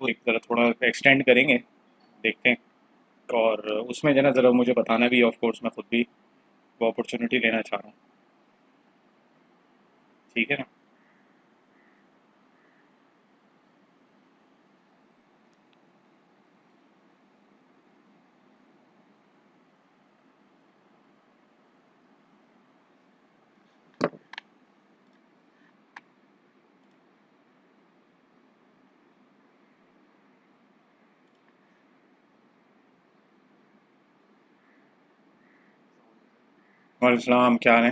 एक ज़रा थोड़ा एक्सटेंड करेंगे, देखते हैं। और उसमें जो है ना ज़रा मुझे बताना भी, ऑफ कोर्स मैं खुद भी वो अपॉर्चुनिटी लेना चाह रहा हूँ। ठीक है ना? वालेकुम सलाम, क्या हाल है?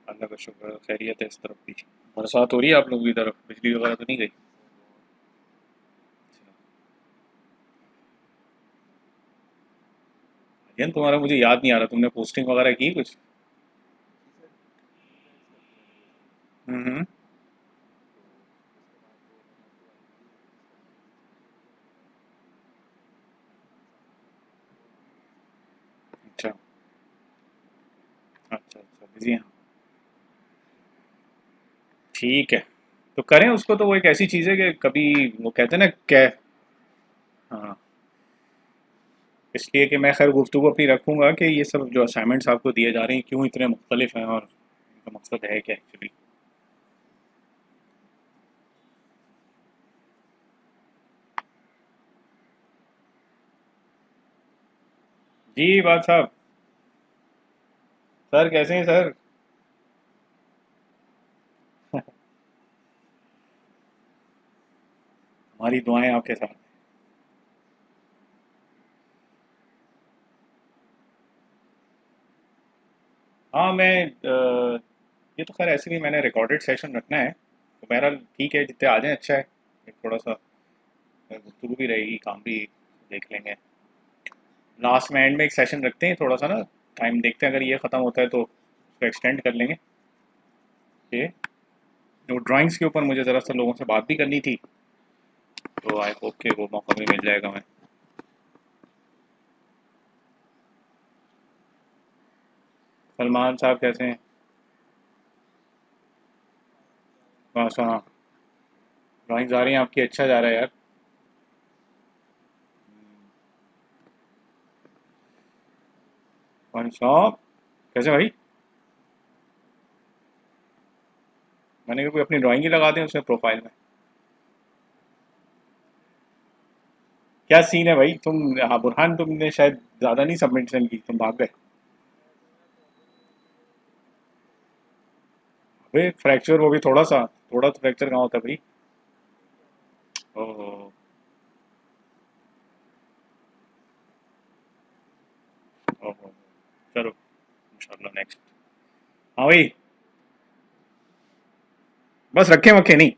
अल्लाह का शुक्र, खैरियत है इस तरफ भी। बरसात हो रही है आप लोग की तरफ? बिजली वगैरह तो नहीं गई? अजयन, तुम्हारा मुझे याद नहीं आ रहा, तुमने पोस्टिंग वगैरह की कुछ? हम्म। अच्छा अच्छा अच्छा, बिजी हैं। ठीक है, तो करें उसको। तो वो एक ऐसी चीज़ है कि कभी वो कहते हैं ना क्या। हाँ, इसलिए कि मैं खैर गुफ्तगू अपनी रखूँगा कि ये सब जो असाइनमेंट्स आपको दिए जा रहे हैं क्यों इतने मुख्तलिफ हैं, और इनका मकसद है क्या एक्चुअली। जी बात साहब। सर कैसे हैं सर? हमारी दुआएं आपके साथ। हाँ मैं ये तो खैर ऐसे भी मैंने रिकॉर्डेड सेशन रखना है, तो बहरहाल ठीक है, जितने आ जाएं अच्छा है। एक थोड़ा सा गुफ्तगू भी रहेगी, काम भी देख लेंगे। लास्ट में एंड में एक सेशन रखते हैं थोड़ा सा ना, टाइम देखते हैं, अगर ये ख़त्म होता है तो उसको एक्सटेंड कर लेंगे। ये जो ड्राइंग्स के ऊपर मुझे ज़रा सा लोगों से बात भी करनी थी, तो आई होप के वो मौका भी मिल जाएगा मैं। सलमान साहब कैसे हैं? हाँ हाँ, ड्राइंग्स आ रही हैं आपकी, अच्छा जा रहा है यार। सलमान साहब कैसे भाई? मैंने कहा कोई अपनी ड्राइंग ही लगा दें उसमें प्रोफाइल में। क्या सीन है भाई तुम? हाँ बुरहान, तुमने शायद ज़्यादा नहीं सबमिशन की, तुम भाग गए। अबे फ्रैक्चर, वो भी थोड़ा सा, थोड़ा तो फ्रैक्चर कहाँ होता है भाई? ओहो। ओहो। चलो इंशाल्लाह नेक्स्ट। हाँ भाई, बस रखे वखे नहीं,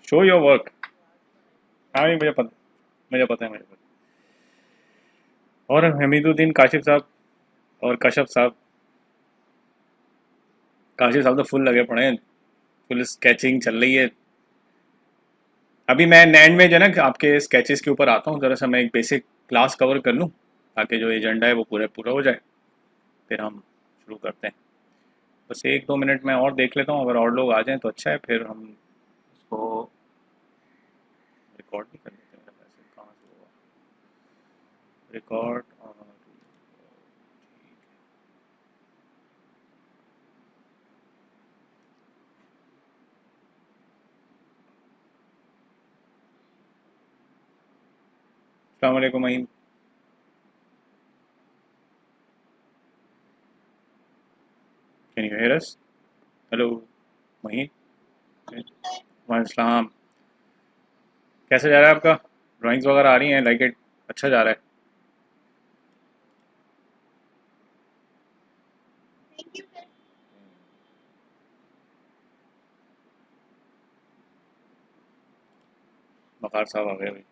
शो योर वर्क। हाँ भाई मुझे पता, मुझे पता है, मुझे पता है। और हमीदुद्दीन काशिफ साहब और कशफ साहब। काशिफ साहब तो फुल लगे पड़े हैं, फुल स्केचिंग चल रही है। अभी मैं एंड में जो है ना आपके स्केचेस के ऊपर आता हूँ, जरा सा मैं एक बेसिक क्लास कवर कर लूँ, ताकि जो एजेंडा है वो पूरा पूरा हो जाए, फिर हम शुरू करते हैं। बस एक दो मिनट में और देख लेता हूँ, अगर और लोग आ जाएं तो अच्छा है, फिर हम इसको रिकॉर्ड भी कर लेते हैं। वैसे कहाँ से होगा रिकॉर्ड? अस्सलाम वालेकुम महीन, can you here us? Hello महीन। वालेकुम सलाम। कैसे जा रहा है आपका? ड्राइंग्स वगैरह आ रही हैं? Like it? अच्छा जा रहा है? बकार साहब आ गए भाई।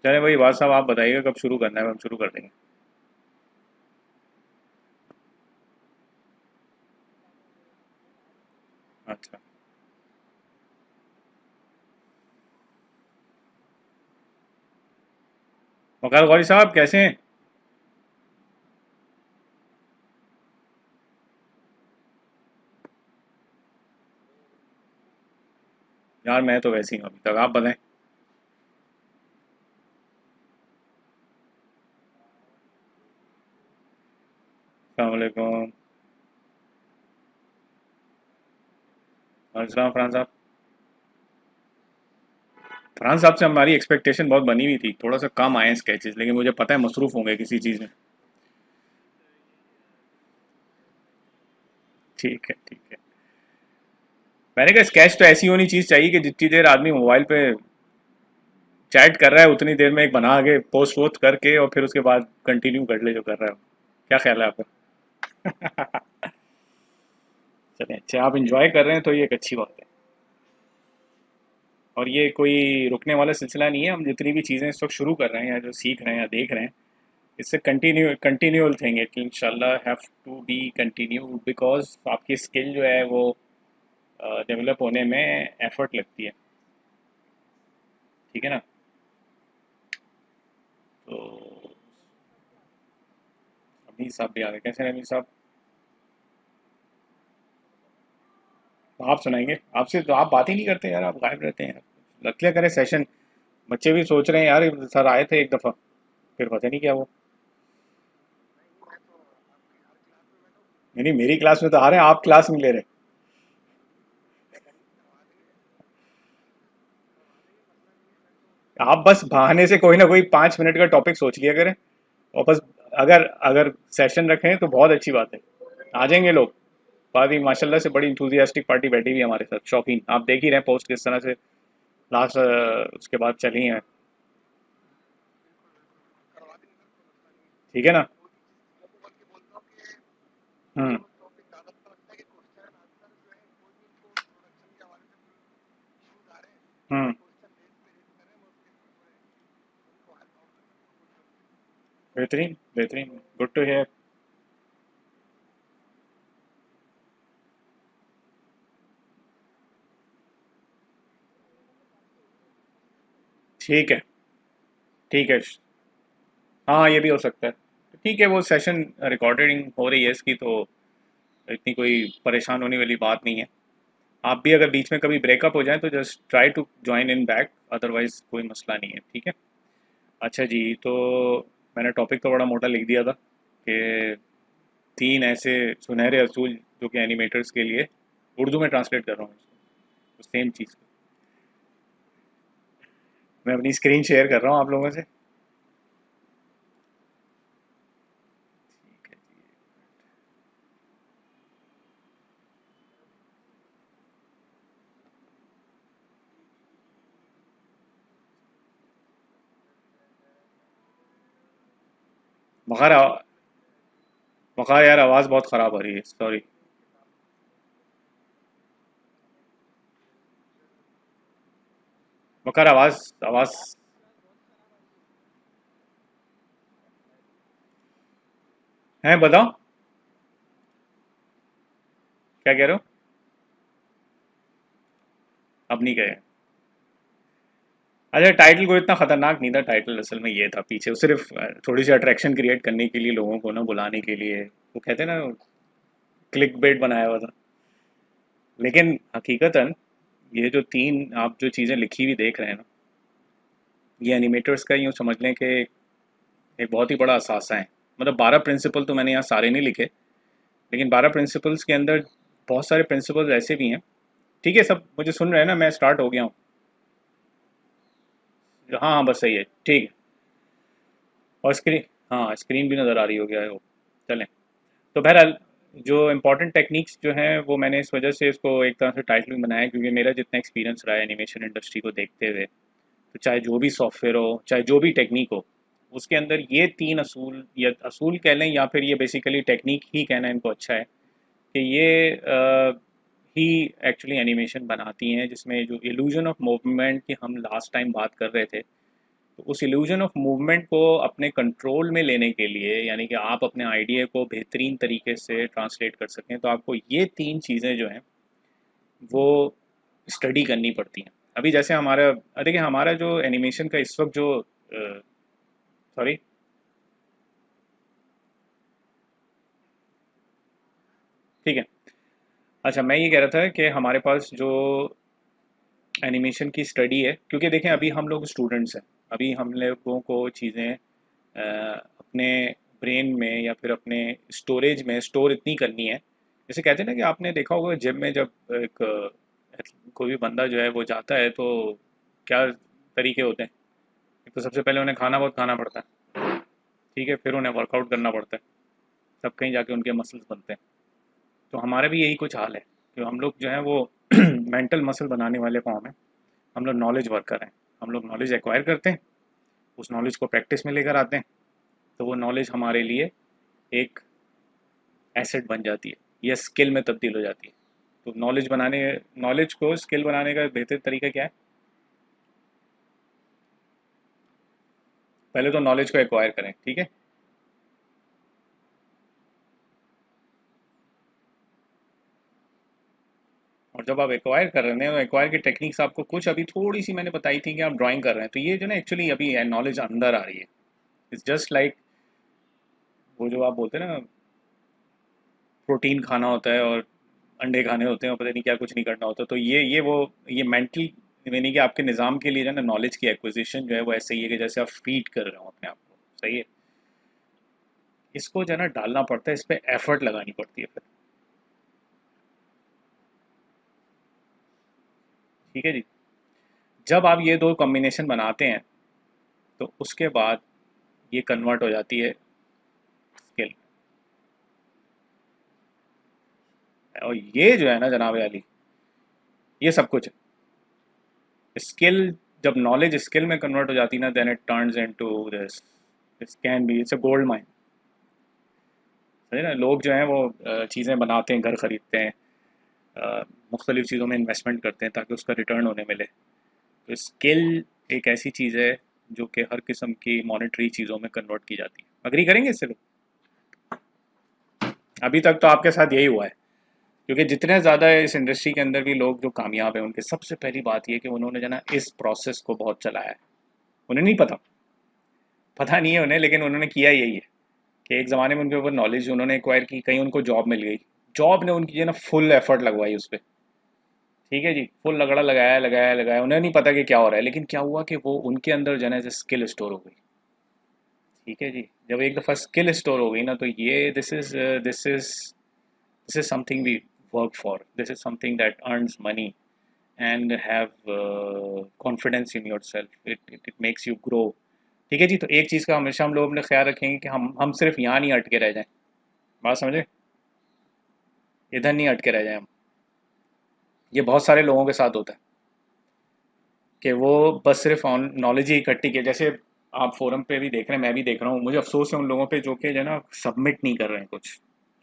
चले भाई, बात साहब आप बताइएगा कब शुरू करना है, हम शुरू कर देंगे। अच्छा। वकार गौरी साहब कैसे हैं? यार मैं तो वैसे ही हूँ अभी तक, आप बताएं। अस्सलाम वालेकुम। अस्सलाम फरहान साहब। फरहान साहब से हमारी एक्सपेक्टेशन बहुत बनी हुई थी, थोड़ा सा कम आए स्केचेस, लेकिन मुझे पता है मसरूफ़ होंगे किसी चीज़ में। ठीक है ठीक है। मैंने कहा स्केच तो ऐसी होनी चीज़ चाहिए कि जितनी देर आदमी मोबाइल पे चैट कर रहा है उतनी देर में एक बना के पोस्ट वोस्ट करके और फिर उसके बाद कंटिन्यू कर ले जो कर रहा है। क्या ख्याल है आपका? चलें, अच्छा आप इंजॉय कर रहे हैं तो ये एक अच्छी बात है। और ये कोई रुकने वाला सिलसिला नहीं है, हम जितनी भी चीज़ें इस वक्त शुरू कर रहे हैं या जो सीख रहे हैं या देख रहे हैं, इससे कंटिन्यूअल थिंग इट इंशाल्लाह have to be continued, because आपकी स्किल जो है वो डेवलप होने में एफर्ट लगती है। ठीक है ना? तो अमीर साहब भी आ गए, कैसे हैं अमीर साहब? तो आप सुनाएंगे, आपसे तो आप बात ही नहीं करते यार, आप गायब रहते हैं यार। रख लिया करें सेशन। बच्चे भी सोच रहे हैं यार, सर आए थे एक दफ़ा, फिर पता नहीं क्या वो। नहीं नहीं, मेरी क्लास में तो आ रहे हैं, आप क्लास नहीं ले रहे। आप बस बहाने से कोई ना कोई 5 मिनट का टॉपिक सोच लिया करें और बस। अगर अगर सेशन रखें तो बहुत अच्छी बात है, आ जाएंगे लोग। बाद ही माशाल्लाह से बड़ी इंथुजियास्टिक पार्टी बैठी हुई है हमारे साथ, शौकीन, आप देख ही रहे हैं पोस्ट किस तरह से लास्ट उसके बाद चली हैं। ठीक है ना? हम्म। हम्म। बेहतरीन बेहतरीन, गुड टू हियर। ठीक है ठीक है। हाँ ये भी हो सकता है। ठीक है, वो सेशन रिकॉर्डिंग हो रही है इसकी, तो इतनी कोई परेशान होने वाली बात नहीं है। आप भी अगर बीच में कभी ब्रेकअप हो जाए तो just try to join in back, otherwise कोई मसला नहीं है। ठीक है। अच्छा जी, तो मैंने टॉपिक तो बड़ा मोटा लिख दिया था कि 3 ऐसे सुनहरे असूल जो कि एनिमेटर्स के लिए, उर्दू में ट्रांसलेट कर रहा हूँ इसको, सेम चीज़ को। मैं अपनी स्क्रीन शेयर कर रहा हूँ आप लोगों से। ठीक है जी। मगर मगर यार आवाज़ बहुत ख़राब आ रही है, सॉरी। मगर आवाज़ आवाज़ है, बताओ क्या कह रहे हो? अब नहीं कहे। अच्छा, टाइटल को इतना खतरनाक नहीं था, टाइटल असल में ये था पीछे, वो सिर्फ थोड़ी सी अट्रैक्शन क्रिएट करने के लिए, लोगों को ना बुलाने के लिए, वो कहते हैं ना, क्लिक बेट बनाया हुआ था। लेकिन हकीकतन ये जो 3 आप जो चीज़ें लिखी हुई देख रहे हैं ना, ये एनिमेटर्स का यूँ समझ लें कि एक बहुत ही बड़ा असासा है। मतलब 12 प्रिंसिपल तो मैंने यहाँ सारे नहीं लिखे, लेकिन 12 प्रिंसिपल्स के अंदर बहुत सारे प्रिंसिपल्स ऐसे भी हैं। ठीक है, सब मुझे सुन रहे हैं ना? मैं स्टार्ट हो गया हूँ। हाँ हाँ, बस सही है, ठीक है। और स्क्रीन, हाँ स्क्रीन भी नज़र आ रही होगी, आई होप। चलें। तो बहरहाल, जो इम्पोर्टेंट टेक्निक्स जो हैं वो मैंने इस वजह से इसको एक तरह से टाइटल में बनाया है, क्योंकि मेरा जितना एक्सपीरियंस रहा है एनिमेशन इंडस्ट्री को देखते हुए, तो चाहे जो भी सॉफ्टवेयर हो, चाहे जो भी टेक्निक हो, उसके अंदर ये 3 असूल, या असूल कह लें या फिर ये बेसिकली टेक्निक ही कहना इनको अच्छा है, कि ये ही एक्चुअली एनिमेशन बनाती हैं, जिसमें जो इल्यूजन ऑफ मूवमेंट की हम लास्ट टाइम बात कर रहे थे, तो उस इल्यूजन ऑफ मूवमेंट को अपने कंट्रोल में लेने के लिए, यानी कि आप अपने आइडिया को बेहतरीन तरीके से ट्रांसलेट कर सकें, तो आपको ये 3 चीज़ें जो हैं वो स्टडी करनी पड़ती हैं। अभी जैसे हमारा, देखिए हमारा जो एनिमेशन का इस वक्त जो, सॉरी, ठीक है। अच्छा, मैं ये कह रहा था कि हमारे पास जो एनिमेशन की स्टडी है, क्योंकि देखें अभी हम लोग स्टूडेंट्स हैं, अभी हम लोगों को चीज़ें अपने ब्रेन में या फिर अपने स्टोरेज में स्टोर इतनी करनी है। जैसे कहते हैं ना कि आपने देखा होगा जिम में जब एक कोई भी बंदा जो है वो जाता है तो क्या तरीके होते हैं। एक तो सबसे पहले उन्हें खाना बहुत खाना पड़ता है, ठीक है, फिर उन्हें वर्कआउट करना पड़ता है, तब कहीं जाके उनके मसल्स बनते हैं। तो हमारा भी यही कुछ हाल है कि हम लोग जो है वो मेंटल मसल बनाने वाले फॉर्म है, हम लोग नॉलेज वर्कर हैं। हम लोग नॉलेज एक्वायर करते हैं, उस नॉलेज को प्रैक्टिस में लेकर आते हैं, तो वो नॉलेज हमारे लिए एक एसेट बन जाती है या स्किल में तब्दील हो जाती है। तो नॉलेज को स्किल बनाने का बेहतर तरीका क्या है? पहले तो नॉलेज को एक्वायर करें, ठीक है। और जब आप एक्वायर कर रहे हैं तो एक्वायर की टेक्निक्स आपको कुछ अभी थोड़ी सी मैंने बताई थी कि आप ड्राइंग कर रहे हैं, तो ये जो ना एक्चुअली अभी नॉलेज अंदर आ रही है। इट्स जस्ट लाइक वो जो आप बोलते हैं ना, प्रोटीन खाना होता है और अंडे खाने होते हैं और पता नहीं क्या कुछ नहीं करना होता, तो ये मेंटल यानी कि आपके निज़ाम के लिए जो है ना नॉलेज की एक्विजिशन जो है वो ऐसे ही है कि जैसे आप फीड कर रहे हो अपने आप को, सही है। इसको जो है ना डालना पड़ता है, इस पर एफर्ट लगानी पड़ती है फिर, ठीक है जी। जब आप ये दो कॉम्बिनेशन बनाते हैं तो उसके बाद ये कन्वर्ट हो जाती है स्किल। और ये जो है ना जनाब अली, ये सब कुछ है स्किल। जब नॉलेज स्किल में कन्वर्ट हो जाती है ना, then it turns into this, this can be it's a gold mine. सही ना, लोग जो हैं वो चीज़ें बनाते हैं, घर खरीदते हैं, मुख्तलिफ़ चीज़ों में इन्वेस्टमेंट करते हैं ताकि उसका रिटर्न उन्हें मिले। तो स्किल एक ऐसी चीज़ है जो कि हर किस्म की मॉनेटरी चीज़ों में कन्वर्ट की जाती है। अग्री करेंगे इससे लोग? अभी तक तो आपके साथ यही हुआ है, क्योंकि जितने ज़्यादा इस इंडस्ट्री के अंदर भी लोग जो कामयाब हैं उनके सबसे पहली बात ये कि उन्होंने जो ना इस प्रोसेस को बहुत चलाया है। उन्हें नहीं पता, पता नहीं है उन्हें, लेकिन उन्होंने किया यही है कि एक ज़माने में उनके ऊपर नॉलेज उन्होंने एक्वायर की, कहीं उनको जॉब मिल गई, जॉब ने उनकी जो ना फुल एफर्ट लगवाई उस पर, ठीक है जी, फुल लगड़ा लगाया लगाया लगाया, उन्हें नहीं पता कि क्या हो रहा है, लेकिन क्या हुआ कि वो उनके अंदर जो है ना स्किल स्टोर हो गई, ठीक है जी। जब एक दफ़ा स्किल स्टोर हो गई ना, तो ये this is something we work for, this is something that earns money and have confidence in your self, it makes you grow, ठीक है जी। तो एक चीज़ का हमेशा हम लोग अपने ख्याल रखेंगे कि हम सिर्फ यहाँ नहीं अटके रह जाएं, बात समझे, इधर नहीं अटके रह जाएं हम। ये बहुत सारे लोगों के साथ होता है कि वो बस सिर्फ ऑन नॉलेज ही इकट्ठी की, जैसे आप फोरम पे भी देख रहे हैं, मैं भी देख रहा हूँ, मुझे अफसोस है उन लोगों पे जो कि जो है ना सबमिट नहीं कर रहे हैं कुछ,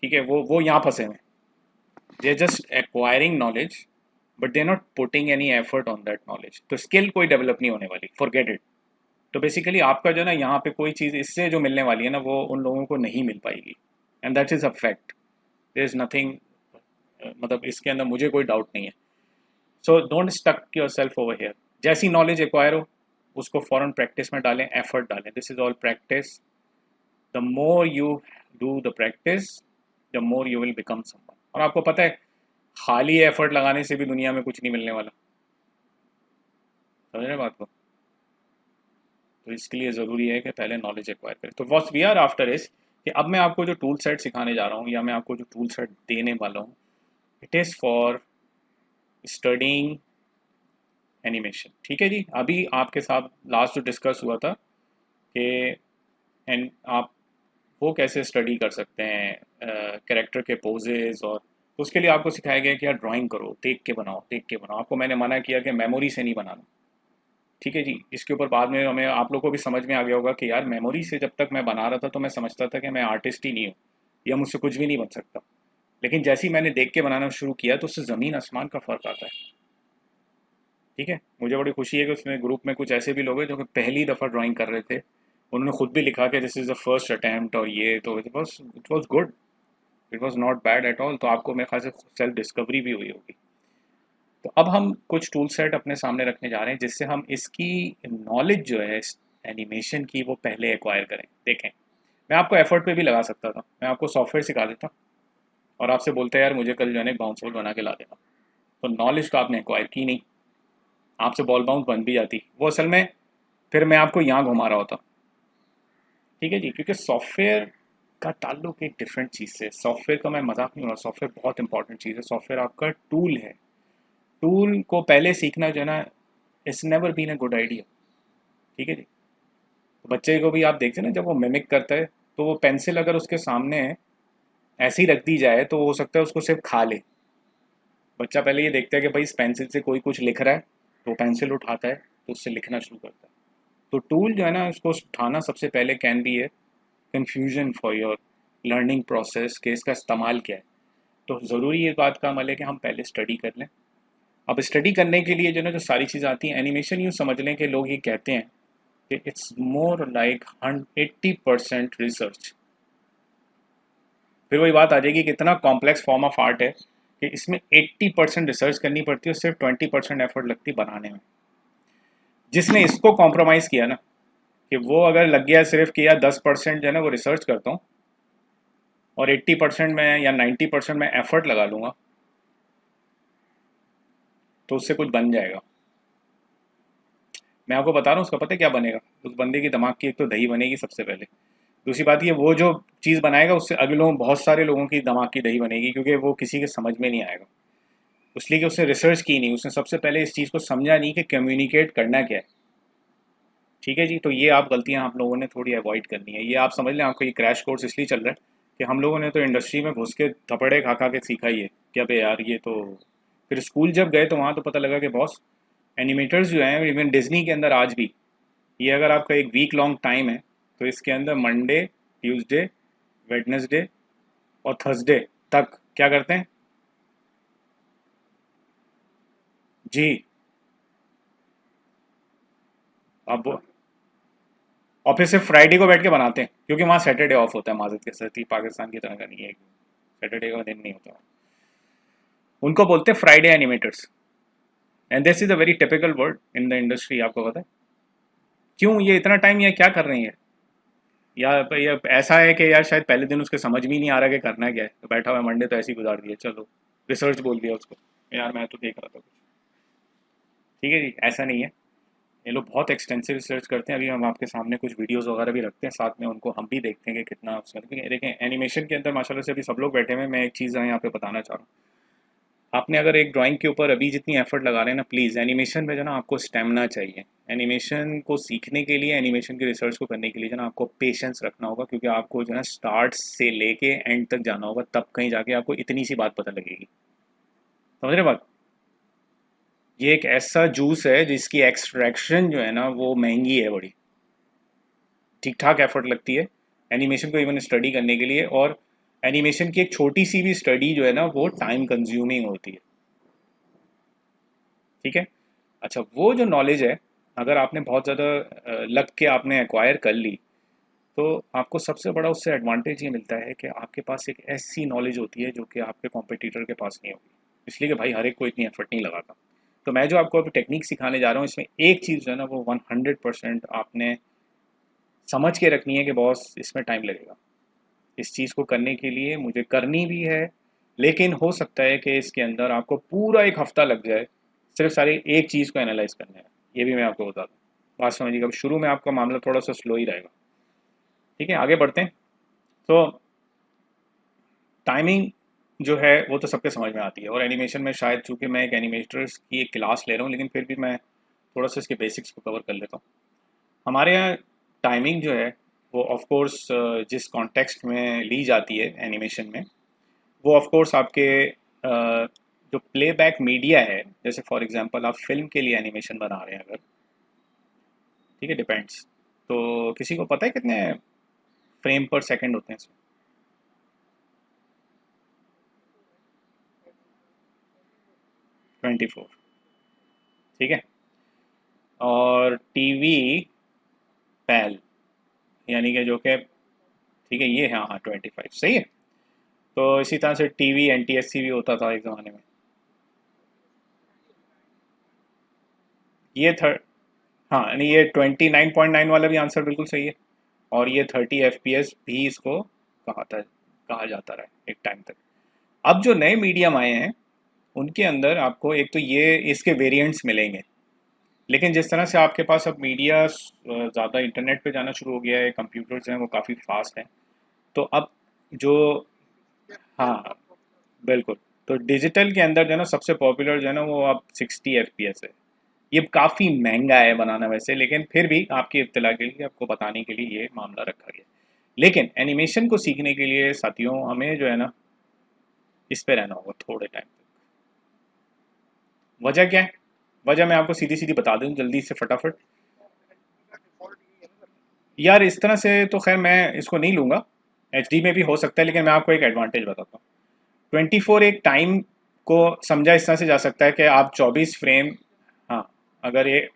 ठीक है, वो यहाँ फंसे हुए हैं, they just acquiring knowledge but they not putting any effort on that knowledge, तो स्किल कोई डेवलप नहीं होने वाली, फॉरगेट इट। तो बेसिकली आपका जो है ना यहाँ पे कोई चीज़ इससे जो मिलने वाली है ना वो उन लोगों को नहीं मिल पाएगी, and that is a fact, there is nothing, मतलब इसके अंदर मुझे कोई डाउट नहीं है। So don't stuck your self over here, जैसी नॉलेज एक्वायर हो उसको फ़ौरन प्रैक्टिस में डालें, एफर्ट डालें, this is all practice. The more you do the practice, the more you will become someone. और आपको पता है खाली एफर्ट लगाने से भी दुनिया में कुछ नहीं मिलने वाला, समझ रहे बात को। तो इसके लिए ज़रूरी है कि पहले नॉलेज एक्वायर करें। तो what we are after is कि अब मैं आपको जो टूल सेट सिखाने जा रहा हूँ या मैं आपको जो टूल सेट देने वाला हूँ, it is for studying animation, ठीक है जी। अभी आपके साथ लास्ट जो डिस्कस हुआ था कि एंड आप वो कैसे स्टडी कर सकते हैं कैरेक्टर के पोजेज, और तो उसके लिए आपको सिखाया गया कि यार ड्राइंग करो, देख के बनाओ, देख के बनाओ। आपको मैंने मना किया कि मेमोरी से नहीं बनाना, ठीक है जी। इसके ऊपर बाद में हमें आप लोगों को भी समझ में आ गया होगा कि यार मेमोरी से जब तक मैं बना रहा था तो मैं समझता था कि मैं आर्टिस्ट ही नहीं हूँ या मुझसे कुछ भी नहीं बन सकता, लेकिन जैसे ही मैंने देख के बनाना शुरू किया तो उससे ज़मीन आसमान का फ़र्क आता है, ठीक है। मुझे बड़ी खुशी है कि उसमें ग्रुप में कुछ ऐसे भी लोग हैं जो कि पहली दफ़ा ड्राइंग कर रहे थे, उन्होंने खुद भी लिखा कि this is the first attempt, और ये तो it was good, it was not bad at all. तो आपको मेरे ख्याल से सेल्फ डिस्कवरी भी हुई होगी। तो अब हम कुछ टूल सेट अपने सामने रखने जा रहे हैं जिससे हम इसकी नॉलेज जो है एनिमेशन की वो पहले एक्वायर करें। देखें, मैं आपको एफर्ट पे भी लगा सकता था, मैं आपको सॉफ्टवेयर सिखा देता और आपसे बोलते यार मुझे कल जो है ना बाउंस बना के ला देना, तो नॉलेज तो आपने एक्वायर की नहीं, आपसे बॉल बाउंस बन भी जाती, वो असल में फिर मैं आपको यहाँ घुमा रहा होता। ठीक है जी, क्योंकि सॉफ्टवेयर का ताल्लुक एक डिफरेंट चीज़ से, सॉफ्टवेयर का मैं मजाक नहीं हो रहा, सॉफ्टवेयर बहुत इंपॉर्टेंट चीज़ है, सॉफ्टवेयर आपका टूल है। टूल को पहले सीखना जो है ना, it's never been a good idea. ठीक है जी। तो बच्चे को भी आप देखते हैं ना, जब वो मिमिक करता है तो वो पेंसिल अगर उसके सामने ऐसे ही रख दी जाए तो हो सकता है उसको सिर्फ खा ले। बच्चा पहले ये देखता है कि भाई इस पेंसिल से कोई कुछ लिख रहा है, तो पेंसिल उठाता है तो उससे लिखना शुरू करता है। तो टूल जो है ना, उसको उठाना सबसे पहले कैन बी है confusion for your learning process, कि इसका इस्तेमाल क्या है। तो ज़रूरी ये बात का अमल है कि हम पहले स्टडी कर लें। अब स्टडी करने के लिए जो ना, जो सारी चीज़ें आती हैं, एनिमेशन यूँ समझ लें कि लोग ये कहते हैं कि इट्स मोर लाइक 80% रिसर्च। फिर वही बात आ जाएगी कि इतना कॉम्प्लेक्स फॉर्म ऑफ आर्ट है कि इसमें 80% रिसर्च करनी पड़ती है और सिर्फ 20% एफर्ट लगती है बनाने में। जिसने इसको कॉम्प्रोमाइज़ किया ना, कि वो अगर लग गया सिर्फ किया 10% जो है ना वो रिसर्च करता हूँ, और 80% में या 90% में एफर्ट लगा लूँगा, तो उससे कुछ बन जाएगा। मैं आपको बता रहा हूँ उसका पता है क्या बनेगा। उस बंदे की दिमाग की एक तो दही बनेगी सबसे पहले। दूसरी बात ये, वो जो चीज़ बनाएगा उससे अगले लोग, बहुत सारे लोगों की दिमाग की दही बनेगी, क्योंकि वो किसी के समझ में नहीं आएगा। इसलिए कि उसने रिसर्च की नहीं, उसने सबसे पहले इस चीज़ को समझा नहीं कि कम्युनिकेट करना क्या है। ठीक है जी। तो ये आप गलतियाँ आप लोगों ने थोड़ी अवॉइड करनी है। ये आप समझ लें, आपको ये क्रैश कोर्स इसलिए चल रहा है कि हम लोगों ने तो इंडस्ट्री में घुस के थपड़े खा खा के सीखा ही है कि अबे यार ये तो। फिर स्कूल जब गए तो वहाँ तो पता लगा कि बॉस, एनिमेटर्स जो हैं इवन डिज्नी के अंदर आज भी, ये अगर आपका एक वीक लॉन्ग टाइम है तो इसके अंदर मंडे, ट्यूसडे, वेडनेसडे और थर्सडे तक क्या करते हैं जी। अब और फिर सिर्फ फ्राइडे को बैठ के बनाते हैं, क्योंकि वहाँ सैटरडे ऑफ होता है, माजद के साथ ही पाकिस्तान की तरह का नहीं है, सैटरडे का दिन नहीं होता। उनको बोलते हैं Friday animators, and this is a very typical word in the industry. आपको पता है क्यों ये इतना टाइम ये क्या कर रही है? या ऐसा है कि यार शायद पहले दिन उसके समझ में ही नहीं आ रहा कि करना क्या है, तो बैठा हुआ मंडे तो ऐसे ही गुजार दिया, चलो रिसर्च बोल दिया उसको, यार मैं तो देख रहा था कुछ। ठीक है जी, ऐसा नहीं है। ये लोग बहुत एक्सटेंसिव रिसर्च करते हैं। अभी हम आपके सामने कुछ वीडियोस वगैरह भी रखते हैं साथ में, उनको हम भी देखते हैं कि कितना उसका। देखें एनिमेशन के अंदर माशाल्लाह से अभी सब लोग बैठे हुए हैं। मैं एक चीज़ यहाँ पे बताना चाह रहा हूँ, आपने अगर एक ड्राइंग के ऊपर अभी जितनी एफर्ट लगा रहे हैं ना, प्लीज़ एनिमेशन में जो ना आपको स्टेमिना चाहिए। एनिमेशन को सीखने के लिए, एनिमेशन की रिसर्च को करने के लिए जो ना आपको पेशेंस रखना होगा, क्योंकि आपको जो है ना स्टार्ट से लेके एंड तक जाना होगा, तब कहीं जाके आपको इतनी सी बात पता लगेगी। समझ रहे बात? ये एक ऐसा जूस है जिसकी एक्सट्रैक्शन जो है ना वो महंगी है बड़ी। ठीक ठाक एफर्ट लगती है एनिमेशन को इवन स्टडी करने के लिए, और एनिमेशन की एक छोटी सी भी स्टडी जो है ना वो टाइम कंज्यूमिंग होती है। ठीक है। अच्छा, वो जो नॉलेज है, अगर आपने बहुत ज़्यादा लग के आपने एक्वायर कर ली, तो आपको सबसे बड़ा उससे एडवांटेज ये मिलता है कि आपके पास एक ऐसी नॉलेज होती है जो कि आपके कॉम्पिटिटर के पास नहीं होगी। इसलिए कि भाई हर एक को इतनी एफर्ट नहीं लगाता। तो मैं जो आपको अभी टेक्निक सिखाने जा रहा हूँ, इसमें एक चीज़ जो है ना वो 100% आपने समझ के रखनी है कि बॉस इसमें टाइम लगेगा। इस चीज़ को करने के लिए मुझे करनी भी है, लेकिन हो सकता है कि इसके अंदर आपको पूरा एक हफ्ता लग जाए सिर्फ सारी एक चीज़ को एनालाइज करने में। ये भी मैं आपको बता दूँ, बात समझिएगा। शुरू में आपका मामला थोड़ा सा स्लो ही रहेगा। ठीक है, आगे बढ़ते हैं। तो टाइमिंग जो है वो तो सबके समझ में आती है, और एनिमेशन में शायद चूंकि मैं एक एनिमेटर्स की एक क्लास ले रहा हूँ, लेकिन फिर भी मैं थोड़ा सा इसके बेसिक्स को कवर कर लेता हूँ। हमारे यहाँ टाइमिंग जो है वो ऑफ कोर्स जिस कॉन्टेक्स्ट में ली जाती है एनिमेशन में, वो ऑफ कोर्स आपके जो प्लेबैक मीडिया है, जैसे फॉर एग्जांपल आप फिल्म के लिए एनिमेशन बना रहे हैं अगर, ठीक है, डिपेंड्स। तो किसी को पता है कितने फ्रेम पर सेकंड होते हैं इसमें? 24। ठीक है। और टीवी पैल, यानी कि जो कि, ठीक है ये, हाँ हाँ 25 सही है। तो इसी तरह से टीवी एनटीएससी भी होता था एक ज़माने में। ये थर्ड, हाँ यानी ये 29.9 वाला भी आंसर बिल्कुल सही है। और ये 30 FPS भी इसको कहा जाता रहा है एक टाइम तक। अब जो नए मीडियम आए हैं उनके अंदर आपको एक तो ये इसके वेरिएंट्स मिलेंगे। लेकिन जिस तरह से आपके पास अब मीडिया ज़्यादा इंटरनेट पे जाना शुरू हो गया है, कंप्यूटर्स हैं वो काफ़ी फास्ट हैं, तो अब जो, हाँ बिल्कुल, तो डिजिटल के अंदर जो है ना सबसे पॉपुलर जो है ना वो अब 60 FPS है। ये काफ़ी महंगा है बनाना वैसे, लेकिन फिर भी आपकी इत्तला के लिए, आपको बताने के लिए ये मामला रखा गया। लेकिन एनिमेशन को सीखने के लिए साथियों हमें जो है ना इस पे रहना होगा थोड़े टाइम तक। वजह क्या है? वजह मैं आपको सीधी सीधी बता दूं जल्दी से फटाफट। यार इस तरह से तो खैर मैं इसको नहीं लूँगा, HD में भी हो सकता है, लेकिन मैं आपको एक एडवांटेज बताता हूँ। 24 एक टाइम को समझा इस तरह से जा सकता है कि आप 24 फ्रेम, हाँ अगर ये,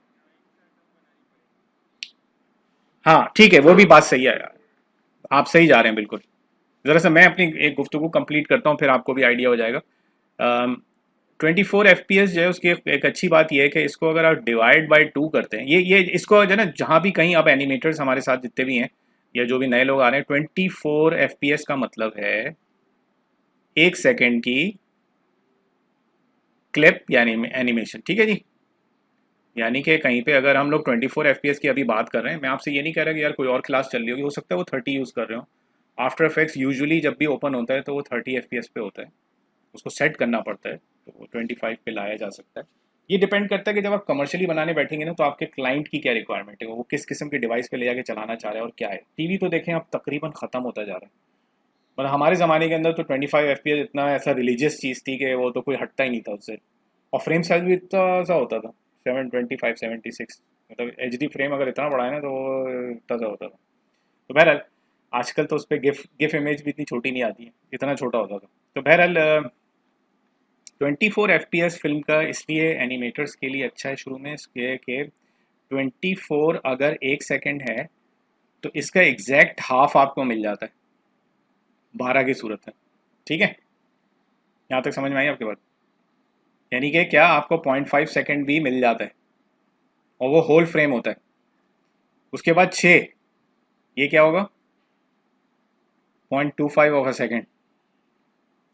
हाँ ठीक है वो भी बात सही है यार, आप सही जा रहे हैं बिल्कुल। ज़रा सा मैं अपनी एक गुफ्तगू कंप्लीट करता हूँ, फिर आपको भी आइडिया हो जाएगा। 24 FPS जो है उसकी एक अच्छी बात यह है कि इसको अगर आप डिवाइड बाई 2 करते हैं, ये इसको जो है ना जहाँ भी कहीं अब एनिमेटर्स हमारे साथ जितने भी हैं या जो भी नए लोग आ रहे हैं, 24 FPS का मतलब है 1 सेकेंड की क्लिप यानी एनिमेशन, ठीक है जी। यानी कि कहीं पे अगर हम लोग 24 FPS की अभी बात कर रहे हैं, मैं आपसे ये नहीं कह रहा कि यार कोई और क्लास चल रही होगी, हो सकता है वो 30 यूज़ कर रहे हो। आफ्टर इफेक्ट्स यूजुअली जब भी ओपन होता है तो वो 30 FPS पे होता है, उसको सेट करना पड़ता है, तो वो 25 पे लाया जा सकता है। ये डिपेंड करता है कि जब आप कमर्शियली बनाने बैठेंगे ना तो आपके क्लाइंट की क्या रिक्वायरमेंट है, वो किस किस्म के डिवाइस पे ले जाके चलाना चाह रहा है और क्या है। टीवी तो देखें अब तकरीबन ख़त्म होता जा रहा है, मतलब हमारे ज़माने के अंदर तो 25 FPS इतना ऐसा रिलीजियस चीज़ थी कि वो तो कोई हटता ही नहीं था उससे। और फ्रेम साइज भी इतना सा होता था, 725 76, मतलब HD फ्रेम अगर इतना बड़ा है ना तो वो इतना सा होता था। तो बहरहाल आजकल तो उस पर गिफ गिफ इमेज भी इतनी छोटी नहीं आती है, इतना छोटा होता था। तो बहरहाल 24 FPS फिल्म का इसलिए एनिमेटर्स के लिए अच्छा है शुरू में, इसके कि 24 अगर 1 सेकेंड है तो इसका एग्जैक्ट हाफ आपको मिल जाता है 12 की सूरत में, ठीक है। यहाँ तक समझ में आई आपके बात? यानी कि क्या आपको 0.5 सेकेंड भी मिल जाता है और वो होल फ्रेम होता है। उसके बाद 6, ये क्या होगा? 0.25 सेकेंड,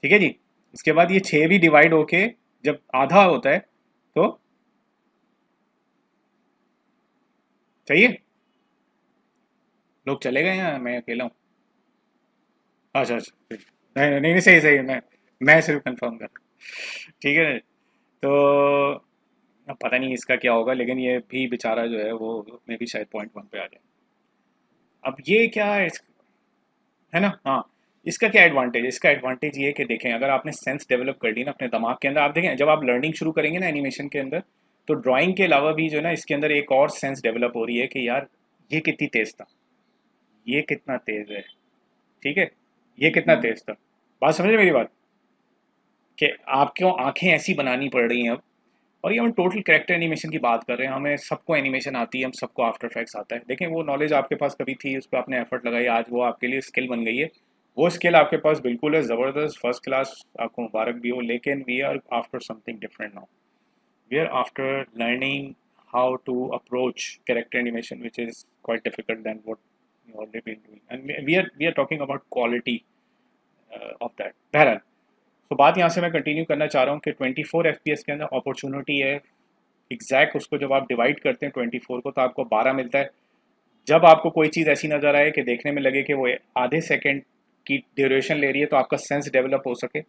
ठीक है जी। इसके बाद ये 6 भी डिवाइड होके जब आधा होता है तो चाहिए, लोग चले गए हैं मैं अकेला हूँ? अच्छा अच्छा, नहीं नहीं नहीं, सही सही, मैं सिर्फ कंफर्म कर, ठीक है। तो अब पता नहीं इसका क्या होगा, लेकिन ये भी बेचारा जो है वो मे भी शायद पॉइंट 1 पे आ जाए। अब ये क्या है है ना, हाँ। इसका क्या एडवांटेज है? इसका एडवांटेज ये है कि देखें अगर आपने सेंस डेवलप कर ली ना अपने दिमाग के अंदर, आप देखें जब आप लर्निंग शुरू करेंगे ना एनिमेशन के अंदर, तो ड्राइंग के अलावा भी जो है ना इसके अंदर एक और सेंस डेवलप हो रही है कि यार ये कितनी तेज था, ये कितना तेज है, ठीक है, ये कितना तेज था। बात समझ रहे मेरी बात? कि आपको आंखें ऐसी बनानी पड़ रही हैं अब। और ये हम टोटल कैरेक्टर एनिमेशन की बात कर रहे हैं, हमें सबको एनिमेशन आती है, हम सबको आफ्टर इफेक्ट्स आता है। देखें वो नॉलेज आपके पास कभी थी, उस पर आपने एफर्ट लगाई, आज वो आपके लिए स्किल बन गई है। वो स्किल आपके पास बिल्कुल है, ज़बरदस्त फर्स्ट क्लास, आपको मुबारक भी हो। लेकिन we are after something different now, we are after learning how to approach character animation which is quite difficult than what you already been doing, and we are talking about quality of that. बहरहाल, तो बात यहाँ से मैं continue करना चाह रहा हूँ कि 24 FPS के अंदर अपॉर्चुनिटी है एग्जैक्ट, उसको जब आप डिवाइड करते हैं 24 को तो आपको 12 मिलता है। जब आपको कोई चीज़ ऐसी नज़र आए कि देखने में लगे कि वो आधे सेकंड की ड्यूरेशन ले रही है, तो आपका सेंस डेवलप हो सके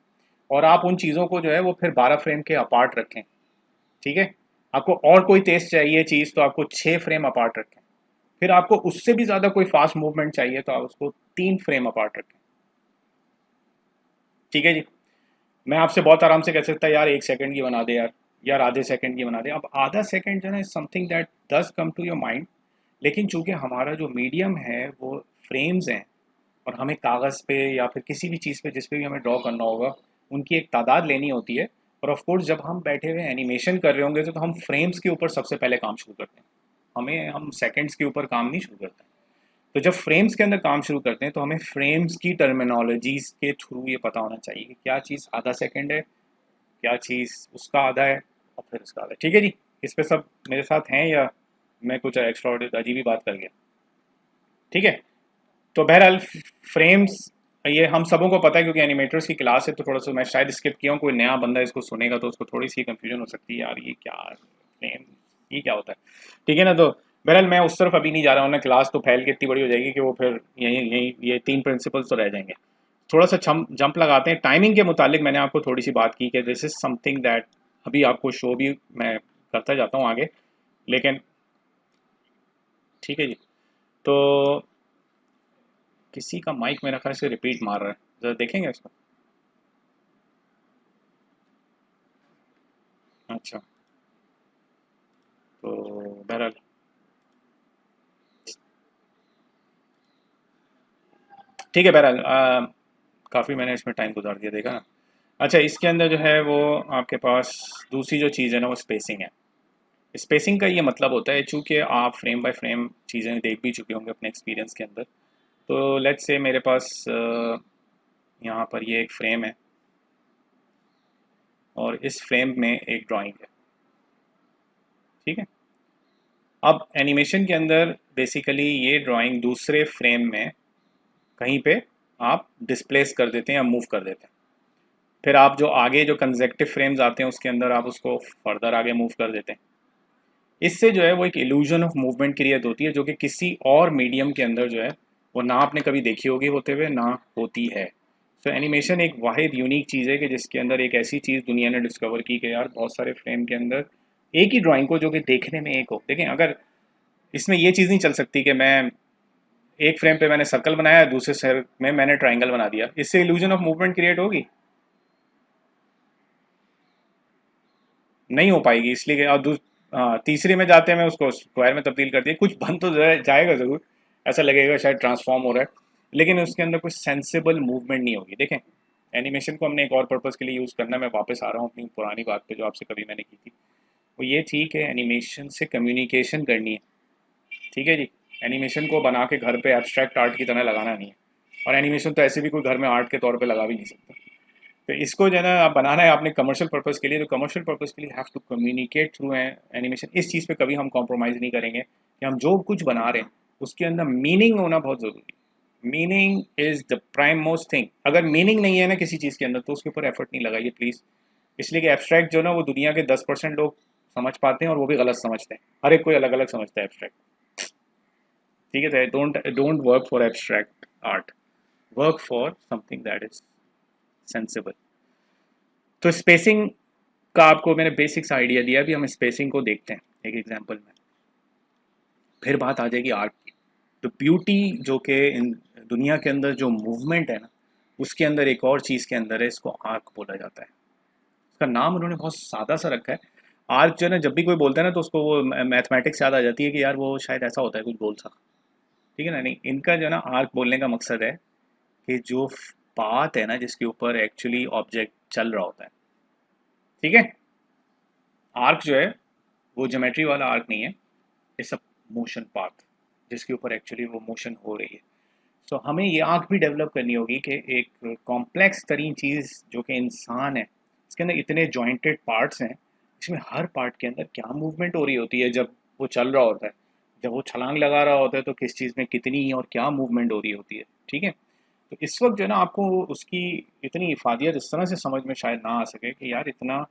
और आप उन चीज़ों को जो है वो फिर 12 फ्रेम के अपार्ट रखें, ठीक है। आपको और कोई तेज चाहिए चीज़ तो आपको 6 फ्रेम अपार्ट रखें, फिर आपको उससे भी ज़्यादा कोई फास्ट मूवमेंट चाहिए तो आप उसको 3 फ्रेम अपार्ट रखें, ठीक है जी। मैं आपसे बहुत आराम से कह सकता यार 1 सेकंड की बना दे यार, यार आधे सेकंड की बना दे। अब आधा सेकंड जो है ना is something that does come to your mind, लेकिन चूंकि हमारा जो मीडियम है वो फ्रेम्स हैं और हमें कागज़ पे या फिर किसी भी चीज़ पे जिस पे भी हमें ड्रॉ करना होगा उनकी एक तादाद लेनी होती है। और ऑफ कोर्स जब हम बैठे हुए एनिमेशन कर रहे होंगे तो हम फ्रेम्स के ऊपर सबसे पहले काम शुरू करते हैं, हम सेकंड्स के ऊपर काम नहीं शुरू करते हैं। तो जब फ्रेम्स के अंदर काम शुरू करते हैं तो हमें फ्रेम्स की टर्मिनोलॉजीज के थ्रू ये पता होना चाहिए कि क्या चीज़ आधा सेकंड है, क्या चीज़ उसका आधा है और फिर उसका आधा है, ठीक है जी। इस पे सब मेरे साथ हैं या मैं कुछ एक्स्ट्रा अजीब ही बात कर गया? ठीक है। तो बहरहाल फ्रेम्स ये हम सबों को पता है क्योंकि एनिमेटर्स की क्लास है, तो थोड़ा सा मैं शायद स्किप किया हूँ, कोई नया बंदा इसको सुनेगा तो उसको थोड़ी सी कंफ्यूजन हो सकती है यार ये क्या फ्रेम ये क्या होता है? ठीक है ना, तो बहरहाल मैं उस तरफ अभी नहीं जा रहा हूँ ना, क्लास तो फैल के इतनी बड़ी हो जाएगी कि वो फिर यही यही ये 3 प्रिंसिपल्स तो रह जाएंगे। थोड़ा सा जंप लगाते हैं टाइमिंग के मुतालिक। मैंने आपको थोड़ी सी बात की कि दिस इज समथिंग दैट अभी आपको शो भी मैं करता जाता हूँ आगे, लेकिन ठीक है जी। तो किसी का माइक मेरा ख्याल से रिपीट मार रहा है, ज़रा देखेंगे इसको। अच्छा, तो बहरहाल ठीक है, बहरहाल काफ़ी मैंने इसमें टाइम गुजार दिया, देखा ना। अच्छा, इसके अंदर जो है वो आपके पास दूसरी जो चीज़ है ना वो स्पेसिंग है। स्पेसिंग का ये मतलब होता है, चूँकि आप फ्रेम बाय फ्रेम चीज़ें देख भी चुके होंगे अपने एक्सपीरियंस के अंदर। तो लेट्स से मेरे पास यहाँ पर ये एक फ्रेम है और इस फ्रेम में एक ड्राइंग है, ठीक है। अब एनिमेशन के अंदर बेसिकली ये ड्राइंग दूसरे फ्रेम में कहीं पे आप डिस्प्लेस कर देते हैं या मूव कर देते हैं। फिर आप जो आगे जो कंजेक्टिव फ्रेम्स आते हैं उसके अंदर आप उसको फर्दर आगे मूव कर देते हैं। इससे जो है वो एक इल्यूजन ऑफ मूवमेंट क्रिएट होती है, जो कि किसी और मीडियम के अंदर जो है वो ना आपने कभी देखी होगी होते हुए, ना होती है। सो एनिमेशन एक वाहिद यूनिक चीज़ है कि जिसके अंदर एक ऐसी चीज़ दुनिया ने डिस्कवर की कि यार बहुत सारे फ्रेम के अंदर एक ही ड्राइंग को जो कि देखने में एक हो। देखें, अगर इसमें ये चीज़ नहीं चल सकती कि मैं एक फ्रेम पे मैंने सर्कल बनाया, दूसरे फ्रेम में मैंने ट्राइंगल बना दिया, इससे इल्यूजन ऑफ मूवमेंट क्रिएट होगी? नहीं हो पाएगी, इसलिए कि तीसरे में जाते हैं मैं उसको स्क्वायर में तब्दील कर दिया, कुछ बन तो जाएगा ज़रूर, ऐसा लगेगा शायद ट्रांसफॉर्म हो रहा है, लेकिन उसके अंदर कुछ सेंसिबल मूवमेंट नहीं होगी। देखें, एनिमेशन को हमने एक और पर्पज़ के लिए यूज़ करना है। मैं वापस आ रहा हूँ अपनी पुरानी बात पे जो आपसे कभी मैंने की थी, वो ये थी कि एनिमेशन से कम्युनिकेशन करनी है, ठीक है जी। एनिमेशन को बना के घर पे एब्स्ट्रैक्ट आर्ट की तरह लगाना नहीं है, और एनिमेशन तो ऐसे भी कोई घर में आर्ट के तौर पे लगा भी नहीं सकता। तो इसको जो है ना आप बनाना है आपने कमर्शियल पर्पज़ के लिए, तो कमर्शियल पर्पज़ के लिए have to communicate through animation. इस चीज़ पे कभी हम कॉम्प्रोमाइज़ नहीं करेंगे कि हम जो कुछ बना रहे हैं उसके अंदर मीनिंग होना बहुत ज़रूरी है। Meaning is the prime most thing. अगर मीनिंग नहीं है ना किसी चीज़ के अंदर तो उसके ऊपर एफर्ट नहीं लगाइए प्लीज़। इसलिए कि एब्स्ट्रैक्ट जो ना वो दुनिया के 10% लोग समझ पाते हैं और वो भी गलत समझते हैं। हर एक कोई अलग अलग समझता है एब्स्ट्रैक्ट, ठीक है। Don't don't work for abstract art, work for something that is sensible. तो स्पेसिंग का आपको मैंने बेसिक्स आइडिया दिया, अभी हम स्पेसिंग को देखते हैं एक एग्जांपल में, फिर बात आ जाएगी आर्ट की। तो ब्यूटी जो कि इन दुनिया के अंदर जो मूवमेंट है ना, उसके अंदर एक और चीज़ के अंदर है, इसको आर्क बोला जाता है। इसका नाम उन्होंने बहुत सादा सा रखा है। आर्क जो है ना, जब भी कोई बोलता है ना तो उसको वो मैथमेटिक्स याद आ जाती है कि यार वो शायद ऐसा होता है कुछ गोल सा, ठीक है ना। नहीं, इनका जो है ना आर्क बोलने का मकसद है कि जो पाथ है ना जिसके ऊपर एक्चुअली ऑब्जेक्ट चल रहा होता है, ठीक है। आर्क जो है वो ज्योमेट्री वाला आर्क नहीं है, इट्स अ मोशन पाथ जिसके ऊपर एक्चुअली वो मोशन हो रही है। सो हमें ये आँख भी डेवलप करनी होगी कि एक कॉम्प्लेक्स तरीन चीज़ जो कि इंसान है, इसके अंदर इतने जॉइंटेड पार्ट्स हैं, इसमें हर पार्ट के अंदर क्या मूवमेंट हो रही होती है जब वो चल रहा होता है, जब वो छलांग लगा रहा होता है तो किस चीज़ में कितनी और क्या मूवमेंट हो रही होती है, ठीक है। तो इस वक्त जो है ना आपको उसकी इतनी इफादियत इस तरह से समझ में शायद ना आ सके कि यार इतना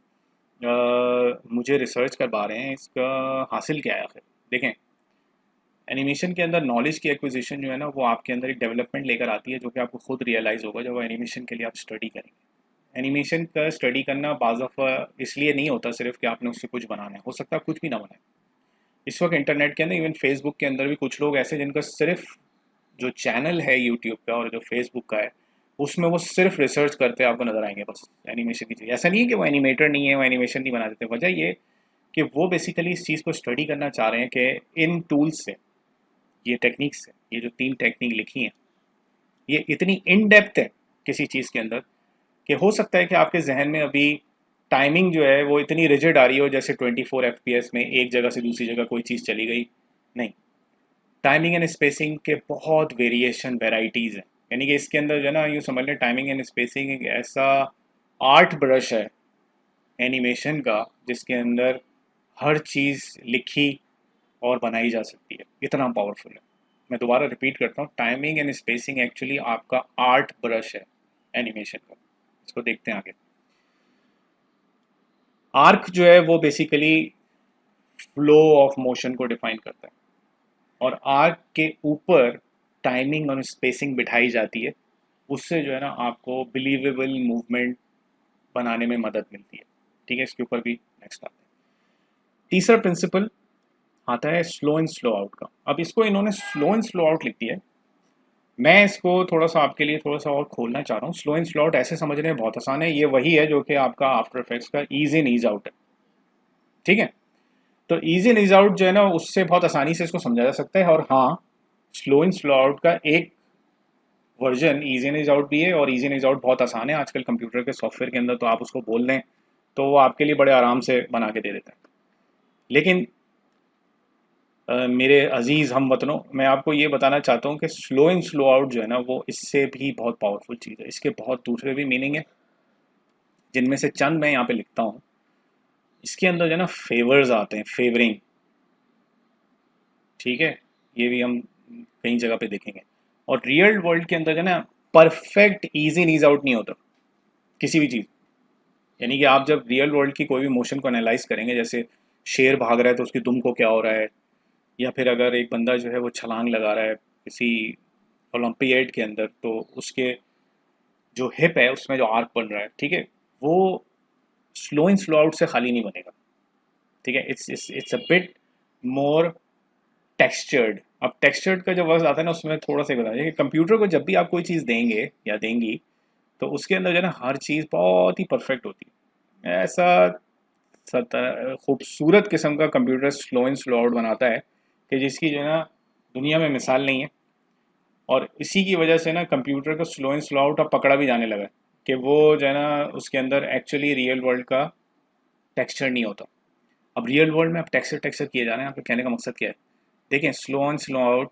मुझे रिसर्च करवा रहे हैं, इसका हासिल क्या है आखिर। देखें, एनिमेशन के अंदर नॉलेज की एक्विजिशन जो है ना वो आपके अंदर एक डेवलपमेंट लेकर आती है, जो कि आपको खुद रियलाइज़ होगा जब वो एनिमेशन के लिए आप स्टडी करेंगे। एनिमेशन का स्टडी करना बाज़ दफ़ा इसलिए नहीं होता सिर्फ कि आपने उससे कुछ बनाना है, हो सकता है कुछ भी ना बनाए। इस वक्त इंटरनेट के अंदर इवन फेसबुक के अंदर भी कुछ लोग ऐसे जिनका सिर्फ जो चैनल है यूट्यूब का और जो फेसबुक का है उसमें वो सिर्फ रिसर्च करते आपको नज़र आएंगे बस एनिमेशन की चीज़। ऐसा नहीं है कि वो एनिमेटर नहीं है, वो एनिमेशन नहीं बना देते, वजह ये कि वो बेसिकली इस चीज़ को स्टडी करना चाह रहे हैं कि इन टूल्स से, ये टेक्निक्स है, ये जो 3 टेक्निक लिखी हैं, ये इतनी इन डेप्थ है किसी चीज़ के अंदर कि हो सकता है कि आपके जहन में अभी टाइमिंग जो है वो इतनी रिजिड आ रही हो, जैसे 24 FPS में एक जगह से दूसरी जगह कोई चीज़ चली गई। नहीं, टाइमिंग एंड स्पेसिंग के बहुत वेरिएशन वेराइटीज़ हैं। यानी कि इसके अंदर जो है ना यूँ समझ लें टाइमिंग एंड स्पेसिंग एक ऐसा आर्ट ब्रश है एनिमेशन का जिसके अंदर हर चीज़ लिखी और बनाई जा सकती है, इतना पावरफुल है। मैं दोबारा रिपीट करता हूँ, टाइमिंग एंड स्पेसिंग एक्चुअली आपका आर्ट ब्रश है एनिमेशन का। इसको देखते हैं आगे। आर्क जो है वो बेसिकली फ्लो ऑफ मोशन को डिफाइन करता है, और आर्क के ऊपर टाइमिंग और स्पेसिंग बिठाई जाती है, उससे जो है ना आपको बिलीवेबल मूवमेंट बनाने में मदद मिलती है। ठीक है, इसके ऊपर भी नेक्स्ट आता है। तीसरा प्रिंसिपल आता है स्लो इन स्लो आउट का। अब इसको इन्होंने स्लो इन स्लो आउट लिख दिया है, मैं इसको थोड़ा सा आपके लिए थोड़ा सा और खोलना चाह रहा हूँ। स्लो इन स्लो आउट ऐसे समझने में बहुत आसान है, ये वही है जो कि आपका आफ्टर इफेक्ट्स का ईज इन ईज आउट है। ठीक है, तो ईज इन ईज आउट जो है ना उससे बहुत आसानी से इसको समझा जा सकता है। और हाँ, स्लो इन स्लो आउट का एक version ease in ease out भी है, और ईज इन ईज आउट बहुत आसान है आजकल कंप्यूटर के सॉफ्टवेयर के अंदर, तो आप उसको बोल दें तो वो आपके लिए बड़े आराम से बना के दे देता है। लेकिन मेरे अजीज़ हम वतनों, मैं आपको ये बताना चाहता हूँ कि स्लो इन स्लो आउट जो है ना वो इससे भी बहुत पावरफुल चीज़ है। इसके बहुत दूसरे भी मीनिंग है, जिनमें से चंद मैं यहाँ पे लिखता हूँ। इसके अंदर जो है ना फेवर्स आते हैं, फेवरिंग। ठीक है, ये भी हम कई जगह पे देखेंगे। और रियल वर्ल्ड के अंदर जो है ना perfect ease in ease out नहीं होता किसी भी चीज़। यानी कि आप जब रियल वर्ल्ड की कोई भी मोशन को एनालाइज करेंगे, जैसे शेर भाग रहा है तो उसकी दुम को क्या हो रहा है, या फिर अगर एक बंदा जो है वो छलांग लगा रहा है किसी ओलंपियाड के अंदर, तो उसके जो हिप है उसमें जो आर्क बन रहा है, ठीक है, वो स्लो इन स्लो आउट से खाली नहीं बनेगा। ठीक है, it's a bit more textured. अब टेक्सचर्ड का जो वर्ड आता है ना उसमें थोड़ा सा बताइए कि कंप्यूटर को जब भी आप कोई चीज़ देंगे या देंगी, तो उसके अंदर जो है ना हर चीज़ बहुत ही परफेक्ट होती है। ऐसा खूबसूरत किस्म का computer slow in slow out बनाता है कि जिसकी जो है ना दुनिया में मिसाल नहीं है। और इसी की वजह से ना कंप्यूटर को स्लो इन स्लो आउट अब पकड़ा भी जाने लगा है कि वो जो है ना उसके अंदर एक्चुअली रियल वर्ल्ड का टेक्सचर नहीं होता। अब रियल वर्ल्ड में अब टेक्सचर टेक्सचर किए जा रहे हैं, आपके कहने का मकसद क्या है? देखें, स्लो इन स्लो आउट,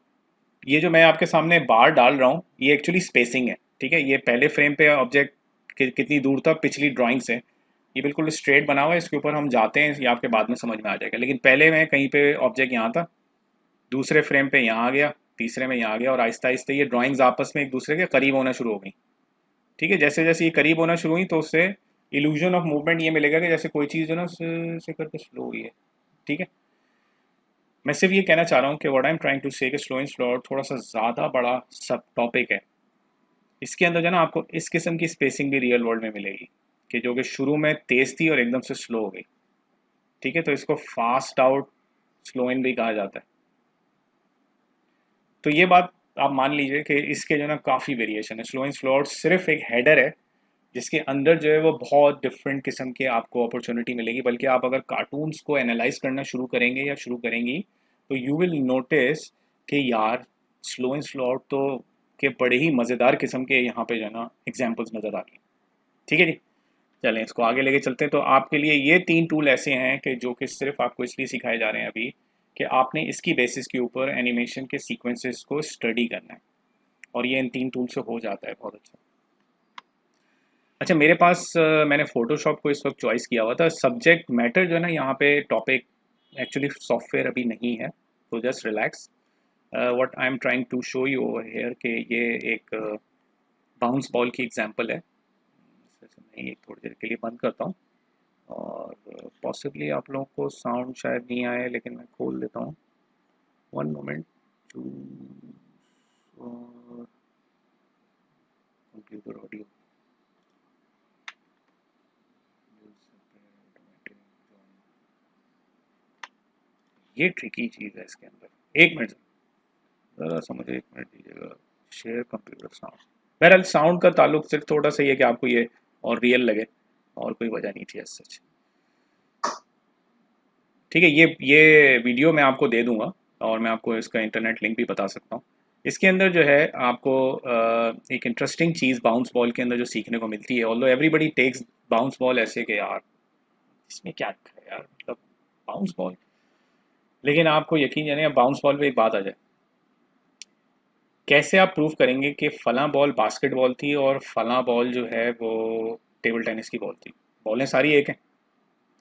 ये जो मैं आपके सामने बार डाल रहा हूँ ये एक्चुअली स्पेसिंग है। ठीक है, ये पहले फ्रेम पे ऑब्जेक्ट कितनी दूर था पिछली ड्राइंग से, ये बिल्कुल स्ट्रेट बना हुआ है, इसके ऊपर हम जाते हैं ये आपके बाद में समझ में आ जाएगा। लेकिन पहले मैं कहीं पे ऑब्जेक्ट यहाँ था, दूसरे फ्रेम पे यहाँ आ गया, तीसरे में यहाँ आ गया, और आहिस्ता आहिस्ता ये ड्राइंग्स आपस में एक दूसरे के करीब होना शुरू हो गई। ठीक है, जैसे जैसे ये करीब होना शुरू हुई तो उससे इल्यूजन ऑफ मूवमेंट ये मिलेगा कि जैसे कोई चीज़ जो ना से करके स्लो हुई है। ठीक है, मैं सिर्फ ये कहना चाह रहा हूँ कि what I am trying to say कि स्लो एंड स्लो आउट थोड़ा सा ज़्यादा बड़ा सब टॉपिक है। इसके अंदर जो ना आपको इस किस्म की स्पेसिंग भी रियल वर्ल्ड में मिलेगी कि जो कि शुरू में तेज़ थी और एकदम से स्लो हो गई। ठीक है, तो इसको फास्ट आउट स्लो इन भी कहा जाता है। तो ये बात आप मान लीजिए कि इसके जो ना काफ़ी वेरिएशन है। स्लो इन स्लो आउट सिर्फ एक हेडर है जिसके अंदर जो है वो बहुत डिफरेंट किस्म के आपको अपॉर्चुनिटी मिलेगी। बल्कि आप अगर कार्टून्स को एनालाइज करना शुरू करेंगे या शुरू करेंगी तो यू विल नोटिस कि यार स्लो इन स्लो आउट तो के बड़े ही मज़ेदार किस्म के यहाँ पे जो है ना एग्जाम्पल्स नज़र आ रही हैं। ठीक है जी, चलें इसको आगे लेके चलते हैं। तो आपके लिए ये 3 टूल ऐसे हैं कि जो कि सिर्फ आपको इसलिए सिखाए जा रहे हैं अभी कि आपने इसकी बेसिस के ऊपर एनिमेशन के सीक्वेंसेस को स्टडी करना है, और ये इन 3 टूल से हो जाता है बहुत अच्छा। अच्छा, मेरे पास मैंने फ़ोटोशॉप को इस वक्त चॉइस किया हुआ था। सब्जेक्ट मैटर जो है ना यहाँ पे टॉपिक एक्चुअली सॉफ्टवेयर अभी नहीं है, तो just relax. What I am trying to show you over here कि ये एक बाउंस बॉल की एग्जांपल है। मैं ये थोड़ी देर के लिए बंद करता हूँ, और पॉसिबली आप लोगों को साउंड शायद नहीं आए, लेकिन मैं खोल देता हूँ। One moment to computer audio. ये ट्रिकी चीज़ है इसके अंदर। एक मिनट ज़रा सा मुझे एक मिनट दीजिएगा। Share computer sound. बहरहाल साउंड का ताल्लुक सिर्फ थोड़ा सा ये कि आपको ये और रियल लगे, और कोई वजह नहीं थी ऐसा सच। ठीक है, ये वीडियो मैं आपको दे दूंगा, और मैं आपको इसका इंटरनेट लिंक भी बता सकता हूँ। इसके अंदर जो है आपको एक इंटरेस्टिंग चीज़ बाउंस बॉल के अंदर जो सीखने को मिलती है, although everybody takes bounce ball ऐसे कि यार इसमें क्या रखा है यार, मतलब बाउंस बॉल। लेकिन आपको यकीन जानिए बाउंस बॉल पे एक बात आ जाए, कैसे आप प्रूव करेंगे कि फ़लाँ बॉल बास्केटबॉल थी और फ़लाँ बॉल जो है वो टेबल टेनिस की बॉल थी? बॉलें सारी एक हैं।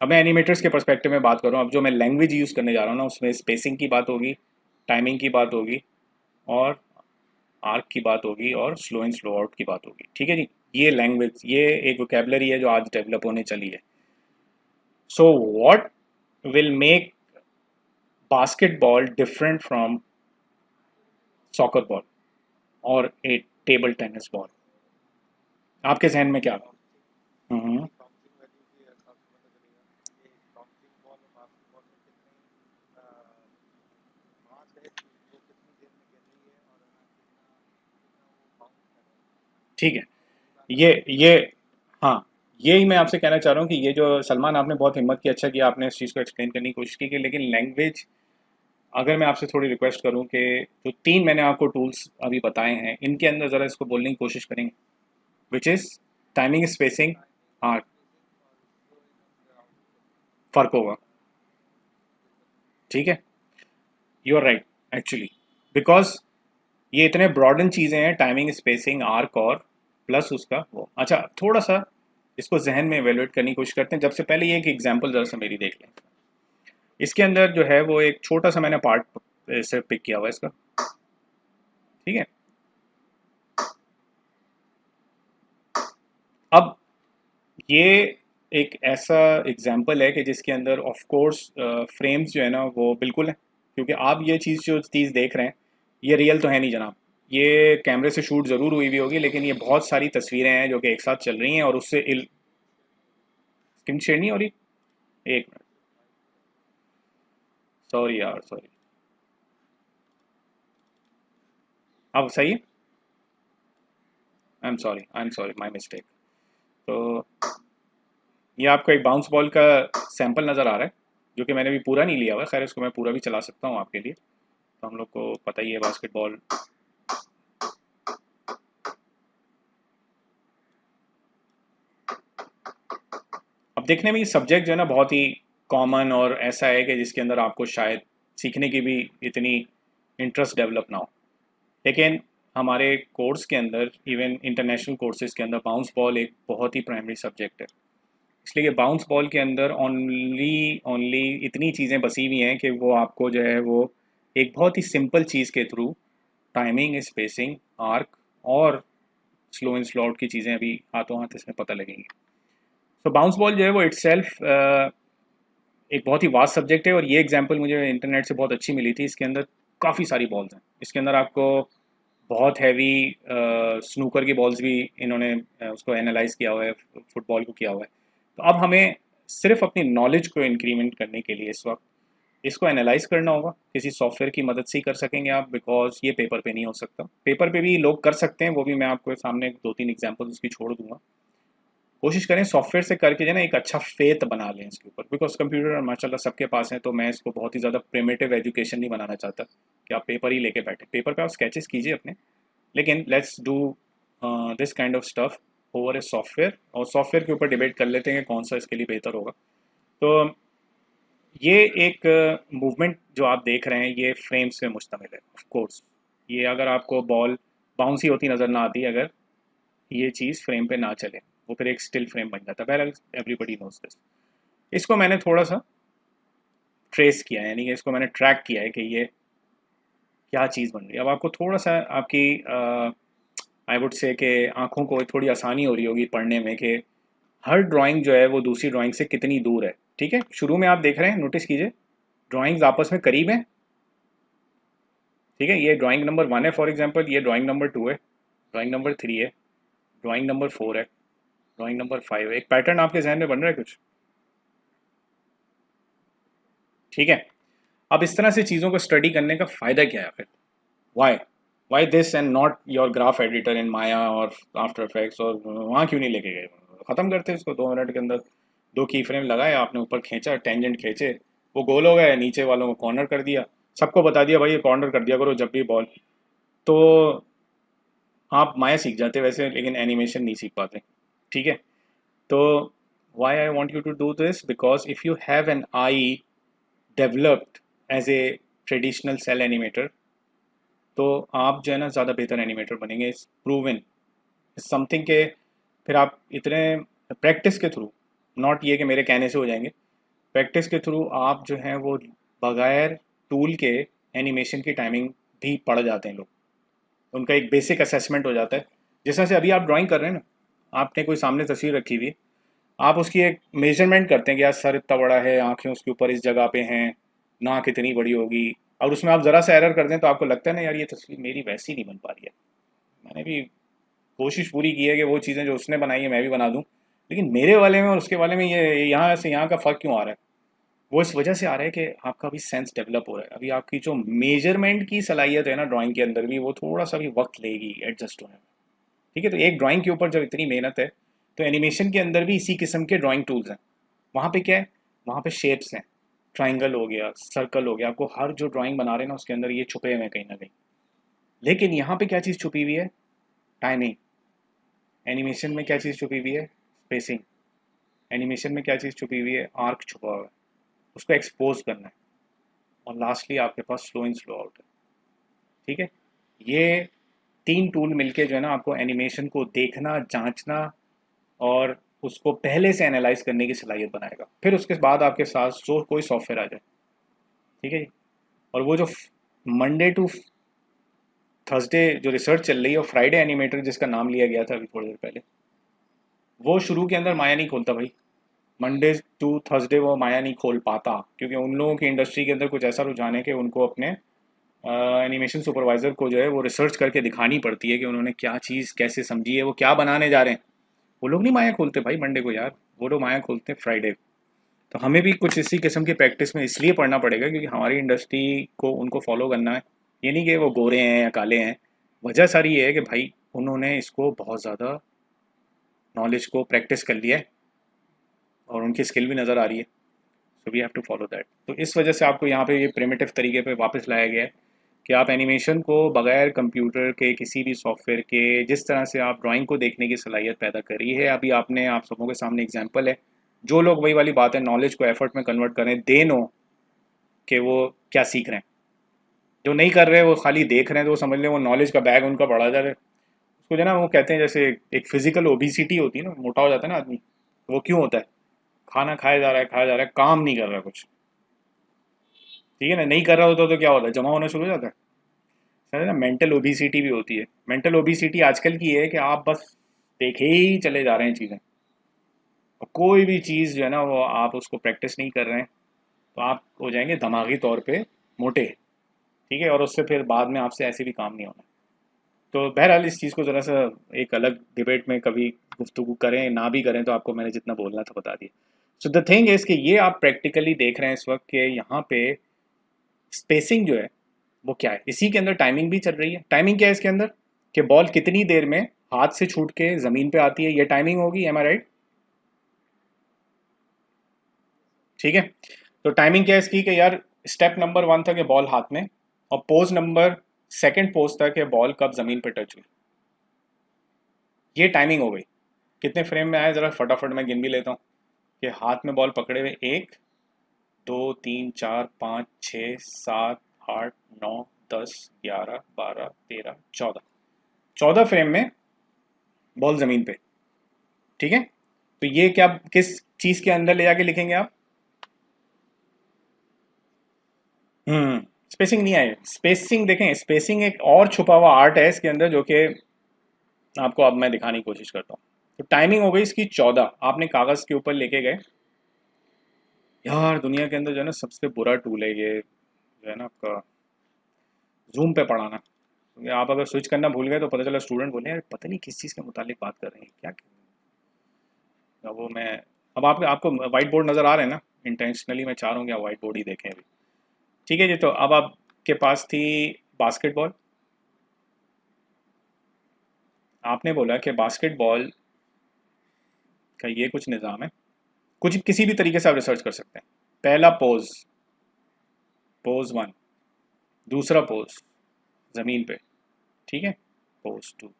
अब मैं एनिमेटर्स के पर्सपेक्टिव में बात कर रहा हूँ। अब जो मैं लैंग्वेज यूज़ करने जा रहा हूँ ना उसमें स्पेसिंग की बात होगी, टाइमिंग की बात होगी, और आर्क की बात होगी, और स्लो इन स्लो आउट की बात होगी। ठीक है जी, ये लैंग्वेज, ये एक वोकेबलरी है जो आज डेवलप होने चली है। So what will make basketball different from soccer ball और ए टेबल टेनिस बॉल? आपके जहन में क्या? हम्म। ठीक है। ये हाँ, यही मैं आपसे कहना चाह रहा हूँ कि ये जो सलमान, आपने बहुत हिम्मत की, अच्छा किया आपने इस चीज़ को एक्सप्लेन करने की कोशिश की, लेकिन लैंग्वेज, अगर मैं आपसे थोड़ी रिक्वेस्ट करूँ कि जो तीन मैंने आपको टूल्स अभी बताए हैं, इनके अंदर ज़रा इसको बोलने की कोशिश करेंगे, विच इज़ टाइमिंग, स्पेसिंग, हाँ, फ़र्क होगा। ठीक है, you are right actually, because ये इतने ब्रॉडन चीज़ें हैं, टाइमिंग, स्पेसिंग, आर्क और प्लस उसका वो। अच्छा, थोड़ा सा इसको जहन में एवेलुएट करने की कोशिश करते हैं। जब से पहले ये एक एग्जांपल ज़रा सा मेरी देख लें। इसके अंदर जो है वो एक छोटा सा मैंने पार्ट से पिक किया हुआ है इसका। ठीक है, अब ये एक ऐसा एग्जांपल है कि जिसके अंदर ऑफ कोर्स फ्रेम्स जो है ना वो बिल्कुल है, क्योंकि आप ये चीज़ जो चीज़ देख रहे हैं ये रियल तो है नहीं जनाब। ये कैमरे से शूट ज़रूर हुई होगी, लेकिन ये बहुत सारी तस्वीरें हैं जो कि एक साथ चल रही हैं और उससे स्क्रीन शेयर नहीं हो रही। एक मिनट, सॉरी यार, सॉरी। अब सही है। I am sorry, my mistake. तो ये आपको एक बाउंस बॉल का सैंपल नज़र आ रहा है, जो कि मैंने भी पूरा नहीं लिया हुआ है। खैर, इसको मैं पूरा भी चला सकता हूँ आपके लिए। तो हम लोग को पता ही है बास्केटबॉल। अब देखने में ये सब्जेक्ट जो है ना बहुत ही कॉमन और ऐसा है कि जिसके अंदर आपको शायद सीखने की भी इतनी इंटरेस्ट डेवलप ना हो, लेकिन हमारे कोर्स के अंदर, इवन इंटरनेशनल कोर्सेज के अंदर, बाउंस बॉल एक बहुत ही प्राइमरी सब्जेक्ट है। इसलिए बाउंस बॉल के अंदर ओनली ओनली इतनी चीज़ें बसी हुई हैं कि वो आपको जो है वो एक बहुत ही सिंपल चीज़ के थ्रू टाइमिंग, स्पेसिंग, आर्क और स्लो इन स्लो आउट की चीज़ें अभी हाथों हाथ इसमें पता लगेंगी। तो बाउंस बॉल जो है वो इट्सेल्फ एक बहुत ही वास्ट सब्जेक्ट है, और ये एग्जांपल मुझे इंटरनेट से बहुत अच्छी मिली थी। इसके अंदर काफ़ी सारी बॉल्स हैं। इसके अंदर आपको बहुत हैवी स्नूकर की बॉल्स भी इन्होंने उसको एनालाइज किया हुआ है, फुटबॉल को किया हुआ है। तो अब हमें सिर्फ अपनी नॉलेज को इंक्रीमेंट करने के लिए इस वक्त इसको एनालाइज करना होगा। किसी सॉफ्टवेयर की मदद से ही कर सकेंगे आप, बिकॉज ये पेपर पे नहीं हो सकता। पेपर पे भी लोग कर सकते हैं, वो भी मैं आपको सामने दो तीन एग्जाम्पल उसकी छोड़ दूंगा। कोशिश करें सॉफ्टवेयर से करके जो ना एक अच्छा फेथ बना लें इसके ऊपर, बिकॉज कंप्यूटर माशाल्लाह सबके पास है। तो मैं इसको बहुत ही ज़्यादा प्रिमिटिव एजुकेशन नहीं बनाना चाहता कि आप पेपर ही लेके बैठे। पेपर पे आप स्केचेस कीजिए अपने, लेकिन let's do this kind of stuff over a software, और सॉफ्टवेयर के ऊपर डिबेट कर लेते हैं कि कौन सा इसके लिए बेहतर होगा। तो ये एक मूवमेंट जो आप देख रहे हैं ये फ्रेम्स पे मुश्तमिल है। ऑफ कोर्स ये अगर आपको बॉल बाउंसी होती नज़र ना आती, अगर ये चीज़ फ्रेम पे ना चले, वो फिर एक स्टिल फ्रेम बन जाता है। बहरहाल एवरीबडी नोज दिस। इसको मैंने थोड़ा सा ट्रेस किया है, यानी कि इसको मैंने ट्रैक किया है कि ये क्या चीज़ बन रही है। अब आपको थोड़ा सा आपकी आई वुड से कि आँखों को थोड़ी आसानी हो रही होगी पढ़ने में कि हर ड्राइंग जो है वो दूसरी ड्राइंग से कितनी दूर है। ठीक है, शुरू में आप देख रहे हैं, नोटिस कीजिए ड्राइंग्स आपस में करीब हैं। ठीक है, ये ड्राइंग नंबर 1 है फॉर एग्जांपल, ये ड्राइंग नंबर 2 है, ड्राइंग नंबर 3 है, ड्राइंग नंबर 4 है, ड्राइंग नंबर 5 है। एक पैटर्न आपके जहन में बन रहा है कुछ? ठीक है, अब इस तरह से चीज़ों को स्टडी करने का फ़ायदा क्या है फिर? Why why this and not your graph editor in Maya or after effects, और वहाँ क्यों नहीं लेके गए? ख़त्म करते इसको 2 मिनट के अंदर। दो की फ्रेम लगाए आपने, ऊपर खींचा, टेंजेंट खींचे, वो गोल हो गए, नीचे वालों को कॉर्नर कर दिया, सबको बता दिया भाई ये कॉर्नर कर दिया करो जब भी बॉल। तो आप माया सीख जाते वैसे, लेकिन एनिमेशन नहीं सीख पाते। ठीक है, तो why I want you to do this, because if you have an eye developed as a traditional cel animator, तो आप जो है ना ज़्यादा बेहतर एनिमेटर बनेंगे। इस प्रूवन समथिंग के, फिर आप इतने प्रैक्टिस के थ्रू, नॉट ये कि मेरे कहने से हो जाएंगे, प्रैक्टिस के थ्रू आप जो हैं वो बगैर टूल के एनिमेशन की टाइमिंग भी पढ़ जाते हैं लोग। उनका एक बेसिक असेसमेंट हो जाता है। जिस तरह से अभी आप ड्राइंग कर रहे हैं ना, आपने कोई सामने तस्वीर रखी हुई है, आप उसकी एक मेजरमेंट करते हैं कि यार सर इतना बड़ा है, आँखें उसके ऊपर इस जगह पे हैं, ना कितनी बड़ी होगी, और उसमें आप ज़रा सा एरर कर दें तो आपको लगता है ना यार ये तस्वीर मेरी वैसी नहीं बन पा रही है। मैंने भी कोशिश पूरी की है कि वो चीज़ें जो उसने बनाई है मैं भी बना दूँ, लेकिन मेरे वाले में और उसके वाले में ये यहाँ से यहाँ का फ़र्क क्यों आ रहा है? वो इस वजह से आ रहा है कि आपका अभी सेंस डेवलप हो रहा है, अभी आपकी जो मेजरमेंट की सलाहियत है ना ड्राइंग के अंदर भी, वो थोड़ा सा भी वक्त लेगी एडजस्ट होने में। ठीक है, तो एक ड्राइंग के ऊपर जब इतनी मेहनत है, तो एनिमेशन के अंदर भी इसी किस्म के ड्राइंग टूल्स हैं। वहाँ पे क्या है, वहाँ पे शेप्स हैं, ट्राइंगल हो गया, सर्कल हो गया, आपको हर जो ड्राइंग बना रहे हैं ना उसके अंदर ये छुपे हुए हैं कहीं ना कहीं। लेकिन यहाँ पे क्या चीज़ छुपी हुई है? टाइमिंग। एनिमेशन में क्या चीज़ छुपी हुई है? स्पेसिंग। एनिमेशन में क्या चीज़ छुपी हुई है? आर्क छुपा हुआ है, उसको एक्सपोज करना है। और लास्टली आपके पास स्लो इन स्लो आउट है। ठीक है, ये तीन टूल मिलके जो है ना आपको एनिमेशन को देखना, जांचना और उसको पहले से एनालाइज करने की सलाहियत बनाएगा। फिर उसके बाद आपके साथ जो कोई सॉफ्टवेयर आ जाए, ठीक है जी। और वो जो मंडे टू थर्सडे जो रिसर्च चल रही है, और फ्राइडे एनिमेटर जिसका नाम लिया गया था अभी थोड़ी देर पहले, वो शुरू के अंदर माया नहीं खोलता भाई। मंडे टू थर्सडे वो माया नहीं खोल पाता, क्योंकि उन लोगों की इंडस्ट्री के अंदर कुछ ऐसा रुझान है कि उनको अपने एनिमेशन सुपरवाइज़र को जो है वो रिसर्च करके दिखानी पड़ती है कि उन्होंने क्या चीज़ कैसे समझी है, वो क्या बनाने जा रहे हैं। वो लोग नहीं माया खोलते भाई मंडे को यार, वो लोग माया खोलते हैं फ्राइडे। तो हमें भी कुछ इसी किस्म की प्रैक्टिस में इसलिए पढ़ना पड़ेगा क्योंकि हमारी इंडस्ट्री को उनको फॉलो करना है। ये नहीं कि वो गोरे हैं या काले हैं, वजह सारी ये है कि भाई उन्होंने इसको बहुत ज़्यादा नॉलेज को प्रैक्टिस कर लिया है और उनकी स्किल भी नज़र आ रही है। So we have to follow that. तो इस वजह से आपको यहाँ पे ये प्रिमिटिव तरीके पे वापस लाया गया है कि आप एनिमेशन को बगैर कंप्यूटर के किसी भी सॉफ्टवेयर के जिस तरह से आप ड्राइंग को देखने की सलाहियत पैदा करी है, अभी आपने आप सबों के सामने एग्जांपल है। जो लोग वही वाली बात है नॉलेज को एफर्ट में कन्वर्ट करें, दे नो कि वो क्या सीख रहे हैं। जो नहीं कर रहे वो खाली देख रहे हैं, तो वो समझ लें वो नॉलेज का बैग उनका बढ़ा जा रहा है। उसको जो है ना वो कहते हैं जैसे एक फिजिकल ओबिसिटी होती है ना, मोटा हो जाता है ना आदमी, वो क्यों होता है? खाना खाया जा रहा है, खाया जा रहा है, काम नहीं कर रहा कुछ। ठीक है ना, नहीं कर रहा होता तो क्या होता है? जमा होना शुरू हो जाता है। है ना, मेंटल ओबिसिटी भी होती है। मेंटल ओबिसिटी आजकल की है कि आप बस देखे ही चले जा रहे हैं चीज़ें, और कोई भी चीज़ जो है ना वो आप उसको प्रैक्टिस नहीं कर रहे हैं, तो आप हो जाएंगे दिमागी तौर पे मोटे। ठीक है, और उससे फिर बाद में आपसे ऐसे भी काम नहीं होना। तो बहरहाल इस चीज़ को ज़रा सा एक अलग डिबेट में कभी गुफ्तगू करें ना भी करें, तो आपको मैंने जितना बोलना था बता दिया। सो द थिंग इज़ कि ये आप प्रैक्टिकली देख रहे हैं इस वक्त कि यहाँ पे स्पेसिंग जो है वो क्या है। इसी के अंदर टाइमिंग भी चल रही है। टाइमिंग क्या है इसके अंदर? कि बॉल कितनी देर में हाथ से छूट के ज़मीन पे आती है, ये टाइमिंग होगी। एम आई राइट? ठीक है, तो टाइमिंग क्या है इसकी कि यार स्टेप नंबर 1 था कि बॉल हाथ में, और पोज नंबर सेकंड पोज था कि बॉल कब ज़मीन पे टच हुई। ये टाइमिंग हो गई। कितने फ्रेम में आए ज़रा फटाफट मैं गिन भी लेता हूँ कि हाथ में बॉल पकड़े हुए 1 2 3 4 5 6 7 8 9 10 11 12 13 14, 14 फ्रेम में बॉल ज़मीन पे। ठीक है, तो ये क्या किस चीज़ के अंदर ले जाके लिखेंगे आप? हम्म, स्पेसिंग नहीं आए। स्पेसिंग देखें, स्पेसिंग एक और छुपा हुआ आर्ट है इसके अंदर जो कि आपको अब मैं दिखाने की कोशिश करता हूँ। तो टाइमिंग हो गई इसकी 14, आपने कागज़ के ऊपर लेके गए। यार दुनिया के अंदर जो है ना सबसे बुरा टूल है ये जो है ना आपका जूम पे पढ़ाना। क्योंकि आप अगर स्विच करना भूल गए तो पता चला स्टूडेंट बोले यार पता नहीं किस चीज़ के मुतालिक बात कर रहे हैं क्या। अब वो मैं, अब आप आपको वाइट बोर्ड नज़र आ रहे हैं ना? इंटेंशनली मैं चाह रहा हूँ कि आप वाइट बोर्ड ही देखें अभी। ठीक है जी, तो अब आपके पास थी बास्केटबॉल। आपने बोला कि बास्केटबॉल का ये कुछ निज़ाम है, कुछ किसी भी तरीके से आप रिसर्च कर सकते हैं। पहला पोज, पोज 1। दूसरा पोज ज़मीन पे। ठीक है, पोज 2।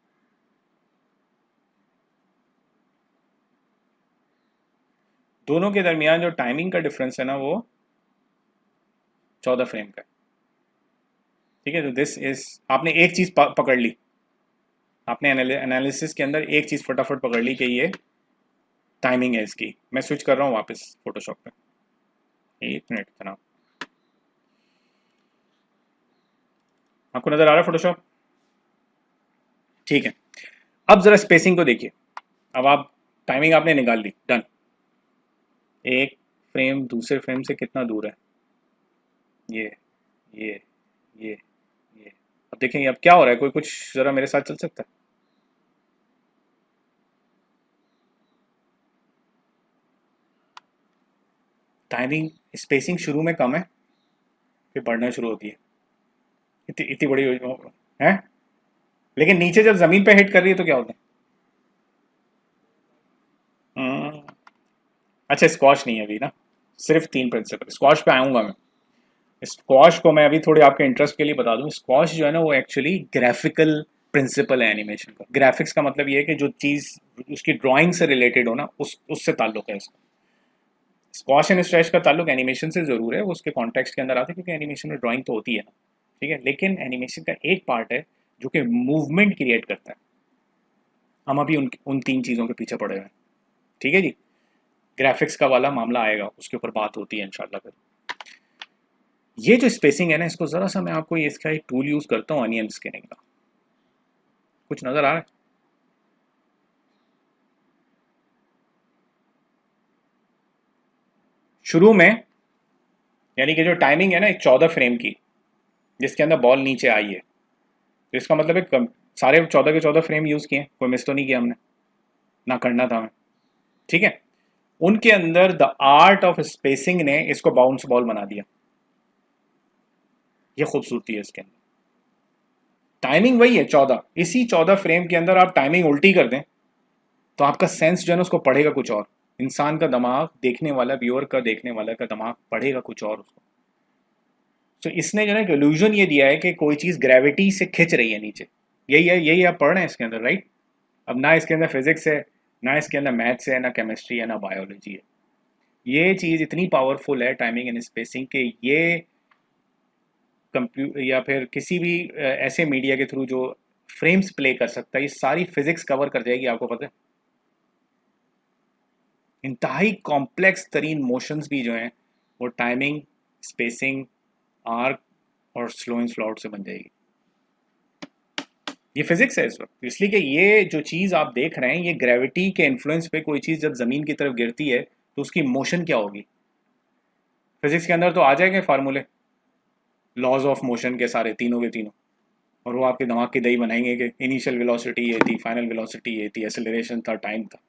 दोनों के दरमियान जो टाइमिंग का डिफरेंस है ना वो 14 फ्रेम का है। ठीक है, तो दिस इज, आपने एक चीज़ पकड़ ली। आपने एनालिसिस के अंदर एक चीज़ फटाफट पकड़ ली कि ये टाइमिंग है इसकी। मैं स्विच कर रहा हूँ वापस फोटोशॉप पे। एक मिनट जनाब, आपको नज़र आ रहा है फोटोशॉप? ठीक है, अब ज़रा स्पेसिंग को देखिए। अब आप टाइमिंग आपने निकाल ली, डन। एक फ्रेम दूसरे फ्रेम से कितना दूर है? ये ये ये ये अब देखेंगे अब क्या हो रहा है, कोई कुछ जरा मेरे साथ चल सकता है? टाइमिंग स्पेसिंग शुरू में कम है, फिर बढ़ना शुरू होती है। इतनी इतनी बड़ी है, लेकिन नीचे जब जमीन पे हिट कर रही है तो क्या होता है? अच्छा स्क्वाश नहीं है अभी ना, सिर्फ तीन प्रिंसिपल। स्क्वाश पे आऊंगा मैं। स्क्वाश को मैं अभी थोड़े आपके इंटरेस्ट के लिए बता दूं, स्क्वाश जो है ना वो एक्चुअली ग्राफिकल प्रिंसिपल है एनिमेशन का। ग्राफिक्स का मतलब ये है कि जो चीज़ उसकी ड्राइंग से रिलेटेड हो ना, उस उससे ताल्लुक है इसका। स्क्वाश एंड स्ट्रेच का ताल्लुक एनिमेशन से ज़रूर है, वो उसके कॉन्टेक्स्ट के अंदर आता है, क्योंकि एनिमेशन में ड्राइंग तो होती है ना। ठीक है, लेकिन एनिमेशन का एक पार्ट है जो कि मूवमेंट क्रिएट करता है। हम अभी उन उन तीन चीज़ों के पीछे पड़े हुए हैं। ठीक है जी, ग्राफिक्स का वाला मामला आएगा, उसके ऊपर बात होती है इंशाल्लाह फिर। ये जो स्पेसिंग है ना, इसको ज़रा सा मैं आपको ये इसका एक टूल यूज़ करता हूँ, अनियन स्कैनिंग का। कुछ नज़र आ रहा है? शुरू में यानी कि जो टाइमिंग है ना एक 14 फ्रेम की, जिसके अंदर बॉल नीचे आई है, तो इसका मतलब है सारे 14 के 14 फ्रेम यूज़ किए, कोई मिस तो नहीं किया हमने, ना करना था हमें। ठीक है, उनके अंदर द आर्ट ऑफ स्पेसिंग ने इसको बाउंस बॉल बना दिया। ये खूबसूरती है इसके अंदर। टाइमिंग वही है 14, इसी 14 फ्रेम के अंदर आप टाइमिंग उल्टी कर दें तो आपका सेंस जो है ना उसको पढ़ेगा कुछ और। इंसान का दिमाग, देखने वाला व्यूअर का, देखने वाला का दिमाग पढ़ेगा कुछ और उसको। तो इसने जो है ना इल्यूजन ये दिया है कि कोई चीज़ ग्रेविटी से खिंच रही है नीचे। यही है, यही आप पढ़ रहे हैं इसके अंदर, राइट? अब ना इसके अंदर फिजिक्स है, ना इसके अंदर मैथ्स है, ना केमिस्ट्री है, ना बायोलॉजी है। ये चीज़ इतनी पावरफुल है टाइमिंग एंड स्पेसिंग के, ये कंप्यू या फिर किसी भी ऐसे मीडिया के थ्रू जो फ्रेम्स प्ले कर सकता है, ये सारी फिजिक्स कवर कर जाएगी, आपको पता है। इंतहाई कॉम्प्लेक्स तरीन मोशंस भी जो हैं वो टाइमिंग, स्पेसिंग, आर्क और स्लो एंड स्लॉट से बन जाएगी। ये फिजिक्स है इस वक्त, इसलिए कि ये जो चीज़ आप देख रहे हैं ये ग्रेविटी के इन्फ्लुएंस पे, कोई चीज़ जब ज़मीन की तरफ गिरती है तो उसकी मोशन क्या होगी। फिजिक्स के अंदर तो आ जाएंगे फार्मूले, लॉज ऑफ मोशन के सारे तीनों के तीनों, और वो आपके दिमाग की दही बनाएंगे कि इनिशियल वेलोसिटी ये थी, फाइनल वेलोसिटी ये थी, एक्सेलरेशन था, टाइम था।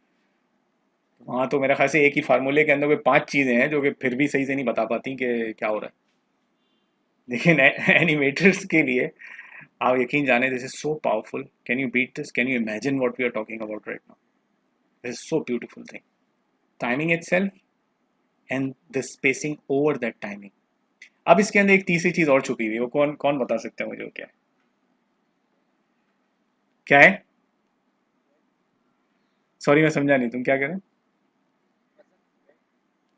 हाँ, तो मेरे ख्याल से एक ही फार्मूले के अंदर कोई 5 चीज़ें हैं जो कि फिर भी सही से नहीं बता पाती कि क्या हो रहा है। लेकिन एनिमेटर्स के लिए आप यकीन जाने, this is so powerful. Can you beat this? Can you imagine what we are talking about right now? This is so beautiful thing, timing itself and the spacing over that timing. अब इसके अंदर एक तीसरी चीज और छुपी हुई है, वो कौन कौन बता सकते हैं मुझे वो क्या है? क्या है? सॉरी मैं समझा नहीं, तुम क्या कह रहे हो?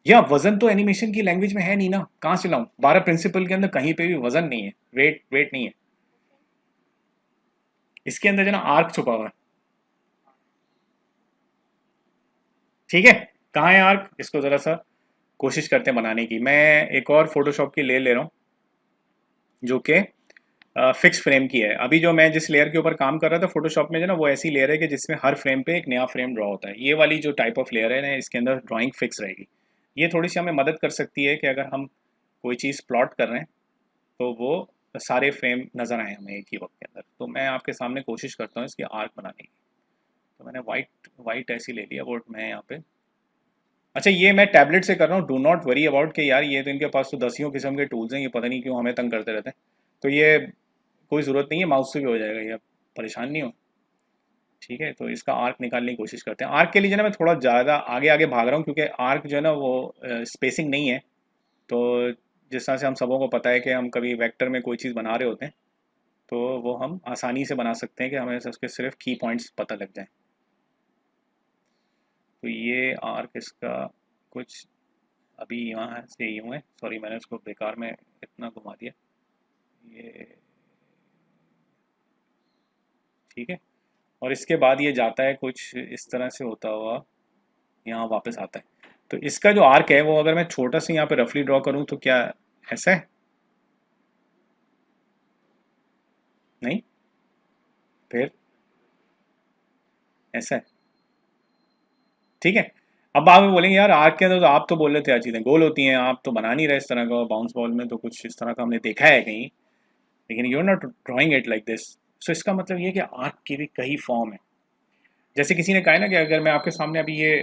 या वजन तो एनिमेशन की लैंग्वेज में है नहीं ना, कहाँ से लाऊं? 12 प्रिंसिपल के अंदर कहीं पे भी वजन नहीं है, वेट वेट नहीं है। इसके अंदर जो ना आर्क छुपा हुआ है। ठीक है, कहाँ है आर्क? इसको जरा सा कोशिश करते हैं बनाने की। मैं एक और फोटोशॉप की ले ले रहा हूँ जो कि फिक्स फ्रेम की है। अभी जो मैं जिस लेयर के ऊपर काम कर रहा था फोटोशॉप में, जो ना वो ऐसी लेयर है कि जिसमें हर फ्रेम पे एक नया फ्रेम ड्रॉ होता है। ये वाली जो टाइप ऑफ लेयर है ना, इसके अंदर ड्राइंग फिक्स रहेगी। ये थोड़ी सी हमें मदद कर सकती है कि अगर हम कोई चीज़ प्लॉट कर रहे हैं तो वो सारे फ्रेम नज़र आए हमें एक ही वक्त के अंदर। तो मैं आपके सामने कोशिश करता हूँ इसकी आर्क बनाने की। तो मैंने वाइट वाइट ऐसी ले लिया, वो मैं यहाँ पे। अच्छा, ये मैं टैबलेट से कर रहा हूँ, डू नॉट वरी अबाउट कि यार ये तो इनके पास तो दसियों किस्म के टूल्स हैं, ये पता नहीं क्यों हमें तंग करते रहते हैं। तो ये कोई ज़रूरत नहीं है, माउस से भी हो जाएगा, ये आप परेशान नहीं हो। ठीक है, तो इसका आर्क निकालने की कोशिश करते हैं। आर्क के लिए जो है ना मैं थोड़ा ज़्यादा आगे आगे भाग रहा हूँ, क्योंकि आर्क जो है ना वो स्पेसिंग नहीं है। तो जिस तरह से हम सबों को पता है कि हम कभी वेक्टर में कोई चीज़ बना रहे होते हैं तो वो हम आसानी से बना सकते हैं कि हमें उसके सिर्फ की पॉइंट्स पता लग जाएं। तो ये आर्क इसका कुछ अभी यहाँ से यूँ है। सॉरी मैंने उसको बेकार में इतना घुमा दिया। ये ठीक है, और इसके बाद ये जाता है कुछ इस तरह से होता हुआ, यहाँ वापस आता है। तो इसका जो आर्क है वो अगर मैं छोटा सा यहाँ पे रफली ड्रॉ करूँ तो क्या ऐसा है? नहीं, फिर ऐसा है। ठीक है, अब आप बोलेंगे यार आर्क के अंदर तो आप तो बोल रहे थे यार चीज़ें गोल होती हैं, आप तो बना नहीं रहे इस तरह का, बाउंस बॉल में तो कुछ इस तरह का हमने देखा है कहीं, लेकिन you are not drawing it like this. So इसका मतलब ये है कि आर्क के भी कई फॉर्म है। जैसे किसी ने कहा है ना कि अगर मैं आपके सामने अभी ये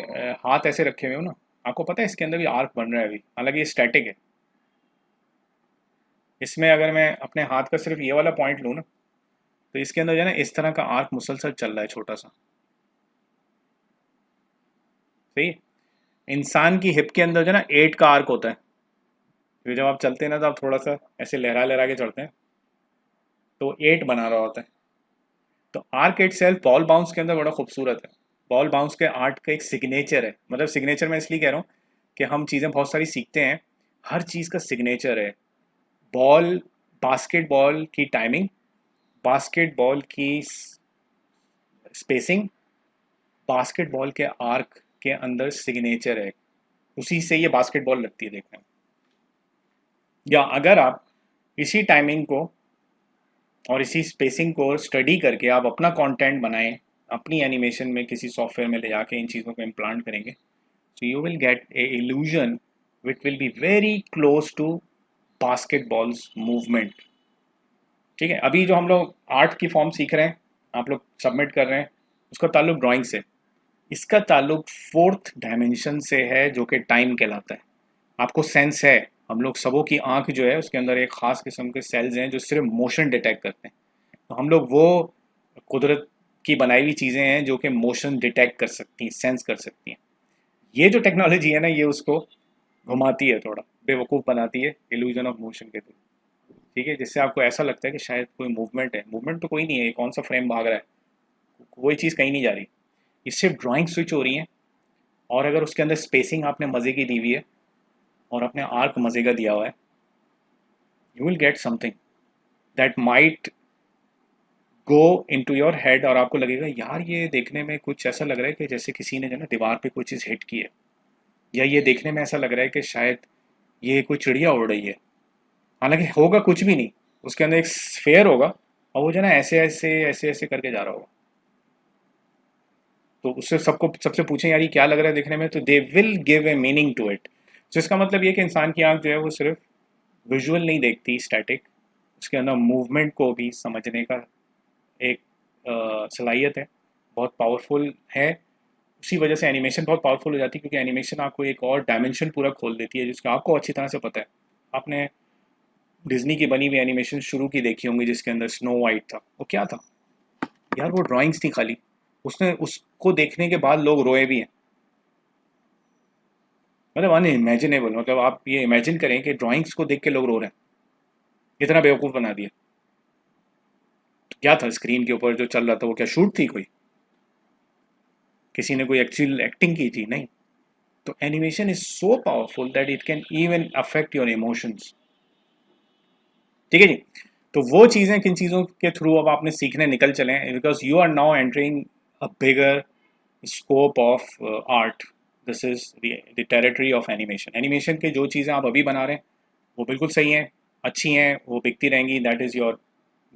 हाथ ऐसे रखे हुए हो ना, आपको पता है इसके अंदर भी आर्क बन रहा है अभी, हालांकि ये स्टैटिक है। इसमें अगर मैं अपने हाथ का सिर्फ ये वाला पॉइंट लूँ ना, तो इसके अंदर जो है ना इस तरह का आर्क मुसलसल चल रहा है छोटा सा। सही है? इंसान की हिप के अंदर जो है ना 8 का आर्क होता है, क्योंकि जब आप चलते हैं ना तो आप थोड़ा सा ऐसे लहरा लहरा के चढ़ते हैं, तो 8 बना रहा होता है। तो arc it self ball bounce के अंदर बड़ा खूबसूरत है। बॉल बाउंस के आर्ट का एक सिग्नेचर है, मतलब सिग्नेचर मैं इसलिए कह रहा हूँ कि हम चीज़ें बहुत सारी सीखते हैं, हर चीज़ का सिग्नेचर है। बॉल, बास्केटबॉल की टाइमिंग, बास्केटबॉल की स्पेसिंग, बास्केटबॉल के आर्क के अंदर सिग्नेचर है, उसी से ये बास्केटबॉल लगती है देखने में। या अगर आप इसी टाइमिंग को और इसी स्पेसिंग को स्टडी करके आप अपना कंटेंट बनाएं, अपनी एनिमेशन में किसी सॉफ्टवेयर में ले जाके इन चीज़ों को इम्प्लांट करेंगे, so you will get a illusion which will be very close to basketball's movement. ठीक है, अभी जो हम लोग आर्ट की फॉर्म सीख रहे हैं, आप लोग सबमिट कर रहे हैं, उसका ताल्लुक ड्राइंग से, इसका ताल्लुक फोर्थ डायमेंशन से है जो कि टाइम कहलाता है। आपको सेंस है, हम लोग सबों की आंख जो है उसके अंदर एक ख़ास किस्म के सेल्स हैं जो सिर्फ मोशन डिटेक्ट करते हैं। तो हम लोग वो कुदरत की बनाई हुई चीज़ें हैं जो कि मोशन डिटेक्ट कर सकती हैं, सेंस कर सकती हैं। ये जो टेक्नोलॉजी है ना, ये उसको घुमाती है, थोड़ा बेवकूफ़ बनाती है इल्यूजन ऑफ मोशन के थ्रू। ठीक है, जिससे आपको ऐसा लगता है कि शायद कोई मूवमेंट है, मूवमेंट तो कोई नहीं है, ये कौन सा फ्रेम भाग रहा है, कोई चीज़ कहीं नहीं जा रही। इससे ड्राइंग स्विच हो रही है, और अगर उसके अंदर स्पेसिंग आपने मज़े की दी हुई है और अपने आर्क मज़े का दिया हुआ है, you will get something that might go in to your head, और आपको लगेगा यार ये देखने में कुछ ऐसा लग रहा है कि जैसे किसी ने जो है ना दीवार पे कोई चीज़ हिट की है, या ये देखने में ऐसा लग रहा है कि शायद ये कोई चिड़िया उड़ रही है। हालांकि होगा कुछ भी नहीं, उसके अंदर एक स्फेयर होगा और वो जो है ना ऐसे ऐसे ऐसे ऐसे करके जा रहा होगा। तो उससे सबको सबसे पूछें यार ये क्या लग रहा है देखने में, तो they will give a meaning to it. तो इसका मतलब ये कि इंसान की आंख जो है वो सिर्फ विजुअल नहीं देखती स्टैटिक, उसके अंदर मूवमेंट को भी समझने का एक सलाहियत है, बहुत पावरफुल है। उसी वजह से एनिमेशन बहुत पावरफुल हो जाती है, क्योंकि एनिमेशन आपको एक और डायमेंशन पूरा खोल देती है जिसका आपको अच्छी तरह से पता है। आपने डिज्नी की बनी हुई एनिमेशन शुरू की देखी होंगी जिसके अंदर स्नो वाइट था, वो क्या था यार, वो ड्राइंग्स थी खाली। उसने उसको देखने के बाद लोग रोए भी हैं, मतलब अनइमेजिनेबल। मतलब आप ये इमेजिन करें कि ड्राइंग्स को देख के लोग रो रहे हैं, इतना बेवकूफ़ बना दिया। तो क्या था स्क्रीन के ऊपर जो चल रहा था, वो क्या शूट थी कोई, किसी ने कोई एक्चुअल एक्टिंग की थी? नहीं। तो animation is so powerful that it can even affect your emotions. ठीक है जी। तो वो चीज़ें किन चीज़ों के थ्रू अब आपने सीखने निकल चले हैं, because you are now entering a bigger scope of art. This is the territory of animation. Animation के जो चीज़ें आप अभी बना रहे हैं वो बिल्कुल सही हैं, अच्छी हैं, वो बिकती रहेंगी, दैट इज़ योर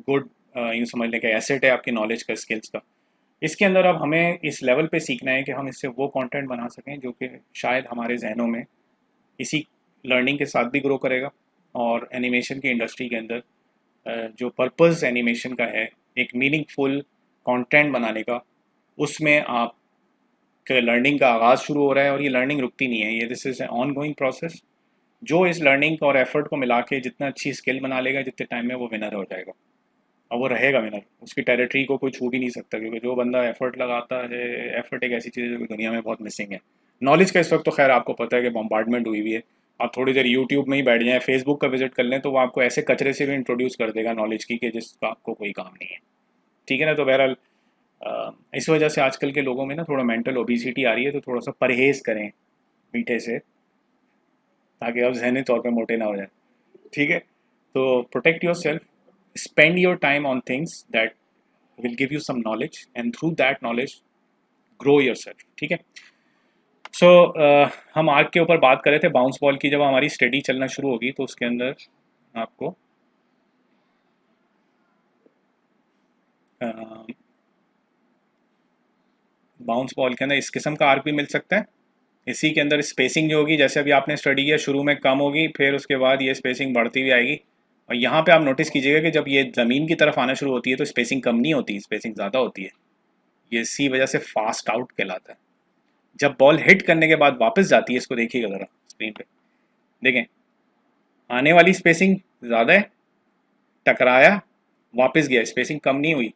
गुड, यूँ समझ लें कि एसेट है आपकी नॉलेज का, स्किल्स का। इसके अंदर अब हमें इस लेवल पे सीखना है कि हम इससे वो कंटेंट बना सकें जो कि शायद हमारे जहनों में इसी लर्निंग के साथ भी ग्रो करेगा, और एनिमेशन की इंडस्ट्री के अंदर जो पर्पस एनिमेशन का है, एक मीनिंगफुल कंटेंट बनाने का, उसमें आप लर्निंग का आगाज़ शुरू हो रहा है, और ये लर्निंग रुकती नहीं है, ये this is on going process. जो इस लर्निंग और एफर्ट को मिला के जितना अच्छी स्किल बना लेगा जितने टाइम में, वो विनर हो जाएगा, और वो रहेगा विनर। उसकी टेरिटरी को कोई छू भी नहीं सकता, क्योंकि जो बंदा एफर्ट लगाता है, एफर्ट एक ऐसी चीज़ है जो कि दुनिया में बहुत मिसिंग है। नॉलेज का इस वक्त तो खैर आपको पता है कि बम्बार्डमेंट हुई हुई है। आप थोड़ी देर यूट्यूब में ही बैठ जाएं, फेसबुक का विजिट कर लें, तो वो आपको ऐसे कचरे से भी इंट्रोड्यूस कर देगा नॉलेज की कि जिसका आपको कोई काम नहीं है। ठीक है ना? तो बहरहाल इस वजह से आजकल के लोगों में ना थोड़ा मेंटल ओबिसिटी आ रही है, तो थोड़ा सा परहेज़ करें मीठे से, ताकि आप जहनी तौर पे मोटे ना हो जाए। ठीक है? तो protect your self, spend your time on things that will give you some knowledge, and through that knowledge grow yourself। ठीक है? सो हम आर्क के ऊपर बात कर रहे थे, बाउंस बॉल की जब हमारी स्टडी चलना शुरू होगी तो उसके अंदर आपको बाउंस बॉल के अंदर इस किस्म का आर्क भी मिल सकता है, इसी के अंदर स्पेसिंग जो होगी, जैसे अभी आपने स्टडी किया, शुरू में कम होगी, फिर उसके बाद ये स्पेसिंग बढ़ती हुई आएगी। और यहाँ पे आप नोटिस कीजिएगा कि जब ये ज़मीन की तरफ आना शुरू होती है तो स्पेसिंग कम नहीं होती, स्पेसिंग ज़्यादा होती है। ये इसी वजह से फास्ट आउट कहलाता है। जब बॉल हिट करने के बाद वापस जाती है, इसको देखिएगा ज़रा स्क्रीन पे, देखें आने वाली स्पेसिंग ज़्यादा है, टकराया, वापस गया, स्पेसिंग कम नहीं हुई,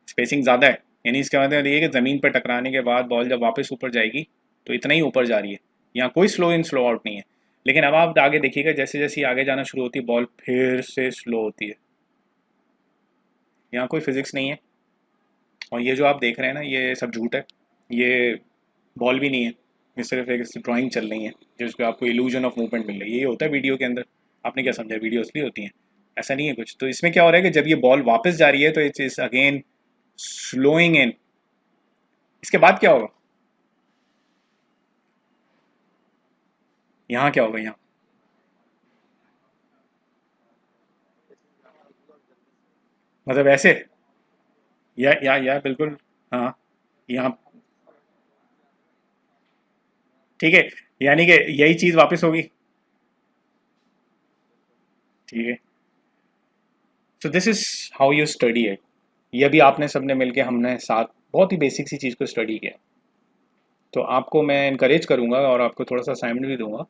स्पेसिंग ज़्यादा है। यानी इसका मतलब ये है कि ज़मीन पर टकराने के बाद बॉल जब वापस ऊपर जाएगी तो इतना ही ऊपर जा रही है, यहाँ कोई स्लो इन स्लो आउट नहीं है। लेकिन अब आप आगे देखिएगा, जैसे जैसे ये आगे जाना शुरू होती है बॉल फिर से स्लो होती है। यहाँ कोई फिजिक्स नहीं है, और ये जो आप देख रहे हैं ना, ये सब झूठ है। ये बॉल भी नहीं है, ये सिर्फ एक ड्राइंग चल रही है जिसको आपको इल्यूजन ऑफ मूवमेंट मिल रही है। ये होता है वीडियो के अंदर। आपने क्या समझा, वीडियो असली होती है? ऐसा नहीं है कुछ। तो इसमें क्या हो रहा है कि जब ये बॉल वापस जा रही है तो इट्स इज अगेन स्लोइंग इन। इसके बाद क्या होगा, यहाँ क्या होगा, यहाँ मतलब ऐसे, या बिल्कुल, हाँ, यहाँ, ठीक है, यानी कि यही चीज़ वापस होगी। ठीक है, so this is how you study it. ये भी आपने सबने मिलके, हमने साथ बहुत ही बेसिक सी चीज़ को स्टडी किया। तो आपको मैं इनकरेज करूँगा और आपको थोड़ा सा असाइनमेंट भी दूंगा,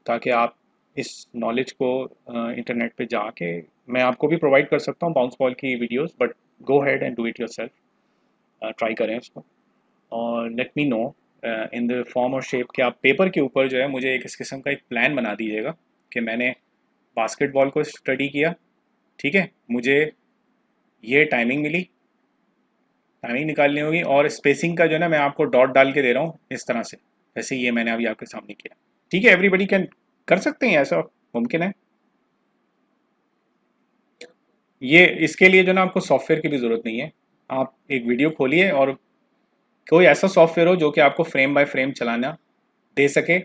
ताकि आप इस नॉलेज को इंटरनेट पे जाके, मैं आपको भी प्रोवाइड कर सकता हूँ बाउंस बॉल की videos, but go head and do it yourself, try करें उसको। और let me know in the form और शेप कि आप पेपर के ऊपर जो है मुझे एक इस किस्म का एक प्लान बना दीजिएगा कि मैंने बास्केटबॉल को स्टडी किया, ठीक है, मुझे ये टाइमिंग मिली, टाइमिंग निकालनी होगी, और स्पेसिंग का जो है ना मैं आपको डॉट डाल के दे रहा हूँ इस तरह से, जैसे ये मैंने अभी आपके सामने किया। ठीक है, एवरीबडी कैन कर सकते हैं, ऐसा मुमकिन है। ये इसके लिए जो ना आपको सॉफ्टवेयर की भी ज़रूरत नहीं है। आप एक वीडियो खोलिए और कोई ऐसा सॉफ्टवेयर हो जो कि आपको फ्रेम बाय फ्रेम चलाना दे सके।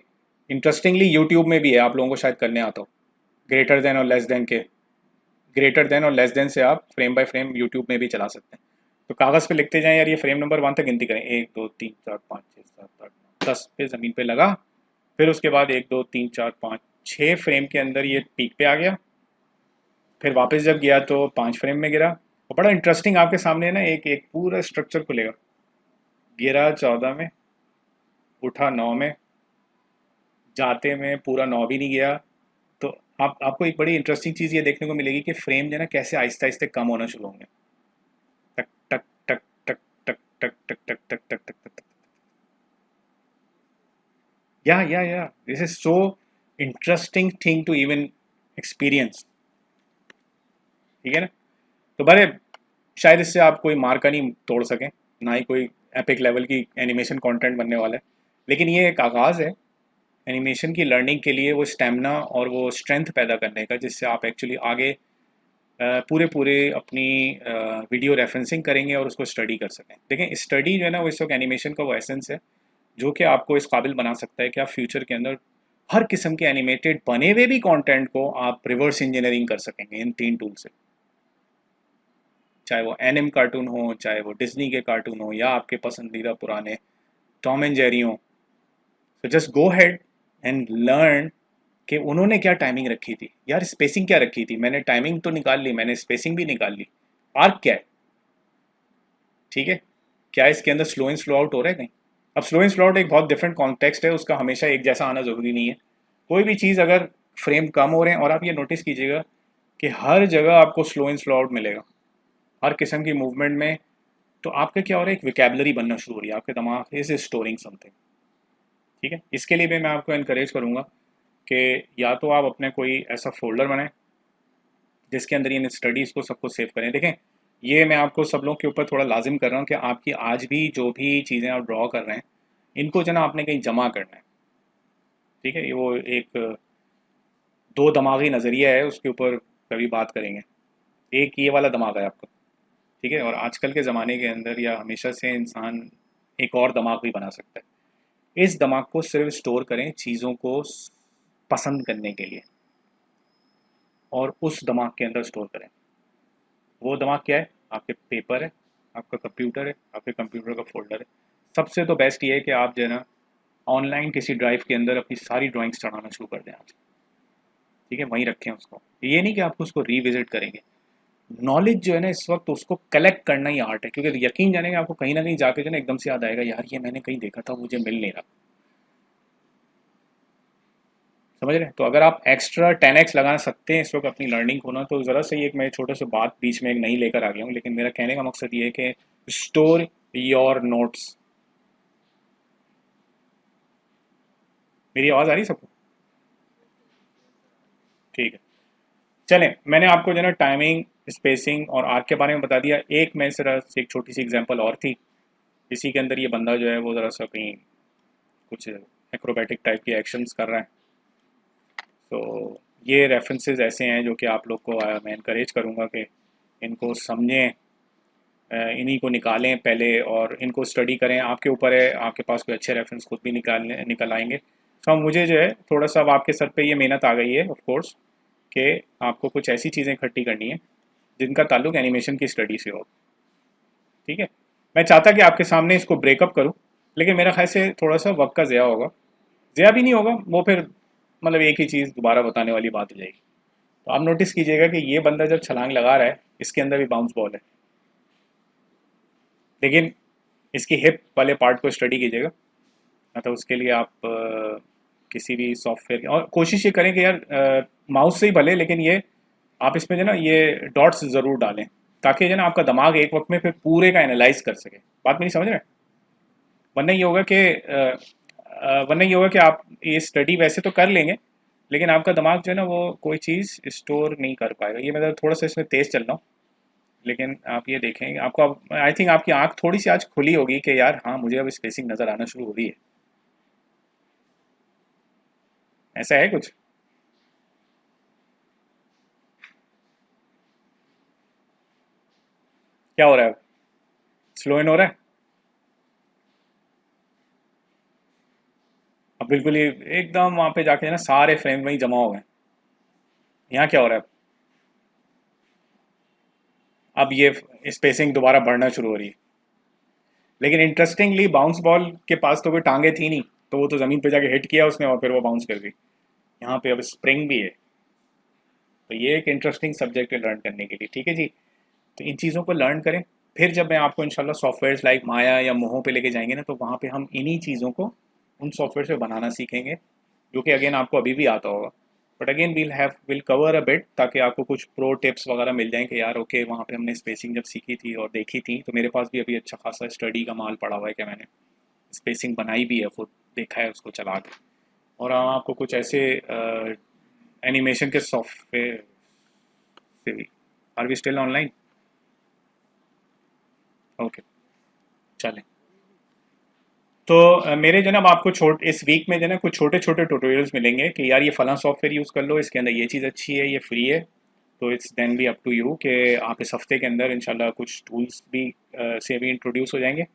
इंटरेस्टिंगली यूट्यूब में भी है, आप लोगों को शायद करने आता हो। ग्रेटर देन और लेस देन के, ग्रेटर देन और लेस देन से आप फ्रेम बाय फ्रेम यूट्यूब में भी चला सकते हैं। तो कागज़ पे लिखते जाएं यार, ये फ्रेम नंबर 1 तक गिनती करें, 1 2 3 4 5 6 7 8 9 10 पे ज़मीन पे लगा, फिर उसके बाद 1 2 3 4 5 6 फ्रेम के अंदर ये पीक पे आ गया, फिर वापस जब गया तो 5 फ्रेम में गिरा। और बड़ा इंटरेस्टिंग आपके सामने ना एक एक पूरा स्ट्रक्चर खुलेगा। गिरा 14 में, उठा 9 में, जाते में पूरा 9 भी नहीं गया। तो आपको एक बड़ी इंटरेस्टिंग चीज़ ये देखने को मिलेगी कि फ्रेम जो है ना कैसे आहिस्ते आहिस्ते कम होना शुरू होंगे। टक टक टक टक टक टक टक टक टक टक टक टक टक। या this is so interesting thing to even experience. ठीक है ना? तो बड़े, शायद इससे आप कोई मार्का नहीं तोड़ सकें, ना ही कोई एपिक लेवल की एनिमेशन कंटेंट बनने वाला है, लेकिन ये एक आगाज़ है एनिमेशन की लर्निंग के लिए, वो स्टेमिना और वो स्ट्रेंथ पैदा करने का, जिससे आप एक्चुअली आगे पूरे पूरे अपनी वीडियो रेफरेंसिंग करेंगे और उसको स्टडी कर सकें। देखें, स्टडी जो है ना वो इस वक्त एनिमेशन का वो एसेंस है जो कि आपको इस काबिल बना सकता है कि आप फ्यूचर के अंदर हर किस्म के एनिमेटेड बने हुए भी कंटेंट को आप रिवर्स इंजीनियरिंग कर सकेंगे इन 3 टूल से। चाहे वो एनिम कार्टून हो, चाहे वो डिज्नी के कार्टून हो, या आपके पसंदीदा पुराने टॉम एंड जेरी हो। तो just go head and learn कि उन्होंने क्या टाइमिंग रखी थी, यार स्पेसिंग क्या रखी थी, मैंने टाइमिंग तो निकाल ली, मैंने स्पेसिंग भी निकाल ली, आर्क क्या है, ठीक है, क्या इसके अंदर स्लो इन स्लो आउट हो रहा है कहीं? अब स्लो इन स्लो आउट एक बहुत डिफरेंट कॉन्टेक्स्ट है, उसका हमेशा एक जैसा आना ज़रूरी नहीं है। कोई भी चीज़ अगर फ्रेम कम हो रहे हैं, और आप ये नोटिस कीजिएगा कि हर जगह आपको स्लो इन स्लो आउट मिलेगा, हर किस्म की मूवमेंट में। तो आपका क्या हो रहा है, एक विकेबलरी बनना शुरू हो रही है, आपके दिमाग इज स्टोरिंग समथिंग। ठीक है, इसके लिए भी मैं आपको इनकरेज करूँगा कि या तो आप अपने कोई ऐसा फोल्डर बनाएं जिसके अंदर इन स्टडीज़ को सबको सेव करें। देखें, ये मैं आपको सब लोग के ऊपर थोड़ा लाजिम कर रहा हूँ कि आपकी आज भी जो भी चीज़ें आप ड्रॉ कर रहे हैं, इनको जो ना आपने कहीं जमा करना है। ठीक है, ये वो एक दो दमागी नज़रिया है, उसके ऊपर कभी बात करेंगे। एक ये वाला दिमाग है आपका, ठीक है, और आजकल के ज़माने के अंदर या हमेशा से इंसान एक और दिमाग भी बना सकता है। इस दिमाग को सिर्फ स्टोर करें चीज़ों को पसंद करने के लिए, और उस दिमाग के अंदर स्टोर करें। वो दिमाग क्या है? आपके पेपर है, आपका कंप्यूटर है, आपके कंप्यूटर का फोल्डर है। सबसे तो बेस्ट ये है कि आप जो है ना ऑनलाइन किसी ड्राइव के अंदर अपनी सारी ड्राइंग्स चढ़ाना शुरू कर दें आज। ठीक है, वहीं रखें उसको। ये नहीं कि आप उसको रीविजिट करेंगे। नॉलेज जो है ना इस वक्त उसको कलेक्ट करना ही आर्ट है, क्योंकि यकीन जानेंगे आपको कहीं ना कहीं जाके जो है ना एकदम से याद आएगा, यार ये मैंने कहीं देखा था, मुझे मिल नहीं रहा। समझ रहे हैं? तो अगर आप एक्स्ट्रा 10x लगा सकते हैं इस वक्त अपनी लर्निंग को ना, तो ज़रा सा एक मैं छोटा सा बात बीच में एक नहीं लेकर आ गया हूँ, लेकिन मेरा कहने का मकसद ये है कि स्टोर योर नोट्स। मेरी आवाज़ आ रही है सबको? ठीक है, चलें। मैंने आपको जो है ना टाइमिंग, स्पेसिंग और आर्क के बारे में बता दिया। एक मैं ज़रा एक छोटी सी एग्जांपल और थी। इसी के अंदर ये बंदा जो है वो ज़रा सा कहीं कुछ एक्रोबैटिक टाइप की एक्शंस कर रहा है। तो ये रेफरेंसेस ऐसे हैं जो कि आप लोग को मैं इनकरेज करूँगा कि इनको समझें, इन्हीं को निकालें पहले और इनको स्टडी करें। आपके ऊपर है, आपके पास कोई अच्छे रेफरेंस खुद भी निकल आएंगे। तो मुझे जो है थोड़ा सा अब आपके सर पे ये मेहनत आ गई है ऑफ कोर्स, कि आपको कुछ ऐसी चीज़ें इकट्ठी करनी है जिनका ताल्लुक एनिमेशन की स्टडी से हो। ठीक है, मैं चाहता कि आपके सामने इसको ब्रेकअप करूं, लेकिन मेरा ख्याल से थोड़ा सा वक्त का ज़या होगा। ज़या भी नहीं होगा, वो फिर मतलब एक ही चीज़ दोबारा बताने वाली बात हो जाएगी। तो आप नोटिस कीजिएगा कि ये बंदा जब छलांग लगा रहा है, इसके अंदर भी बाउंस बॉल है, लेकिन इसकी हिप वाले पार्ट को स्टडी कीजिएगा। मतलब उसके लिए आप किसी भी सॉफ्टवेयर और कोशिश ये करें कि यार माउस से ही भले, लेकिन ये आप इसमें जो है ना ये डॉट्स ज़रूर डालें, ताकि जो है ना आपका दिमाग एक वक्त में फिर पूरे का एनालाइज कर सके। बात मेरी समझ रहे हैं? वरना ये होगा कि वरना ये होगा कि आप ये स्टडी वैसे तो कर लेंगे, लेकिन आपका दिमाग जो है ना वो कोई चीज़ स्टोर नहीं कर पाएगा। ये मैं थोड़ा सा इसमें तेज़ चल रहा हूँ, लेकिन आप ये देखेंगे आपको आई थिंक आपकी आंख थोड़ी सी आज खुली होगी कि यार हाँ, मुझे अब स्पेसिंग नज़र आना शुरू हो रही है। ऐसा है कुछ? क्या हो रहा है? स्लो इन हो रहा है? अब बिल्कुल ही एकदम वहाँ पे जाके ना सारे फ्रेम में ही जमा हो गए। यहाँ क्या हो रहा है? अब ये स्पेसिंग दोबारा बढ़ना शुरू हो रही है। लेकिन इंटरेस्टिंगली बाउंस बॉल के पास तो कोई टांगे थी नहीं, तो वो तो ज़मीन पे जाके हिट किया उसने और फिर वो बाउंस कर गई। यहाँ पे अब स्प्रिंग भी है। तो ये एक इंटरेस्टिंग सब्जेक्ट है लर्न करने के लिए। ठीक है जी, तो इन चीज़ों को लर्न करें। फिर जब मैं आपको इंशाल्लाह सॉफ्टवेयर्स लाइक माया या मोहो पे लेके जाएंगे ना, तो वहाँ पे हम इन्हीं चीज़ों को उन सॉफ्टवेयर से बनाना सीखेंगे, जो कि अगेन आपको अभी भी आता होगा। But again will cover a bit, ताकि आपको कुछ प्रो टिप्स वगैरह मिल जाएं कि यार ओके, वहाँ पे हमने स्पेसिंग जब सीखी थी और देखी थी, तो मेरे पास भी अभी अच्छा खासा स्टडी का माल पड़ा हुआ है कि मैंने स्पेसिंग बनाई भी है, खुद देखा है उसको चला के। और हम आपको कुछ ऐसे एनिमेशन के सॉफ्टवेयर से भी। Are we still online? Okay, चलें। तो मेरे जो ना अब आपको इस वीक में जो ना कुछ छोटे छोटे ट्यूटोरियल्स मिलेंगे कि यार ये फलां सॉफ्टवेयर यूज़ कर लो, इसके अंदर ये चीज़ अच्छी है, ये फ्री है। तो it's then be up to you कि आप इस हफ्ते के अंदर इंशाल्लाह कुछ टूल्स भी से भी इंट्रोड्यूस हो जाएंगे।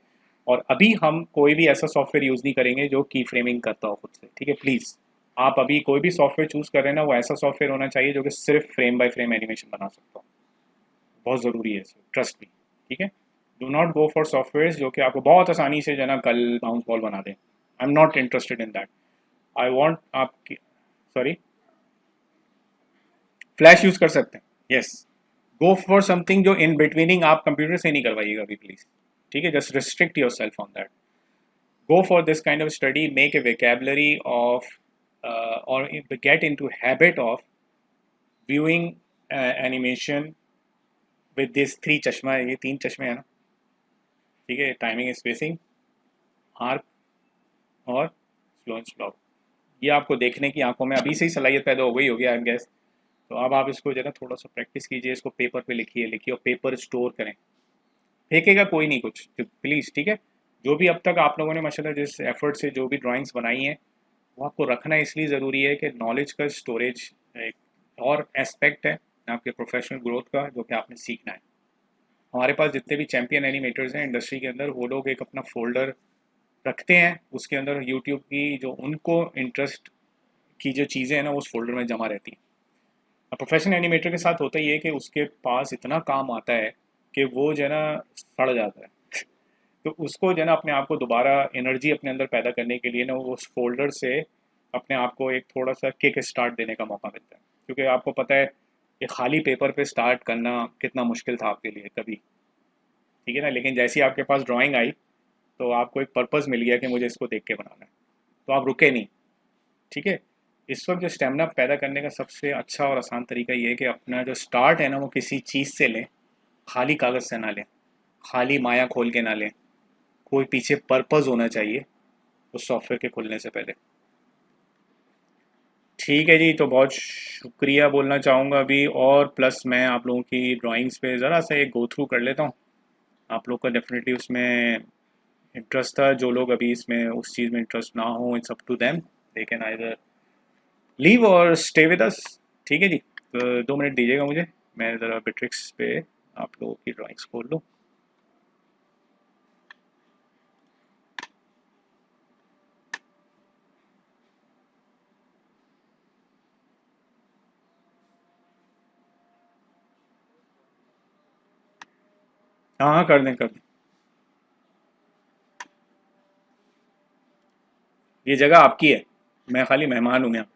और अभी हम कोई भी ऐसा सॉफ्टवेयर यूज़ नहीं करेंगे जो की फ्रेमिंग करता हो खुद से। ठीक है, प्लीज़। आप अभी कोई भी सॉफ्टवेयर चूज़ कर रहे हैं ना, वो ऐसा सॉफ्टवेयर होना चाहिए जो कि सिर्फ फ्रेम बाय फ्रेम एनिमेशन बना सकता हो। बहुत ज़रूरी है, ट्रस्ट मी। ठीक है, do not go for software जो कि आपको बहुत आसानी से जो है ना कल बाउंस बॉल बना दें। I am not interested in that. I want आपकी, सॉरी, फ्लैश यूज़ कर सकते हैं, यस। गो फॉर समथिंग जो इन बिटवीनिंग आप कंप्यूटर से नहीं करवाइएगा अभी प्लीज़। ठीक है, just restrict your self on that. Go for this kind of study, make a vocabulary of or get into habit of viewing animation with these three चश्मा, ये तीन चश्मे हैं ना। ठीक है, टाइमिंग, स्पेसिंग, आर्क और स्लो एंड स्लॉप। ये आपको देखने की आंखों में अभी से ही सलाहियत पैदा हो गई होगी आई गेस। तो अब आप इसको जो है ना थोड़ा सा प्रैक्टिस कीजिए, इसको पेपर पे लिखिए लिखिए और पेपर स्टोर करें। फेंकेगा कोई नहीं कुछ, प्लीज़। ठीक है, जो भी अब तक आप लोगों ने माशाल्लाह जिस एफर्ट से जो भी ड्राइंग्स बनाई हैं, वो आपको रखना इसलिए ज़रूरी है कि नॉलेज का स्टोरेज एक और एस्पेक्ट है आपके प्रोफेशनल ग्रोथ का, जो कि आपने सीखना है। हमारे पास जितने भी चैंपियन एनिमेटर्स हैं इंडस्ट्री के अंदर, वो लोग एक अपना फोल्डर रखते हैं, उसके अंदर यूट्यूब की जो उनको इंटरेस्ट की जो चीज़ें हैं ना, वो उस फोल्डर में जमा रहती हैं। अब प्रोफेशनल एनिमेटर के साथ होता ही है कि उसके पास इतना काम आता है कि वो जो है ना सड़ जाता है। तो उसको जो है ना अपने आप को दोबारा एनर्जी अपने अंदर पैदा करने के लिए ना उस फोल्डर से अपने आप को एक थोड़ा सा किक स्टार्ट देने का मौका मिलता है, क्योंकि आपको पता है कि खाली पेपर पे स्टार्ट करना कितना मुश्किल था आपके लिए कभी, ठीक है ना। लेकिन जैसे ही आपके पास ड्राइंग आई तो आपको एक पर्पज़ मिल गया कि मुझे इसको देख के बनाना है, तो आप रुके नहीं, ठीक है। इस वक्त जो स्टेमिना पैदा करने का सबसे अच्छा और आसान तरीका ये है कि अपना जो स्टार्ट है ना वो किसी चीज़ से लें, खाली कागज़ से ना लें, खाली माया खोल के ना लें, कोई पीछे पर्पज़ होना चाहिए उस सॉफ्टवेयर के खुलने से पहले। ठीक है जी, तो बहुत शुक्रिया बोलना चाहूँगा अभी, और प्लस मैं आप लोगों की ड्राइंग्स पे ज़रा सा एक गो थ्रू कर लेता हूँ। आप लोग का डेफिनेटली उसमें इंटरेस्ट था, जो लोग अभी इसमें उस चीज़ में इंटरेस्ट ना हो, it's up to them, they can either leave or stay with us. ठीक है जी, तो 2 मिनट दीजिएगा मुझे, मैं ज़रा बिट्रिक्स पे आप लोगों की ड्राइंग्स खोल लूँ। हाँ हाँ, कर दें कर दें, ये जगह आपकी है, मैं खाली मेहमान हूँ यहाँ।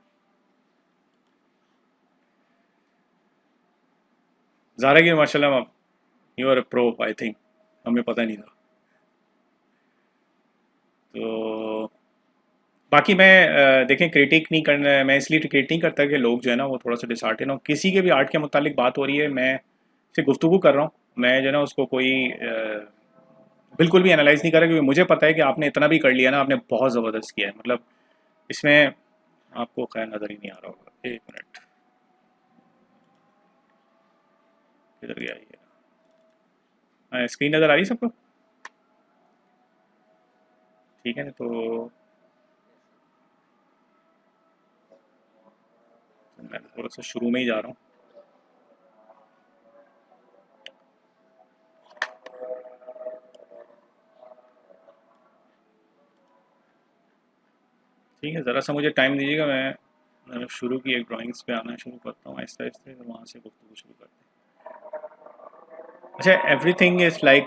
ज़ारा की माशाल्लाह, you are pro I think, हमें पता नहीं था। तो बाकी मैं देखें क्रिटिक नहीं करना है, मैं इसलिए क्रिटिक नहीं करता कि लोग जो है ना वो थोड़ा सा डिसहार्टेन हो, किसी के भी आर्ट के मुतालिक बात हो रही है, मैं से गुफ्तगू कर रहा हूँ, मैं जो है ना उसको कोई बिल्कुल भी एनालाइज नहीं कर रहा, क्योंकि मुझे पता है कि आपने इतना भी कर लिया ना, आपने बहुत ज़बरदस्त किया है, मतलब इसमें आपको खैर नज़र ही नहीं आ रहा होगा। एक मिनट, किधर गया ये, स्क्रीन नज़र आ रही है सबको? ठीक है, तो मैं थोड़ा सा शुरू में ही जा रहा हूँ। ठीक है, ज़रा सा मुझे टाइम दीजिएगा, मैं शुरू की एक ड्राइंग्स पे आना शुरू करता हूँ आहिस्ता आहिस्ता, तो वहाँ से गुफ्तगू शुरू करते हैं। अच्छा, everything is like,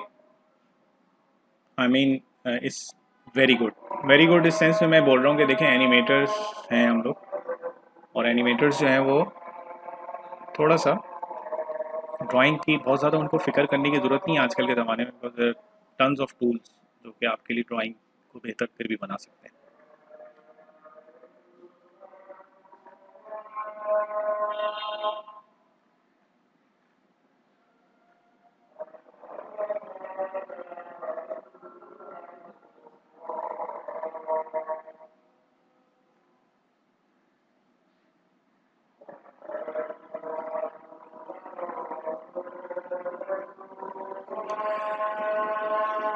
I mean it's very good, very good इस सेंस में मैं बोल रहा हूँ कि देखें एनिमेटर्स हैं हम लोग, और एनिमेटर्स जो हैं वो थोड़ा सा ड्राइंग की बहुत ज़्यादा उनको फ़िक्र करने की ज़रूरत नहीं है आजकल के ज़माने में, बिकॉज टन्स ऑफ टूल्स जो कि आपके लिए ड्राइंग को बेहतर फिर भी बना सकते हैं।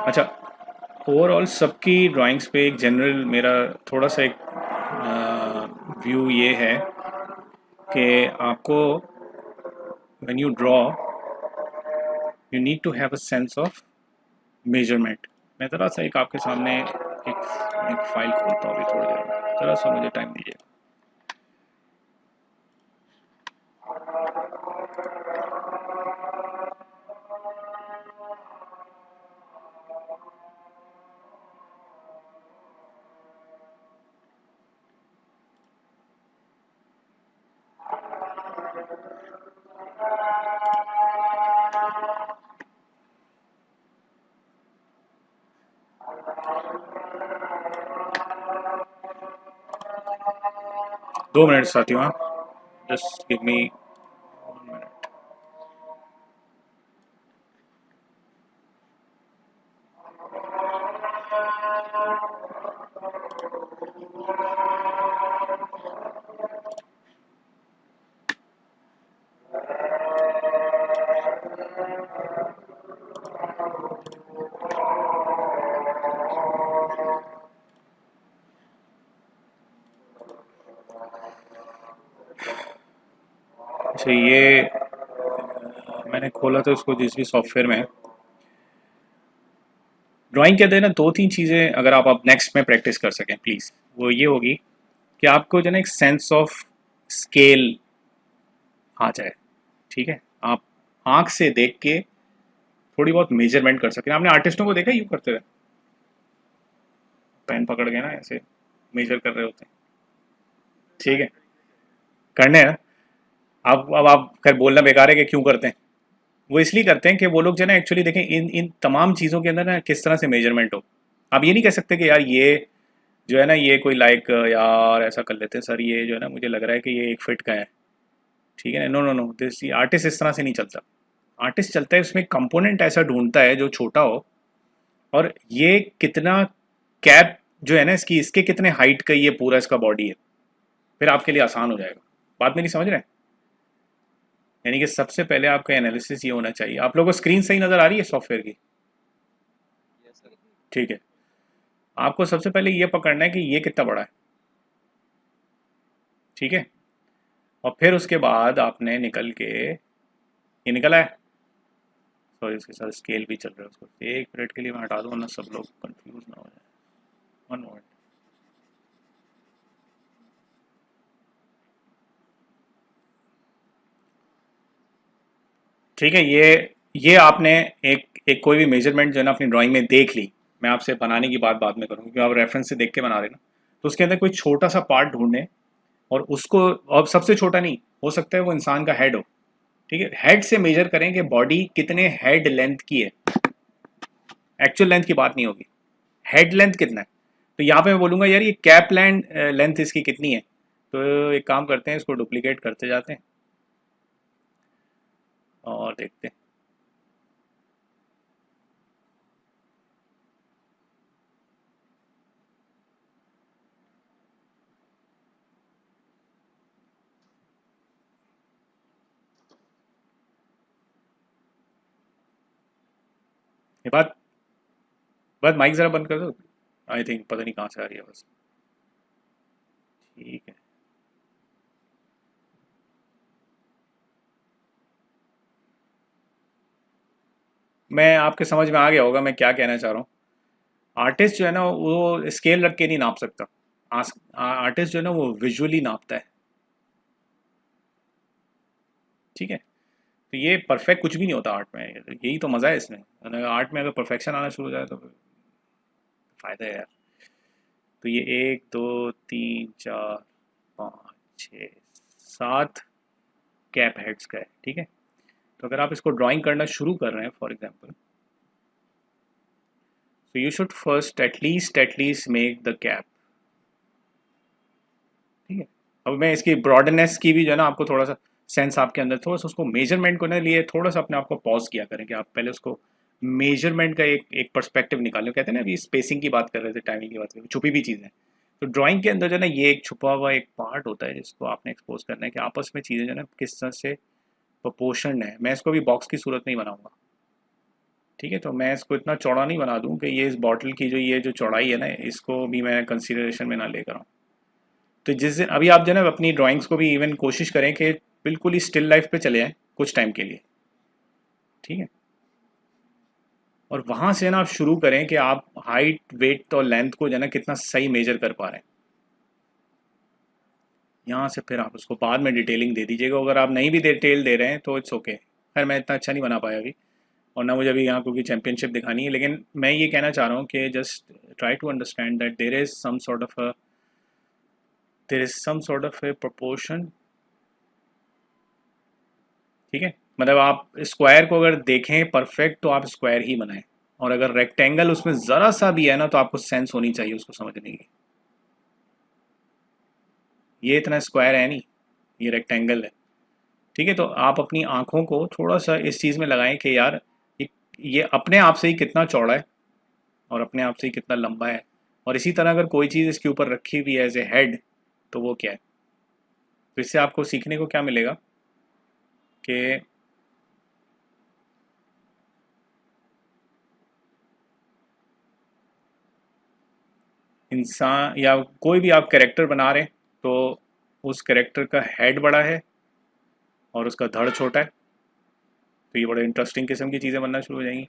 अच्छा, ओवरऑल सबकी ड्राइंग्स पे एक जनरल मेरा थोड़ा सा एक व्यू ये है कि आपको when you draw you need to have a sense of measurement. मैं ज़रा सा एक आपके सामने एक फ़ाइल खोलता हूँ अभी थोड़ी देर में, ज़रा सा मुझे टाइम दीजिए। 2 मिनट साथियों, हाँ, जस्ट गिव मी 1 मिनट। अच्छा, ये मैंने खोला था उसको जिस भी सॉफ्टवेयर में, ड्राइंग कहते हैं ना, 2-3 चीज़ें अगर आप नेक्स्ट में प्रैक्टिस कर सकें प्लीज़, वो ये होगी कि आपको जो ना एक सेंस ऑफ स्केल आ जाए, ठीक है। आप आँख से देख के थोड़ी बहुत मेजरमेंट कर सकें। आपने आर्टिस्टों को देखा है यूँ करते हुए? पेन पकड़ के ना ऐसे मेजर कर रहे होते हैं। ठीक है, करने हैं ना। अब आप खैर बोलना बेकार है कि क्यों करते हैं। वो इसलिए करते हैं कि वो लोग जो है ना एक्चुअली देखें इन इन तमाम चीज़ों के अंदर ना किस तरह से मेजरमेंट हो। आप ये नहीं कह सकते कि यार ये जो है ना ये कोई लाइक यार ऐसा कर लेते हैं सर, ये जो है ना मुझे लग रहा है कि ये 1 फीट का है। ठीक है ना, no no no, this artist इस तरह से नहीं चलता। आर्टिस्ट चलता है उसमें कंपोनेंट ऐसा ढूंढता है जो छोटा हो, और ये कितना कैप जो है ना इसकी, इसके कितने हाइट का ये पूरा इसका बॉडी है, फिर आपके लिए आसान हो जाएगा। बात मेरी समझ रहे हैं? यानी कि सबसे पहले आपका एनालिसिस ये होना चाहिए। आप लोगों को स्क्रीन सही नज़र आ रही है सॉफ्टवेयर की? ठीक है, आपको सबसे पहले ये पकड़ना है कि ये कितना बड़ा है। ठीक है, और फिर उसके बाद आपने निकल के, ये निकला है, सॉरी उसके साथ स्केल भी चल रहा है, उसको 1 मिनट के लिए मैं हटा दूँ वरना सब लोग कंफ्यूज ना हो जाए। 1 मिनट। ठीक है, ये आपने एक कोई भी मेजरमेंट जो है ना अपनी ड्राइंग में देख ली। मैं आपसे बनाने की बात बाद में करूँगा क्योंकि आप रेफरेंस से देख के बना रहे हैं ना। तो उसके अंदर कोई छोटा सा पार्ट ढूंढें, और उसको, अब सबसे छोटा नहीं हो सकता है वो इंसान का हेड हो। ठीक है, हेड से मेजर करें कि बॉडी कितने हेड लेंथ की है। एक्चुअल लेंथ की बात नहीं होगी, हेड लेंथ कितना है। तो यहाँ पे मैं बोलूँगा यार ये कैप लेंथ लेंथ इसकी कितनी है। तो एक काम करते हैं, इसको डुप्लीकेट करते जाते हैं और देखते हैं। ये बात, बस माइक ज़रा बंद कर दो। आई थिंक पता नहीं कहाँ से आ रही है बस। ठीक है, मैं आपके समझ में आ गया होगा मैं क्या कहना चाह रहा हूँ। आर्टिस्ट जो है ना वो स्केल रख के नहीं नाप सकता। आर्टिस्ट जो है ना वो विजुअली नापता है। ठीक है, तो ये परफेक्ट कुछ भी नहीं होता आर्ट में, यही तो मज़ा है इसमें। अगर आर्ट में अगर परफेक्शन आना शुरू हो जाए तो फ़ायदा है यार। तो ये 1 2 3 4 5 6 7 कैप हेड्स का है। ठीक है, तो अगर आप इसको ड्राइंग करना शुरू कर रहे हैं for example, so you should first at least make the cap. ठीक है, अब मैं इसकी ब्रॉडनेस की भी जो है ना आपको थोड़ा सा सेंस आपके अंदर, थोड़ा सा उसको मेजरमेंट को ना लिए थोड़ा सा अपने आप को पॉज किया करें कि आप पहले उसको मेजरमेंट का एक एक पर्सपेक्टिव निकालें। कहते हैं ना अभी स्पेसिंग की बात कर रहे थे, टाइमिंग की बात कर रहे थे, छुपी भी चीज़ें। तो ड्राइंग के अंदर जो है ना ये एक छुपा हुआ एक पार्ट होता है जिसको आपने एक्सपोज करना है कि आपस में चीज़ें जो है ना किस तरह से प्रोपोर्शन है। मैं इसको भी बॉक्स की सूरत नहीं बनाऊंगा। ठीक है, तो मैं इसको इतना चौड़ा नहीं बना दूं कि ये इस बॉटल की जो ये जो चौड़ाई है ना इसको भी मैं कंसिडरेशन में ना लेकर आऊँ। तो जिस दिन अभी आप जो है ना अपनी ड्राइंग्स को भी इवन कोशिश करें कि बिल्कुल ही स्टिल लाइफ पे चले जाएं कुछ टाइम के लिए। ठीक है, और वहाँ से ना आप शुरू करें कि आप हाइट वेट और लेंथ को जो है ना कितना सही मेजर कर पा रहे हैं। यहाँ से फिर आप उसको बाद में डिटेलिंग दे दीजिएगा। अगर आप नहीं भी डिटेल दे रहे हैं तो इट्स ओके। खैर मैं इतना अच्छा नहीं बना पाया अभी, और ना मुझे अभी यहाँ क्योंकि चैंपियनशिप दिखानी है, लेकिन मैं ये कहना चाह रहा हूँ कि just try to understand that there is some sort of a proportion. ठीक है, मतलब आप स्क्वायर को अगर देखें परफेक्ट तो आप स्क्वायर ही बनाएं, और अगर रेक्टेंगल उसमें ज़रा सा भी है ना तो आपको सेंस होनी चाहिए उसको समझने की। ये इतना स्क्वायर है नहीं, ये रेक्टेंगल है। ठीक है, तो आप अपनी आँखों को थोड़ा सा इस चीज़ में लगाएं कि यार ये ये अपने आप से ही कितना चौड़ा है और अपने आप से ही कितना लंबा है। और इसी तरह अगर कोई चीज़ इसके ऊपर रखी हुई है एज ए हेड तो वो क्या है। तो इससे आपको सीखने को क्या मिलेगा कि इंसान या कोई भी आप कैरेक्टर बना रहे हैं तो उस कैरेक्टर का हेड बड़ा है और उसका धड़ छोटा है, तो ये बड़े इंटरेस्टिंग किस्म की चीज़ें बनना शुरू हो जाएंगी।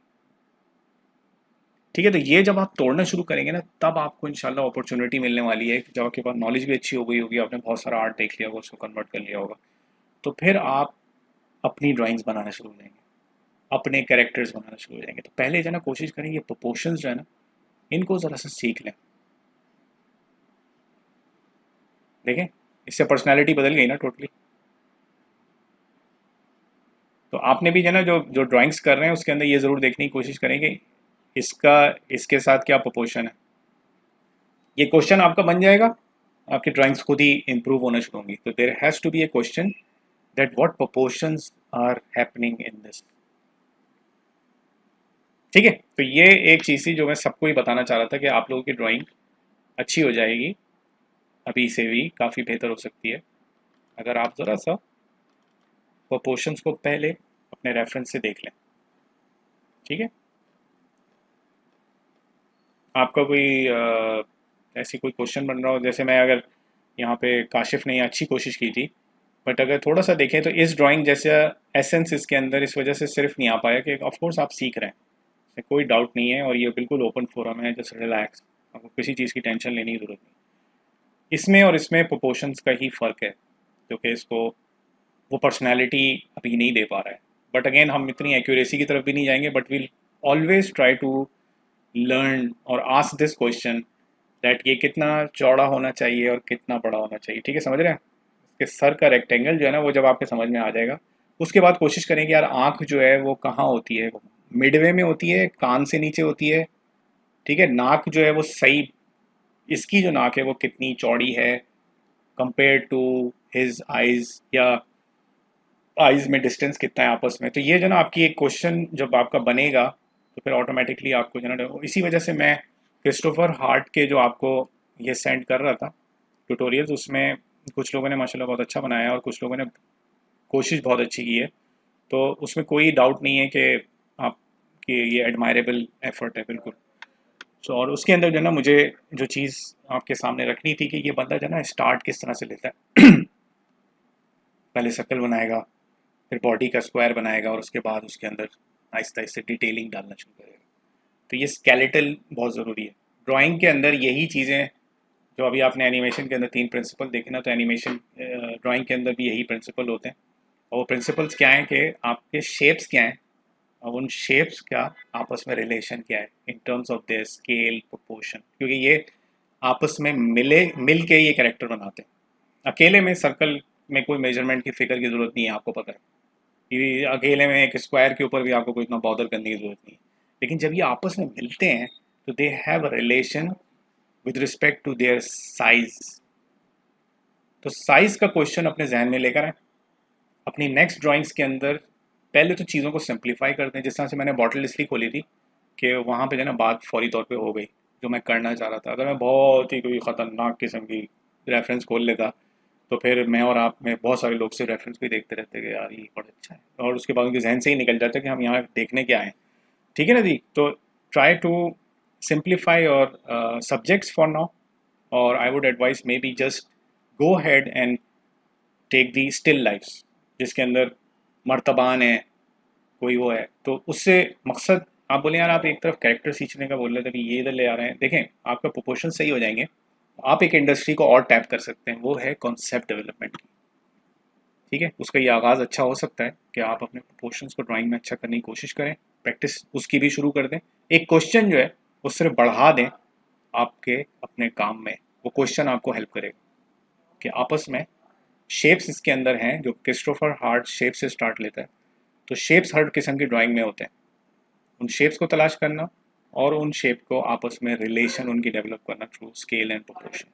ठीक है, तो ये जब आप तोड़ना शुरू करेंगे ना तब आपको इंशाल्लाह अपॉर्चुनिटी मिलने वाली है। जब आपके पास नॉलेज भी अच्छी हो गई होगी, आपने बहुत सारा आर्ट देख लिया होगा, उसको कन्वर्ट कर लिया होगा, तो फिर आप अपनी ड्राइंग्स बनाना शुरू हो जाएंगे, अपने कैरेक्टर्स बनाना शुरू हो जाएंगे। तो पहले जो है ना कोशिश करें ये प्रोपोर्शंस जो है ना इनको ज़रा सा सीख लें। देखें, इससे पर्सनैलिटी बदल गई ना टोटली। तो आपने भी जो है ना, जो जो ड्राइंग्स कर रहे हैं उसके अंदर ये ज़रूर देखने की कोशिश करें कि इसका इसके साथ क्या प्रोपोर्शन है। ये क्वेश्चन आपका बन जाएगा, आपकी ड्राइंग्स खुद ही इंप्रूव होना शुरू होंगी। तो there has to be a question that what proportions are happening in this. ठीक है, तो ये एक चीज़ थी जो मैं सबको ही बताना चाह रहा था कि आप लोगों की ड्राइंग अच्छी हो जाएगी, अभी से भी काफ़ी बेहतर हो सकती है अगर आप ज़रा सा प्रोपोर्शंस को पहले अपने रेफरेंस से देख लें। ठीक है, आपका कोई ऐसी कोई क्वेश्चन बन रहा हो, जैसे मैं अगर यहाँ पे काशिफ ने अच्छी कोशिश की थी, बट अगर थोड़ा सा देखें तो इस ड्राइंग जैसा एसेंस इसके अंदर इस वजह से सिर्फ नहीं आ पाया कि ऑफ कोर्स आप सीख रहे हैं, इसमें कोई डाउट नहीं है और ये बिल्कुल ओपन फोरम है, जस्ट रिलैक्स, आपको किसी चीज़ की टेंशन लेने की ज़रूरत नहीं। इसमें और इसमें प्रोपोर्शंस का ही फ़र्क है, क्योंकि इसको वो पर्सनैलिटी अभी नहीं दे पा रहा है। बट अगेन हम इतनी एक्यूरेसी की तरफ भी नहीं जाएंगे, but will always try to learn और आस्क दिस क्वेश्चन दैट ये कितना चौड़ा होना चाहिए और कितना बड़ा होना चाहिए। ठीक है, समझ रहे हैं? इसके सर का रेक्टेंगल जो है ना, वो जब आपके समझ में आ जाएगा, उसके बाद कोशिश करें कि यार आँख जो है वो कहाँ होती है, मिडवे में होती है, कान से नीचे होती है। ठीक है, नाक जो है वो सही, इसकी जो नाक है वो कितनी चौड़ी है कंपेयर टू हिज आइज, या आइज में डिस्टेंस कितना है आपस में। तो ये जो ना आपकी एक क्वेश्चन जब आपका बनेगा तो फिर ऑटोमेटिकली आपको जो ना, इसी वजह से मैं क्रिस्टोफर हार्ट के जो आपको ये सेंड कर रहा था ट्यूटोरियल्स, उसमें कुछ लोगों ने माशाल्लाह बहुत अच्छा बनाया है और कुछ लोगों ने कोशिश बहुत अच्छी की है। तो उसमें कोई डाउट नहीं है कि आपकी ये एडमायरेबल एफर्ट है, बिल्कुल। सो और उसके अंदर जो ना मुझे जो चीज़ आपके सामने रखनी थी कि ये बंदा जो ना स्टार्ट किस तरह से लेता है पहले सर्कल बनाएगा, फिर बॉडी का स्क्वायर बनाएगा और उसके बाद उसके अंदर आहिस्ता आहिस्ता डिटेलिंग डालना शुरू करेगा। तो ये स्केलेटल बहुत ज़रूरी है ड्राइंग के अंदर। यही चीज़ें जो अभी आपने एनिमेशन के अंदर 3 प्रिंसिपल देखे ना, तो एनिमेशन ड्राइंग के अंदर भी यही प्रिंसिपल होते हैं। और वो प्रिंसिपल्स क्या हैं कि आपके शेप्स क्या हैं और उन शेप्स का आपस में रिलेशन क्या है in terms of their scale proportion, क्योंकि ये आपस में मिल के ये कैरेक्टर बनाते हैं। अकेले में सर्कल में कोई मेजरमेंट की फिगर की ज़रूरत नहीं है, आपको पता है। ये अकेले में एक स्क्वायर के ऊपर भी आपको कोई इतना बॉदर करने की ज़रूरत नहीं है। लेकिन जब ये आपस में मिलते हैं तो they have a relation with respect to their size. तो साइज का क्वेश्चन अपने जहन में लेकर आए अपनी नेक्स्ट ड्राइंग्स के अंदर। पहले तो चीज़ों को सिंप्लीफाई करते हैं, जिस तरह से मैंने बॉटल इसलिए खोली थी कि वहाँ पे जो ना बात फौरी तौर पे हो गई जो मैं करना चाह रहा था। अगर मैं बहुत ही कोई ख़तरनाक किस्म की रेफरेंस खोल लेता तो फिर मैं और आप में बहुत सारे लोग से रेफरेंस भी देखते रहते कि यार ये बड़ा अच्छा है, और उसके बाद उनके जहन से ही निकल जाता कि हम यहाँ देखने क्या आए। ठीक है ना जी? तो ट्राई टू सिंप्लीफाई और सब्जेक्ट्स फॉर नाउ, और I would advise maybe just go ahead and take the still lifes जिसके अंदर मर्तबान है, कोई वो है। तो उससे मकसद, आप बोले यार आप एक तरफ कैरेक्टर सीखने का बोल रहे थे, अभी ये इधर ले आ रहे हैं, देखें आपका प्रोपोर्शन सही हो जाएंगे। आप एक इंडस्ट्री को और टैप कर सकते हैं, वो है कॉन्सेप्ट डेवलपमेंट की। ठीक है, उसका ये आगाज़ अच्छा हो सकता है कि आप अपने प्रोपोर्शंस को ड्राइंग में अच्छा करने की कोशिश करें, प्रैक्टिस उसकी भी शुरू कर दें। एक क्वेश्चन जो है वो सिर्फ बढ़ा दें आपके अपने काम में, वो क्वेश्चन आपको हेल्प करेगा कि आपस में शेप्स इसके अंदर हैं जो क्रिस्टोफर हार्ट शेप से स्टार्ट लेता है। तो शेप्स हर किस्म की ड्राइंग में होते हैं, उन शेप्स को तलाश करना और उन शेप को आपस में रिलेशन उनकी डेवलप करना थ्रू स्केल एंड प्रोपोर्शन।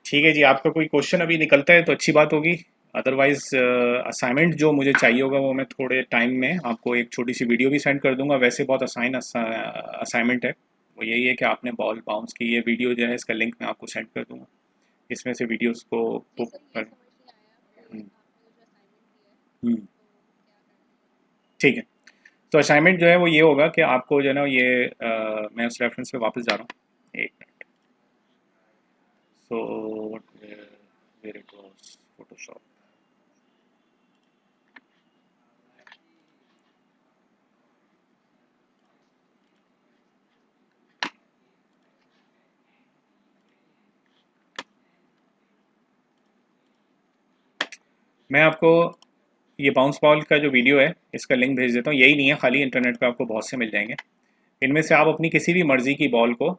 ठीक है जी, आपका कोई क्वेश्चन अभी निकलता है तो अच्छी बात होगी, अदरवाइज असाइनमेंट जो मुझे चाहिए होगा वो मैं थोड़े टाइम में आपको एक छोटी सी वीडियो भी सेंड कर दूंगा। वैसे बहुत असाइनमेंट है, वो यही है कि आपने बॉल बाउंस की ये वीडियो जो है इसका लिंक मैं आपको सेंड कर दूंगा, इसमें से वीडियोस को कर। हम्म, हम्म, ठीक है। तो असाइनमेंट जो है वो ये होगा कि आपको जो है ना ये मैं उस रेफरेंस पे वापस जा रहा हूँ, एक मिनट। So where it was, Photoshop. मैं आपको ये बाउंस बॉल का जो वीडियो है इसका लिंक भेज देता हूँ, यही नहीं है खाली, इंटरनेट पे आपको बहुत से मिल जाएंगे। इनमें से आप अपनी किसी भी मर्जी की बॉल को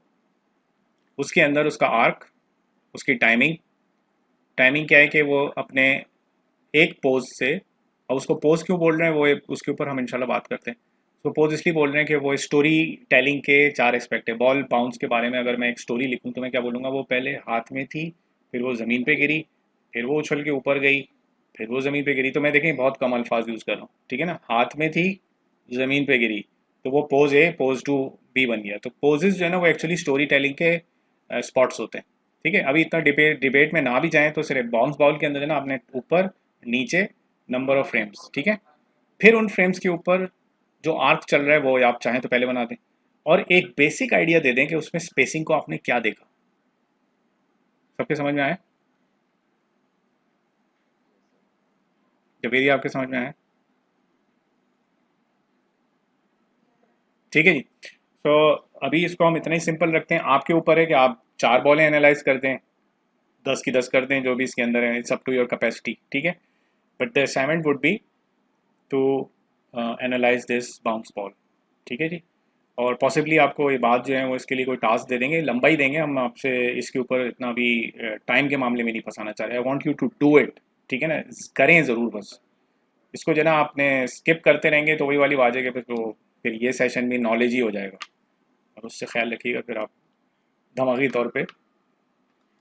उसके अंदर उसका आर्क उसकी टाइमिंग, टाइमिंग क्या है कि वो अपने एक पोज से, और उसको पोज क्यों बोल रहे हैं वो उसके ऊपर हम इंशाल्लाह बात करते हैं। तो पोज इसलिए बोल रहे हैं कि वो स्टोरी टेलिंग के चार एस्पेक्ट है। बॉल बाउंस के बारे में अगर मैं एक स्टोरी लिखूं तो मैं क्या बोलूँगा, वो पहले हाथ में थी, फिर वो ज़मीन पे गिरी, फिर वो उछल के ऊपर गई, फिर वो ज़मीन पे गिरी। तो मैं देखें बहुत कम अल्फाज यूज़ कर रहा हूँ, ठीक है ना। हाथ में थी, ज़मीन पे गिरी, तो वो pose a pose to be बन गया। तो पोजेज जो है ना वो एक्चुअली स्टोरी टेलिंग के स्पॉट्स होते हैं, ठीक है। अभी इतना डिबेट में ना भी जाएं तो सिर्फ बाउंस बॉल के अंदर है ना आपने ऊपर नीचे नंबर ऑफ फ्रेम्स, ठीक है। फिर उन फ्रेम्स के ऊपर जो आर्क चल रहा है वो आप चाहें तो पहले बना दें, और एक बेसिक आइडिया दे दें कि उसमें स्पेसिंग को आपने क्या देखा। सबके समझ में आया? जब ये आपके समझ में आया, ठीक है जी। तो अभी इसको हम इतना ही सिंपल रखते हैं, आपके ऊपर है कि आप 4 बॉलें एनालाइज कर दें, 10 की 10 कर दें, जो भी इसके अंदर है, it's up to your capacity, ठीक है। But the assignment would be to analyse this bounce ball, ठीक है जी। और पॉसिबली आपको ये बात जो है वो इसके लिए कोई टास्क दे देंगे, लंबा ही देंगे, हम आपसे इसके ऊपर इतना भी टाइम के मामले में नहीं फंसाना चाह रहे। I want you to do it, ठीक है ना, करें ज़रूर बस। इसको जो है ना आपने स्किप करते रहेंगे तो वही वाली बात है कि फिर ये सेशन भी नॉलेज ही हो जाएगा, और उससे ख्याल रखिएगा फिर आप दिमागी तौर पे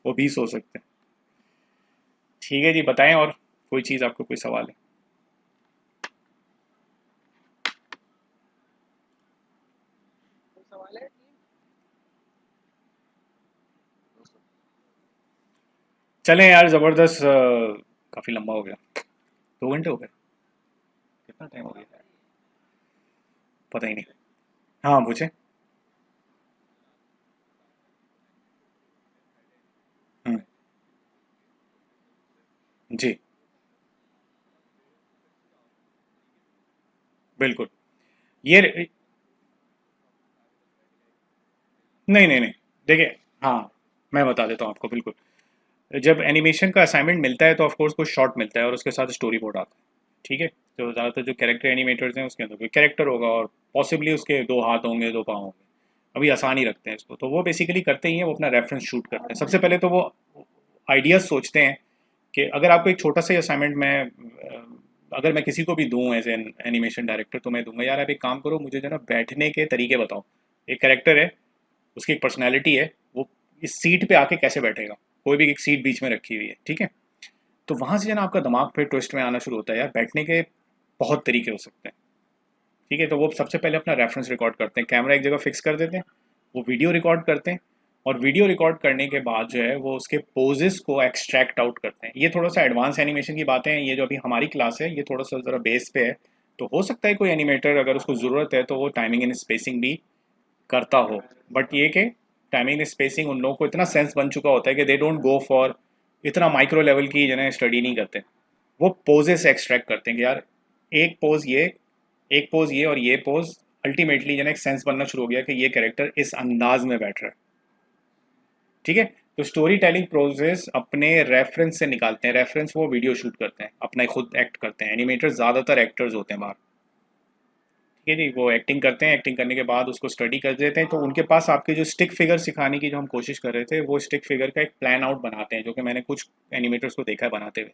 वो भी सो सकते हैं। ठीक है जी, बताएं और कोई चीज़, आपको कोई सवाल है? चलें यार, ज़बरदस्त, काफ़ी लंबा हो गया, 2 घंटे हो गए, कितना टाइम हो गया पता ही नहीं। हाँ पूछे। हम्म, जी बिल्कुल। ये नहीं नहीं नहीं, देखिए, हाँ मैं बता देता हूँ आपको बिल्कुल। जब एनिमेशन का असाइनमेंट मिलता है तो ऑफ कोर्स कुछ शॉर्ट मिलता है और उसके साथ स्टोरी बोर्ड आता है, ठीक है। तो ज़्यादातर जो कैरेक्टर एनिमेटर्स हैं उसके अंदर कोई कैरेक्टर होगा और पॉसिबली उसके 2 हाथ होंगे, 2 पाँव होंगे। अभी आसान ही रखते हैं इसको, तो वो बेसिकली करते ही हैं, वो अपना रेफरेंस शूट करते हैं। सबसे पहले तो वो आइडियाज़ सोचते हैं कि अगर आपको एक छोटा सा असाइनमेंट में अगर मैं किसी को भी दूँ एज एन एनिमेशन डायरेक्टर, तो मैं दूंगा यार आप एक काम करो, मुझे जो है ना बैठने के तरीके बताओ। एक कैरेक्टर है, उसकी एक पर्सनैलिटी है, वो इस सीट पे आके कैसे बैठेगा, कोई भी एक सीट बीच में रखी हुई है, ठीक है। तो वहाँ से जो ना आपका दिमाग फिर ट्विस्ट में आना शुरू होता है, यार बैठने के बहुत तरीके हो सकते हैं, ठीक है। तो वो सबसे पहले अपना रेफरेंस रिकॉर्ड करते हैं, कैमरा एक जगह फिक्स कर देते हैं, वो वीडियो रिकॉर्ड करते हैं, और वीडियो रिकॉर्ड करने के बाद जो है वो उसके पोजेस को एक्सट्रैक्ट आउट करते हैं। ये थोड़ा सा एडवांस एनिमेशन की बातें हैं, ये जो अभी हमारी क्लास है ये थोड़ा सा ज़रा बेस पे है। तो हो सकता है कोई एनिमेटर अगर उसको ज़रूरत है तो वो टाइमिंग एंड स्पेसिंग भी करता हो, बट ये कि टाइमिंग स्पेसिंग उन लोगों को इतना सेंस बन चुका होता है कि दे डोंट गो फॉर इतना माइक्रो लेवल की जो है स्टडी नहीं करते। वो पोजेस एक्सट्रैक्ट करते हैं कि यार एक पोज ये, एक पोज ये, और ये पोज अल्टीमेटली जो है एक सेंस बनना शुरू हो गया कि ये कैरेक्टर इस अंदाज में बैठ रहा है, ठीक है। तो स्टोरी टेलिंग प्रोसेस अपने रेफरेंस से निकालते हैं, रेफरेंस वो वीडियो शूट करते हैं, अपना खुद एक्ट करते हैं। एनिमेटर्स ज़्यादातर एक्टर्स होते हैं बाहर, ठीक है जी। वो एक्टिंग करते हैं, एक्टिंग करने के बाद उसको स्टडी कर देते हैं, तो उनके पास आपके जो स्टिक फिगर सिखाने की जो हम कोशिश कर रहे थे वो स्टिक फिगर का एक प्लान आउट बनाते हैं, जो कि मैंने कुछ एनिमेटर्स को देखा है बनाते हुए।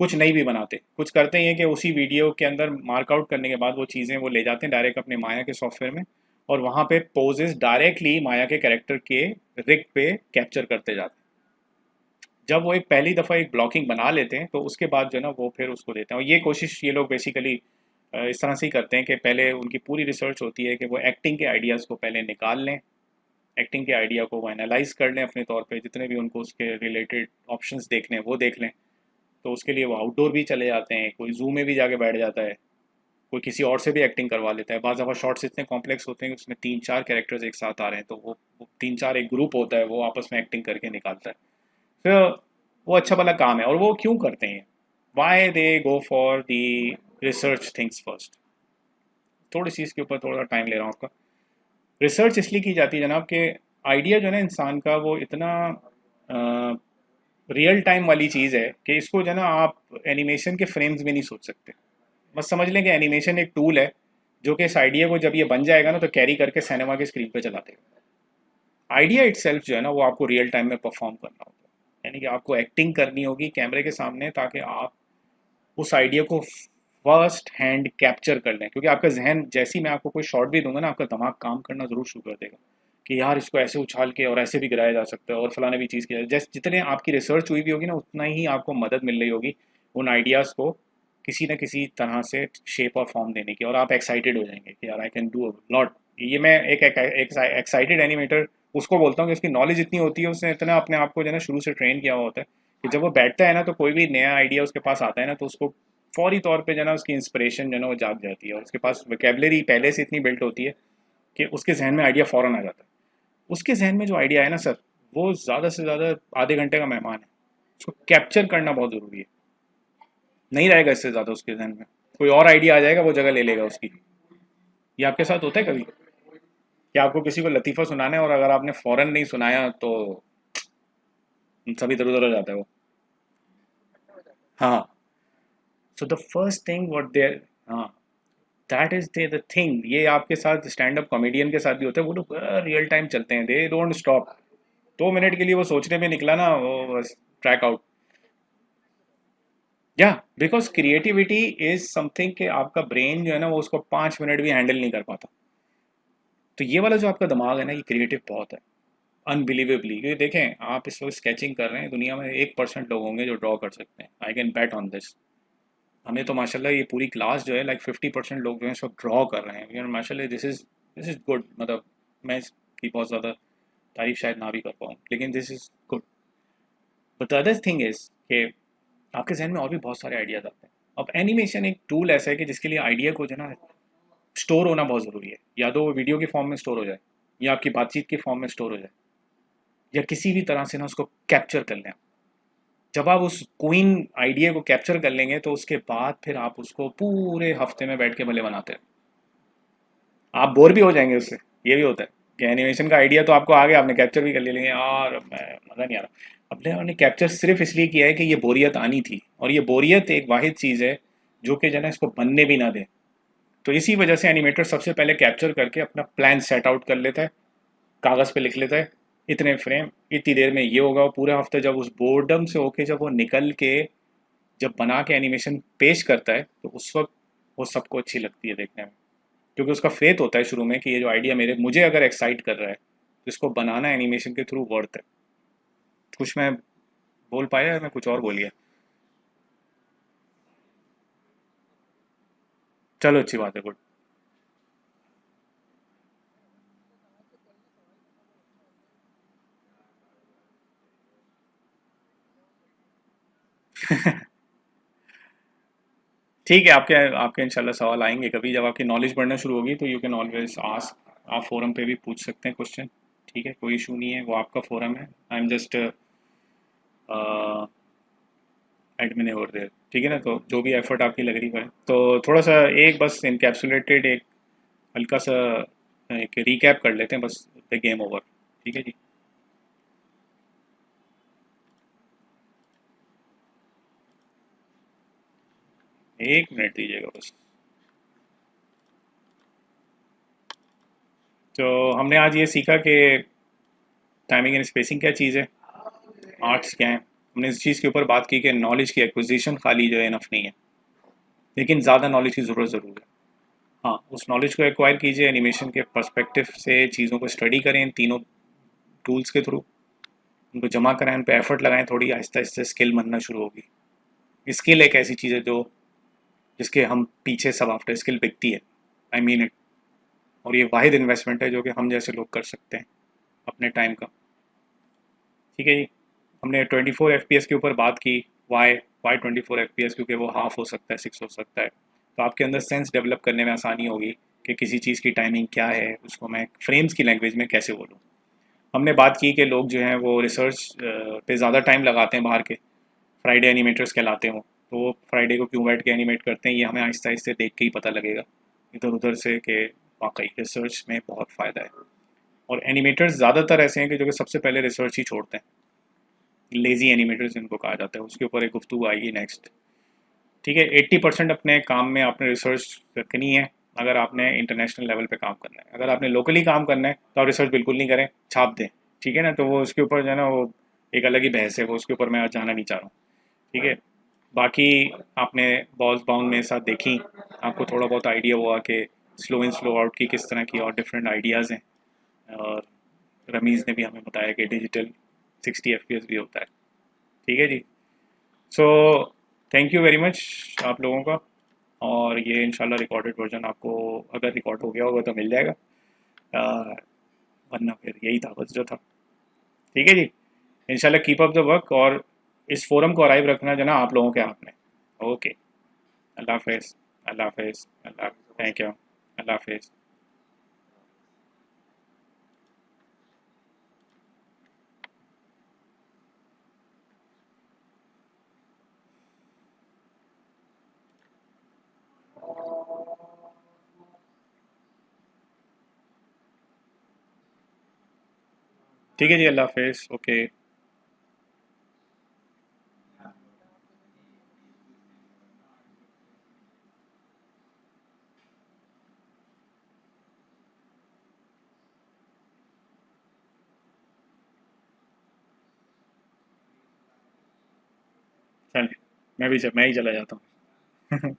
कुछ नहीं भी बनाते, कुछ करते ही हैं कि उसी वीडियो के अंदर मार्क आउट करने के बाद वो चीज़ें वो ले जाते हैं डायरेक्ट अपने माया के सॉफ्टवेयर में, और वहाँ पे पोजेस डायरेक्टली माया के कैरेक्टर के रिग पे कैप्चर करते जाते हैं। जब वो एक पहली दफ़ा एक ब्लॉकिंग बना लेते हैं तो उसके बाद जो है ना वो फिर उसको देते हैं, और ये कोशिश ये लोग बेसिकली इस तरह से ही करते हैं कि पहले उनकी पूरी रिसर्च होती है कि वो एक्टिंग के आइडियाज़ को पहले निकाल लें, एक्टिंग के आइडिया को वो एनालाइज कर लें अपने तौर पे, जितने भी उनको उसके रिलेटेड ऑप्शंस देखने हैं वो देख लें। तो उसके लिए वो आउटडोर भी चले जाते हैं, कोई जू में भी जाके बैठ जाता है, कोई किसी और से भी एक्टिंग करवा लेता है। बाज़ दफ़ा शॉट्स इतने कॉम्प्लेक्स होते हैं कि उसमें 3-4 कैरेक्टर्स एक साथ आ रहे हैं, तो वो 3-4 एक ग्रुप होता है, वो आपस में एक्टिंग करके निकालता है। फिर वो अच्छा भला काम है, और वो क्यों करते हैं, why they go for the research things first. थोड़ी सी इसके ऊपर थोड़ा टाइम ले रहा हूँ आपका। रिसर्च इसलिए की जाती है जनाब कि आइडिया जो है ना इंसान का वो इतना रियल टाइम वाली चीज़ है कि इसको जो है ना आप एनिमेशन के फ्रेम्स में नहीं सोच सकते। बस समझ लें कि एनिमेशन एक टूल है जो कि इस आइडिया को जब ये बन जाएगा ना तो कैरी करके सिनेमा के स्क्रीन पे चला देगा। आइडिया इटसेल्फ जो है ना वो आपको रियल टाइम में परफॉर्म करना होता है। यानी कि आपको एक्टिंग करनी होगी कैमरे के सामने ताकि आप उस आइडिया को फर्स्ट हैंड कैप्चर कर लें, क्योंकि आपका जहन जैसे ही मैं आपको कोई शॉट भी दूंगा ना, आपका दिमाग काम करना ज़रूर शुरू कर देगा कि यार इसको ऐसे उछाल के और ऐसे भी गिराया जा सकता है और फलाने भी चीज़ किया जैसे जितने आपकी रिसर्च हुई भी होगी ना, उतना ही आपको मदद मिल रही होगी उन आइडियाज़ को किसी न किसी तरह से शेप और फॉर्म देने की, और आप एक्साइटेड हो जाएंगे कि यार I can do a lot. ये मैं एक एक्साइटेड एनिमेटर उसको बोलता हूँ कि उसकी नॉलेज इतनी होती है, उसने इतना अपने आप को जो है ना शुरू से ट्रेन किया हुआ होता है कि जब वो बैठता है ना तो कोई भी नया आइडिया उसके पास आता है ना तो उसको फौरी तौर पे जो है ना उसकी इंस्पिरेशन जो है ना वो जाग जाती है, और उसके पास वोकेबलरी पहले से इतनी बिल्ट होती है कि उसके जहन में आइडिया फ़ौरन आ जाता है। उसके जहन में जो आइडिया है ना सर, वो ज़्यादा से ज़्यादा आधे घंटे का मेहमान है, उसको कैप्चर करना बहुत ज़रूरी है। नहीं रहेगा इससे ज़्यादा उसके जहन में, कोई और आइडिया आ जाएगा वो जगह ले लेगा उसकी। ये आपके साथ होता है कभी कि आपको किसी को लतीफ़ा सुनाना है और अगर आपने फ़ौरन नहीं सुनाया तो सभी इधर उधर हो जाता है वो। हाँ, so the first thing what there, हाँ, दैट इज द थिंग। ये आपके साथ स्टैंड अप कॉमेडियन के साथ भी होता है, वो लोग रियल टाइम चलते हैं, दे डोंट स्टॉप। 2 मिनट के लिए वो सोचने में निकला ना वो बस ट्रैक आउट। या बिकॉज क्रिएटिविटी इज समथिंग कि आपका ब्रेन जो है ना वो उसको 5 मिनट भी हैंडल नहीं कर पाता। तो ये वाला जो आपका दिमाग है ना ये क्रिएटिव बहुत है, अनबिलीवेबली। क्योंकि देखें आप इस वक्त स्केचिंग कर रहे हैं, दुनिया में 1% लोग होंगे जो ड्रॉ कर सकते हैं, I can bat on this. हमें तो माशाल्लाह ये पूरी क्लास जो है लाइक 50% लोग जो है सब ड्रॉ कर रहे हैं, माशाल्लाह दिस इज़ गुड। मतलब मैं इसकी बहुत ज़्यादा तारीफ शायद ना भी कर पाऊँ, लेकिन this is good. But the other thing is कि आपके जहन में और भी बहुत सारे आइडियाज आते हैं। अब एनिमेशन एक टूल ऐसा है कि जिसके लिए आइडिया को जो है ना स्टोर होना बहुत ज़रूरी है, या तो वो वीडियो के फॉर्म में स्टोर हो जाए या आपकी बातचीत के फॉर्म में स्टोर हो जाए, या किसी भी तरह से ना उसको कैप्चर कर लें। जब आप उस क्वीन आइडिया को कैप्चर कर लेंगे तो उसके बाद फिर आप उसको पूरे हफ्ते में बैठ के भले बनाते हैं। आप बोर भी हो जाएंगे उससे, ये भी होता है कि एनिमेशन का आइडिया तो आपको आ गया, आपने कैप्चर भी कर लिया, लेकिन यार मैं मज़ा नहीं आ रहा। अपने आपने कैप्चर सिर्फ इसलिए किया है कि ये बोरियत आनी थी, और ये बोरियत एक वाहिद चीज़ है जो कि जना इसको बनने भी ना दे। तो इसी वजह से एनिमेटर सबसे पहले कैप्चर करके अपना प्लान सेट आउट कर लेता है, कागज़ पे लिख लेता है इतने फ्रेम इतनी देर में ये होगा। पूरे हफ्ते जब उस बोर्डम से होके जब वो निकल के जब बना के एनिमेशन पेश करता है तो उस वक्त वो सबको अच्छी लगती है देखने में, क्योंकि उसका फेथ होता है शुरू में कि ये जो आइडिया मेरे मुझे अगर एक्साइट कर रहा है तो इसको बनाना एनिमेशन के थ्रू वर्थ है। कुछ मैं बोल पाया या मैं कुछ और बोल गया? चलो अच्छी बात है, गुड। ठीक है, आपके आपके इंशाल्लाह सवाल आएंगे कभी जब आपकी नॉलेज बढ़ना शुरू होगी, तो यू कैन ऑलवेज आस्क। आप फोरम पे भी पूछ सकते हैं क्वेश्चन, ठीक है, कोई इशू नहीं है, वो आपका फोरम है। I am just admin over there, ठीक है ना। तो जो भी एफर्ट आपकी लग रही है तो थोड़ा सा एक बस इनकैप्सुलेटेड एक हल्का सा एक रिकैप कर लेते हैं बस, द गेम ओवर। ठीक है जी। 1 मिनट दीजिएगा बस। तो हमने आज ये सीखा कि टाइमिंग एंड स्पेसिंग क्या चीज़ है, आर्ट्स क्या है। हमने इस चीज़ के ऊपर बात की कि नॉलेज की एक्विजिशन खाली जो है इनफ नहीं है, लेकिन ज़्यादा नॉलेज की ज़रूरत ज़रूर है। हाँ, उस नॉलेज को एक्वायर कीजिए एनिमेशन के पर्सपेक्टिव से, चीज़ों को स्टडी करें इन तीनों टूल्स के थ्रू, उनको जमा कराएं, उन पर एफर्ट लगाएं, थोड़ी आहिस्ता आहिस्ता स्किल बनना शुरू होगी। स्किल एक ऐसी चीज़ है जो जिसके हम पीछे सब आफ्टर स्किल बिकती है, आई मीन इट। और ये वाहिद इन्वेस्टमेंट है जो कि हम जैसे लोग कर सकते हैं अपने टाइम का। ठीक है जी। हमने 24 FPS के ऊपर बात की। Why why 24 FPS? क्योंकि वो हाफ हो सकता है, 6 हो सकता है, तो आपके अंदर सेंस डेवलप करने में आसानी होगी कि किसी चीज़ की टाइमिंग क्या है, उसको मैं फ्रेम्स की लैंग्वेज में कैसे बोलूँ। हमने बात की कि लोग जो हैं वो रिसर्च पे ज़्यादा टाइम लगाते हैं बाहर के, फ्राइडे एनिमेटर्स कहलाते हों, तो वो फ्राइडे को क्यों बैठ के एनिमेट करते हैं ये हमें आहिस्ता आहिस्ता देख के ही पता लगेगा इधर उधर से कि वाकई रिसर्च में बहुत फ़ायदा है। और एनिमेटर्स ज़्यादातर ऐसे हैं कि जो कि सबसे पहले रिसर्च ही छोड़ते हैं, लेज़ी एनिमेटर्स जिनको कहा जाता है, उसके ऊपर एक गुफ्तगू आएगी नेक्स्ट। ठीक है, 80% अपने काम में आपने रिसर्च रखनी है अगर आपने इंटरनेशनल लेवल पे काम करना है। अगर आपने लोकली काम करना है तो आप रिसर्च बिल्कुल नहीं करें, छाप दें। ठीक है ना, तो वो उसके ऊपर जो है ना वो एक अलग ही बहस है वो, उसके ऊपर मैं आज जाना नहीं चाह रहा हूँ। ठीक है। बाकी आपने बॉल्स बाउंड मेरे साथ देखी, आपको थोड़ा बहुत आइडिया हुआ कि स्लो इन स्लो आउट की किस तरह की और डिफरेंट आइडियाज़ हैं। और रमीज़ ने भी हमें बताया कि डिजिटल 60 FPS भी होता है। ठीक है जी। So thank you very much आप लोगों का। और ये इंशाल्लाह रिकॉर्डेड वर्जन आपको अगर रिकॉर्ड हो गया होगा तो मिल जाएगा, वरना फिर यही था बस जो था। ठीक है जी। इंशाल्लाह कीप अप द वर्क, और इस फोरम को अराइव रखना जो ना आप लोगों के हाथ में। ओके। अल्लाह हाफिज़। अल्लाह हाफिज़। अल्लाह। Thank you. अल्लाह हाफिज़। ठीक है जी। अल्लाह हाफिज़। ओके। चलिए, मैं ही चला जाता हूँ।